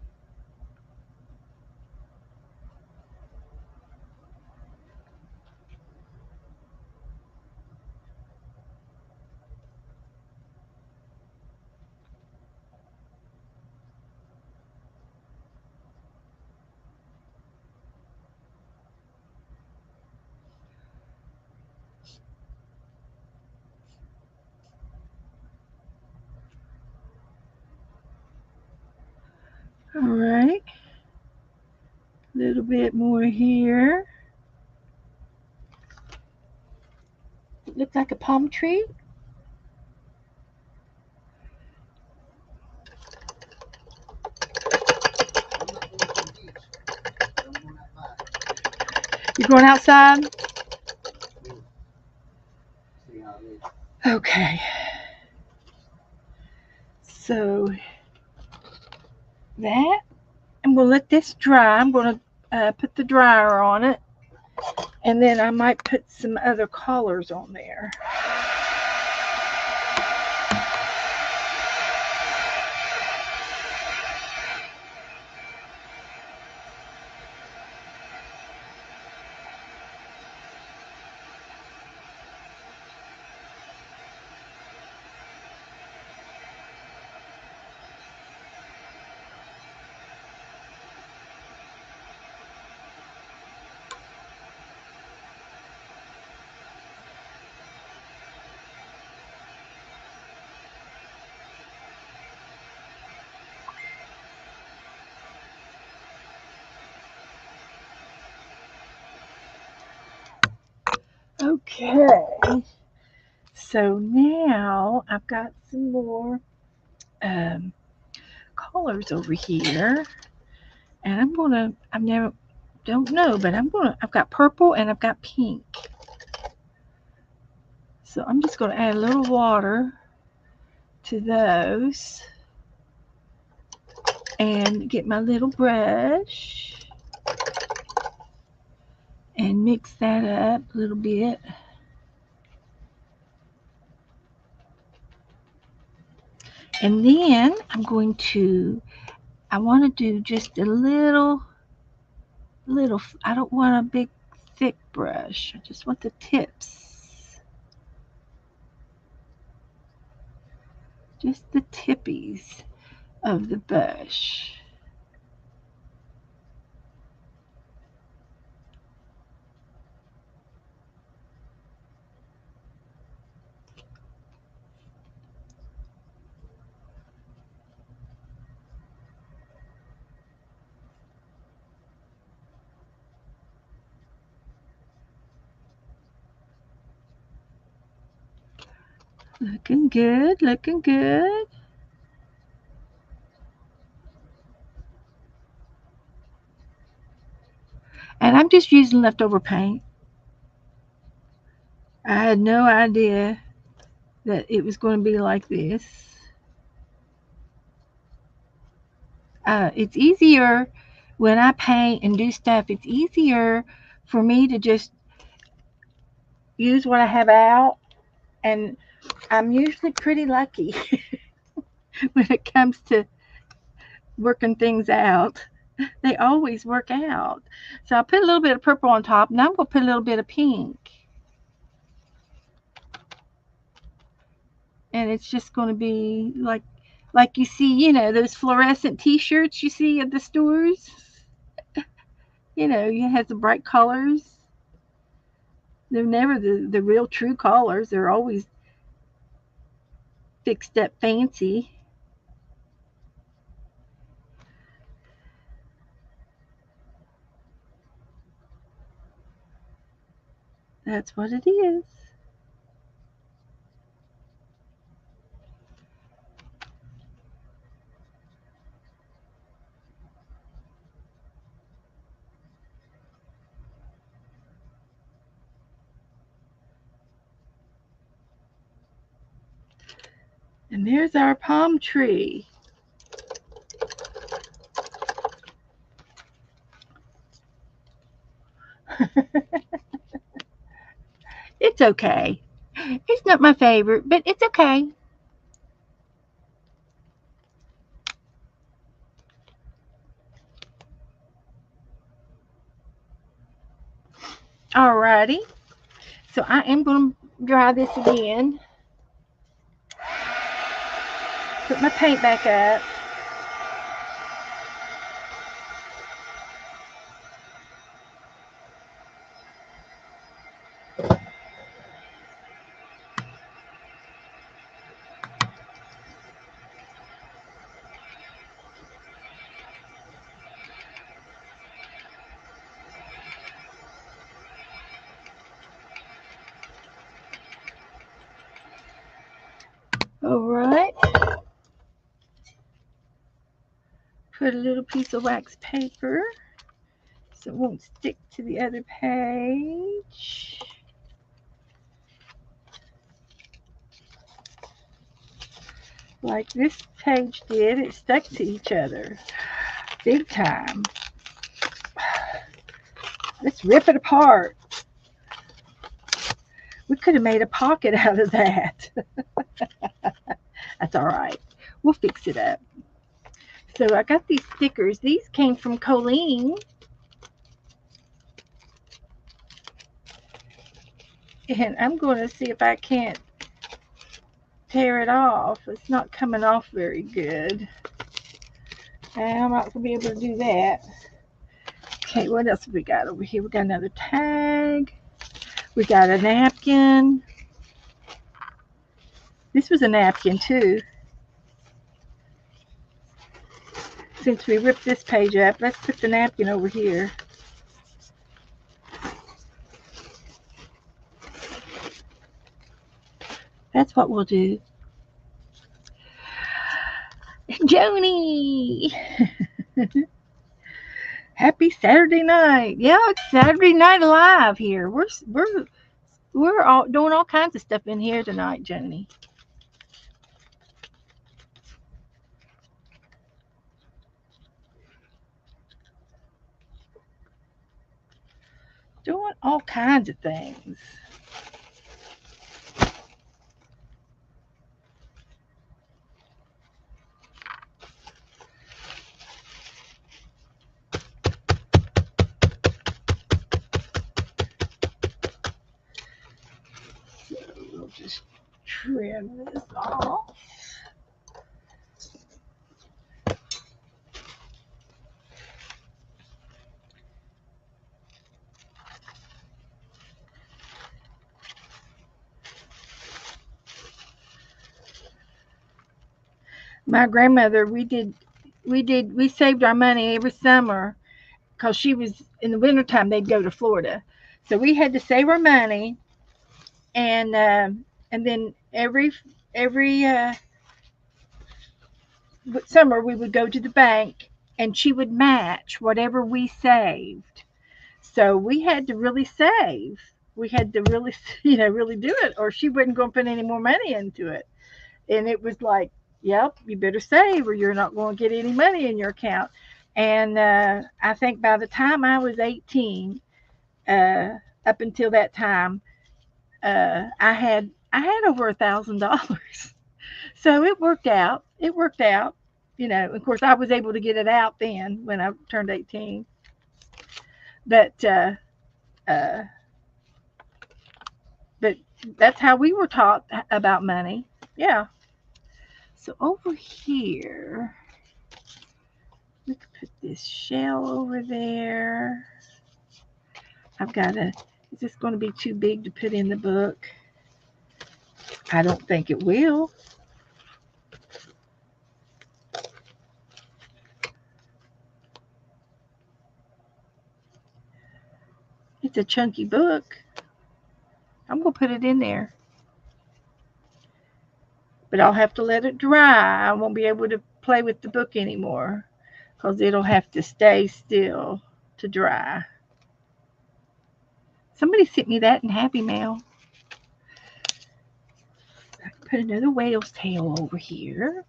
All right. A little bit more here. Looks like a palm tree. You going outside? Okay. So that, and we'll let this dry. I'm going to put the dryer on it, and then I might put some other colors on there. Okay. So now I've got some more um, colors over here, and I've never, don't know, but I've got purple and I've got pink. So I'm just gonna add a little water to those and get my little brush and mix that up a little bit. And then I want to do just a little, I don't want a big thick brush. I just want the tips. Just the tippies of the brush. Looking good, looking good. And I'm just using leftover paint. I had no idea that it was going to be like this. It's easier when I paint and do stuff, it's easier for me to just use what I have out. And I'm usually pretty lucky when it comes to working things out. They always work out. So I put a little bit of purple on top. Now I'm going to put a little bit of pink. And it's just going to be like you see, those fluorescent t-shirts you see at the stores. It has the bright colors. They're never the real true colors. They're always fixed up fancy. That's what it is. And there's our palm tree. It's okay. It's not my favorite, but it's okay. Alrighty. So I am going to dry this again. Put my paint back up. Alright. Put a little piece of wax paper so it won't stick to the other page. Like this page did, it stuck to each other. Big time. Let's rip it apart. We could have made a pocket out of that. That's all right. We'll fix it up. So I got these stickers. These came from Colleen. And I'm going to see if I can't tear it off. It's not coming off very good. I'm not going to be able to do that. Okay, what else have we got over here? We got another tag. We got a napkin. This was a napkin too. Since we ripped this page up, let's put the napkin over here. That's what we'll do. Joni! Happy Saturday night. Yeah, it's Saturday Night Alive here. We're all doing all kinds of stuff in here tonight, Joni. Doing all kinds of things. So we'll just trim this off. My grandmother, we saved our money every summer because she was in the wintertime they'd go to Florida, so we had to save our money, and then every summer we would go to the bank and she would match whatever we saved. So we had to really save. We had to really, really do it, or she wasn't going to put any more money into it. And it was like, yep, you better save, or you're not going to get any money in your account. And I think by the time I was 18, up until that time, I had over $1,000. So it worked out. It worked out. Of course, I was able to get it out then when I turned 18. But uh, but that's how we were taught about money. Yeah. So over here, we could put this shell over there. I've got a. Is this going to be too big to put in the book? I don't think it will. It's a chunky book. I'm going to put it in there. But I'll have to let it dry. I won't be able to play with the book anymore because it'll have to stay still to dry. Somebody sent me that in Happy Mail. Put another whale's tail over here.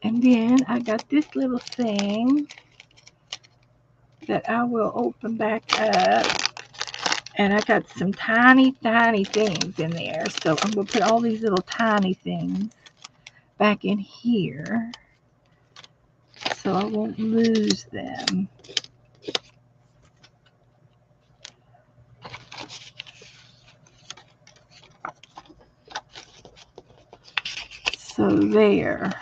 And then I got this little thing that I will open back up. And I got some tiny, tiny things in there. So I'm going to put all these little tiny things back in here so I won't lose them. So there.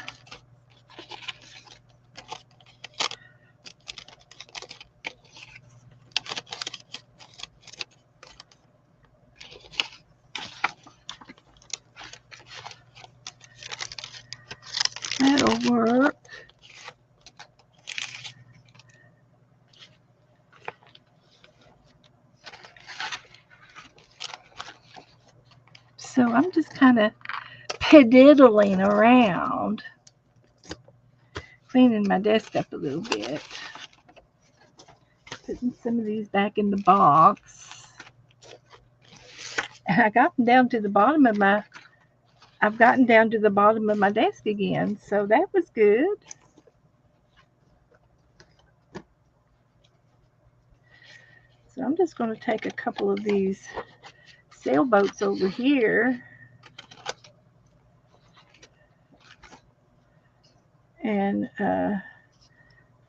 That'll work. So I'm just kind of pediddling around, cleaning my desk up a little bit, putting some of these back in the box. And I've gotten down to the bottom of my desk again, so that was good. So I'm just going to take a couple of these sailboats over here and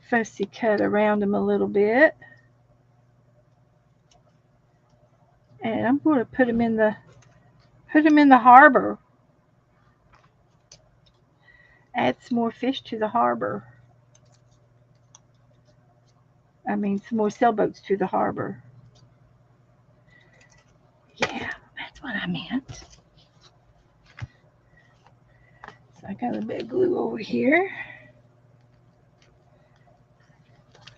fussy cut around them a little bit. And I'm going to put them in the harbor. Add some more fish to the harbor. I mean, some more sailboats to the harbor. Yeah, that's what I meant. So I got a bit of glue over here.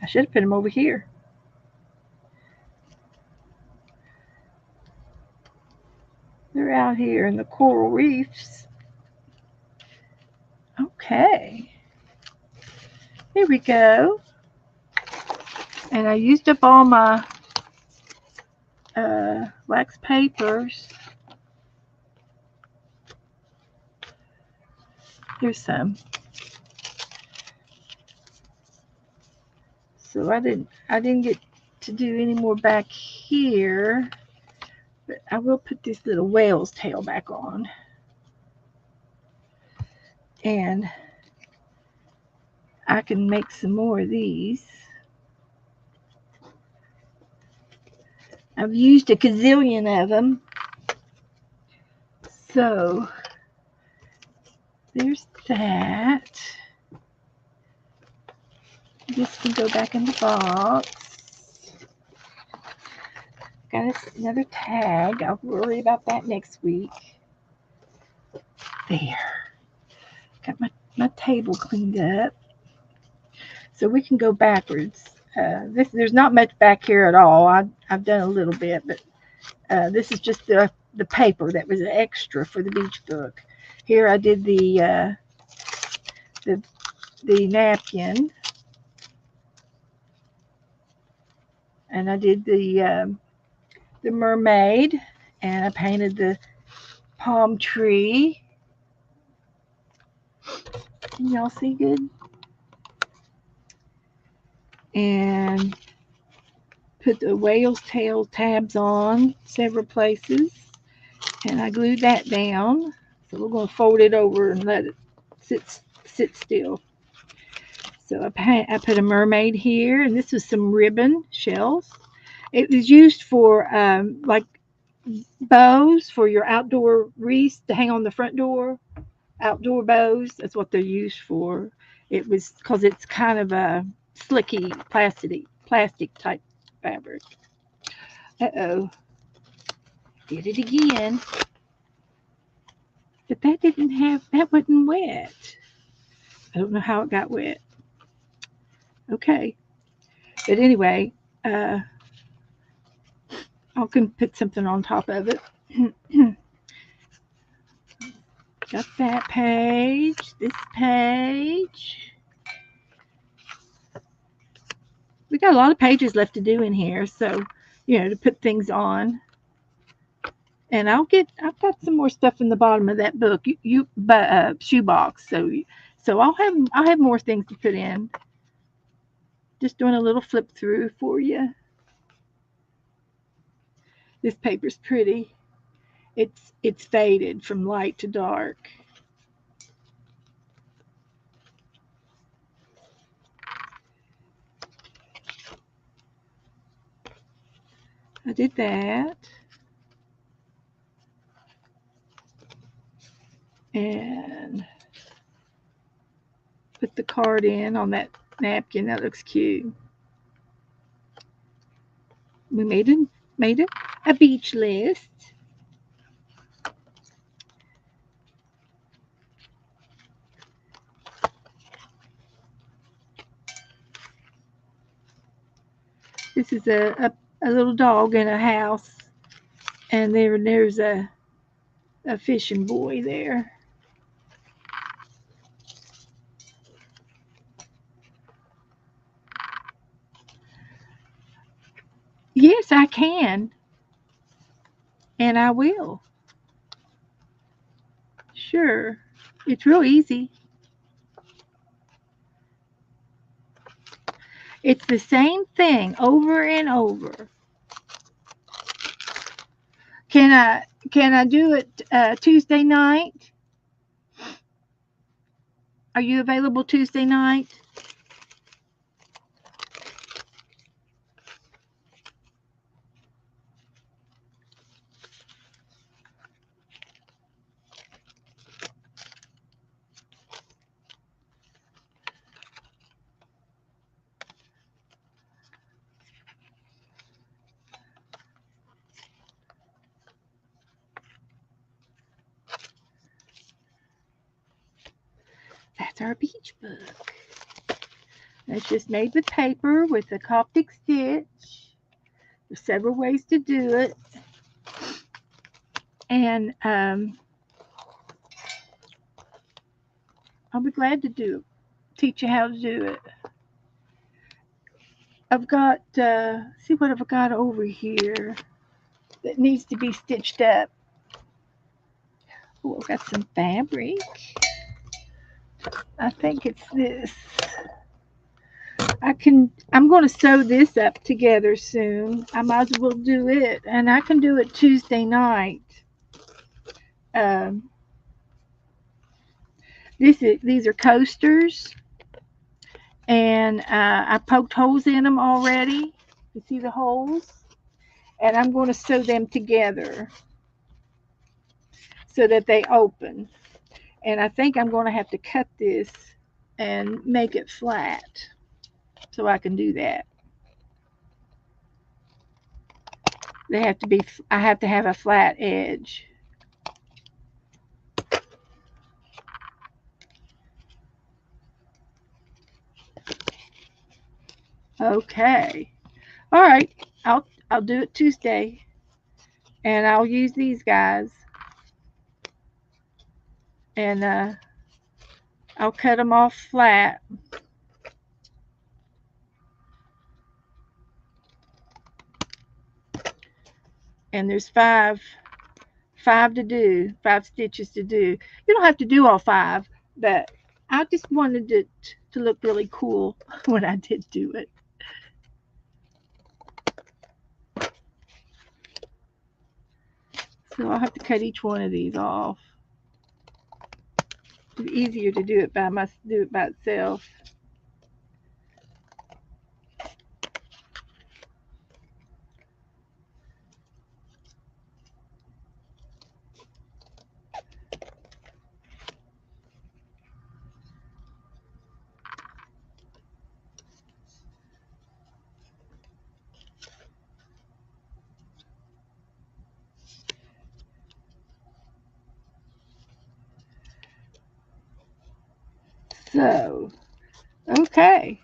I should have put them over here. They're out here in the coral reefs. Okay. Here we go. And I used up all my wax papers. Here's some. So I didn't get to do any more back here, but I will put this little whale's tail back on. And I can make some more of these. I've used a gazillion of them. So there's that. This can go back in the box. Got another tag. I'll worry about that next week. There. Got my table cleaned up. So we can go backwards. There's not much back here at all. I've done a little bit, but this is just the paper that was extra for the beach book. Here I did the the napkin, and I did the mermaid, and I painted the palm tree. Can y'all see good? And put the whale's tail tabs on several places, and I glued that down. So we're going to fold it over and let it sit sit still. So I put a mermaid here, and this was some ribbon shells. It was used for like bows for your outdoor wreaths to hang on the front door. Outdoor bows. That's what they're used for. It was because it's kind of a slicky, plastic type fabric. Uh-oh, did it again. But that wasn't wet. I don't know how it got wet. Okay. But anyway, uh, I can put something on top of it. Got that page, this page. We got a lot of pages left to do in here, so to put things on. And I've got some more stuff in the bottom of that book, shoebox. So I'll have more things to put in. Just doing a little flip through for you. This paper's pretty. It's faded from light to dark. I did that. And put the card in on that napkin. That looks cute. We made a beach list. This is a little dog in a house, and there's a fishing boy there. Yes, I can, and I will. Sure. It's real easy. It's the same thing over and over. Can I can I do it Tuesday night? Are you available Tuesday night? That's our beach book. It's just made with paper with a Coptic stitch. There's several ways to do it. And I'll be glad to teach you how to do it. I've got, see what I've got over here that needs to be stitched up. Oh, I've got some fabric. I think it's this. I'm going to sew this up together soon. I might as well do it. And I can do it Tuesday night. Um, these are coasters. And I poked holes in them already. You see the holes? And I'm going to sew them together so that they open. And I think I'm going to have to cut this and make it flat so I can do that. They have to be, I have to have a flat edge. Okay. All right. I'll do it Tuesday. And I'll use these guys. And I'll cut them off flat. And there's five to do, 5 stitches to do. You don't have to do all five, but I just wanted it to look really cool when I did do it. So I'll have to cut each one of these off. It's easier to do it by itself. So, okay,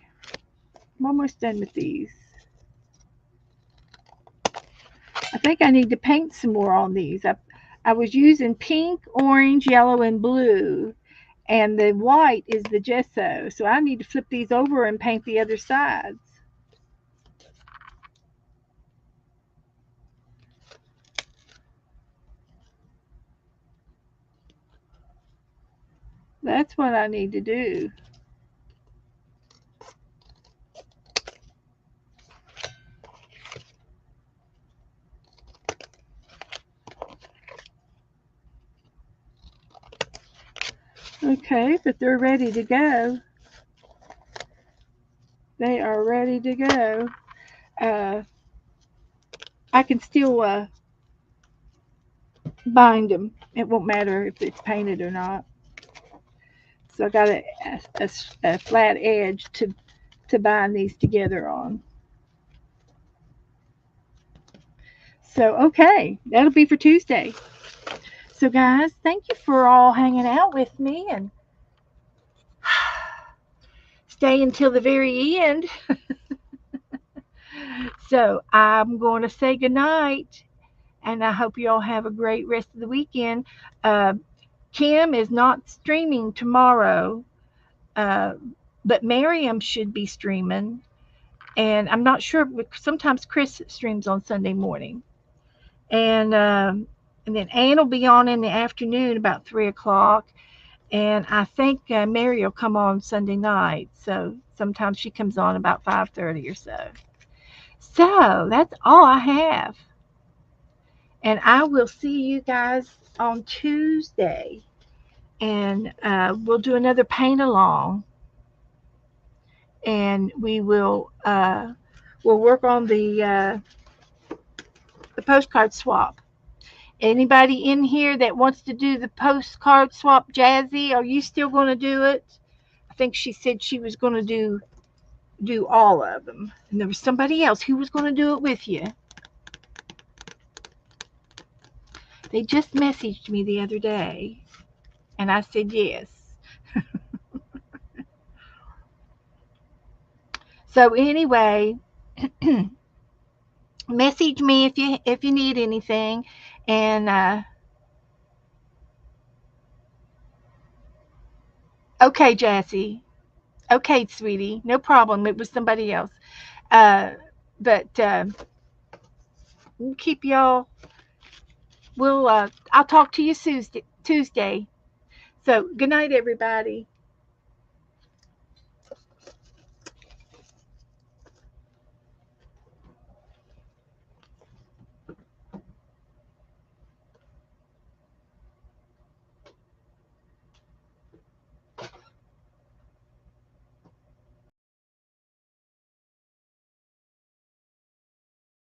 I'm almost done with these. I think I need to paint some more on these. I was using pink, orange, yellow, and blue, and the white is the gesso. So I need to flip these over and paint the other sides. That's what I need to do. Okay, but they're ready to go. They are ready to go. Uh, I can still bind them. It won't matter if it's painted or not. So I got a flat edge to bind these together on. So, okay, that'll be for Tuesday. So, guys, thank you for all hanging out with me and stay until the very end. So, I'm going to say goodnight, and I hope you all have a great rest of the weekend. Uh, Kim is not streaming tomorrow, uh, but Miriam should be streaming. And I'm not sure, sometimes Chris streams on Sunday morning. And then Ann will be on in the afternoon about 3 o'clock, and I think Mary will come on Sunday night. So sometimes she comes on about 5:30 or so. So that's all I have, and I will see you guys on Tuesday, and we'll do another paint along, and we'll work on the postcard swap. Anybody in here that wants to do the postcard swap, Jazzy? Are you still going to do it? I think she said she was going to do all of them, and there was somebody else who was going to do it with you. They just messaged me the other day, and I said yes. So anyway, message me if you need anything, and okay, Jazzy. Okay, sweetie, no problem. It was somebody else. Uh, but we'll keep y'all. I'll talk to you Tuesday. So good night, everybody.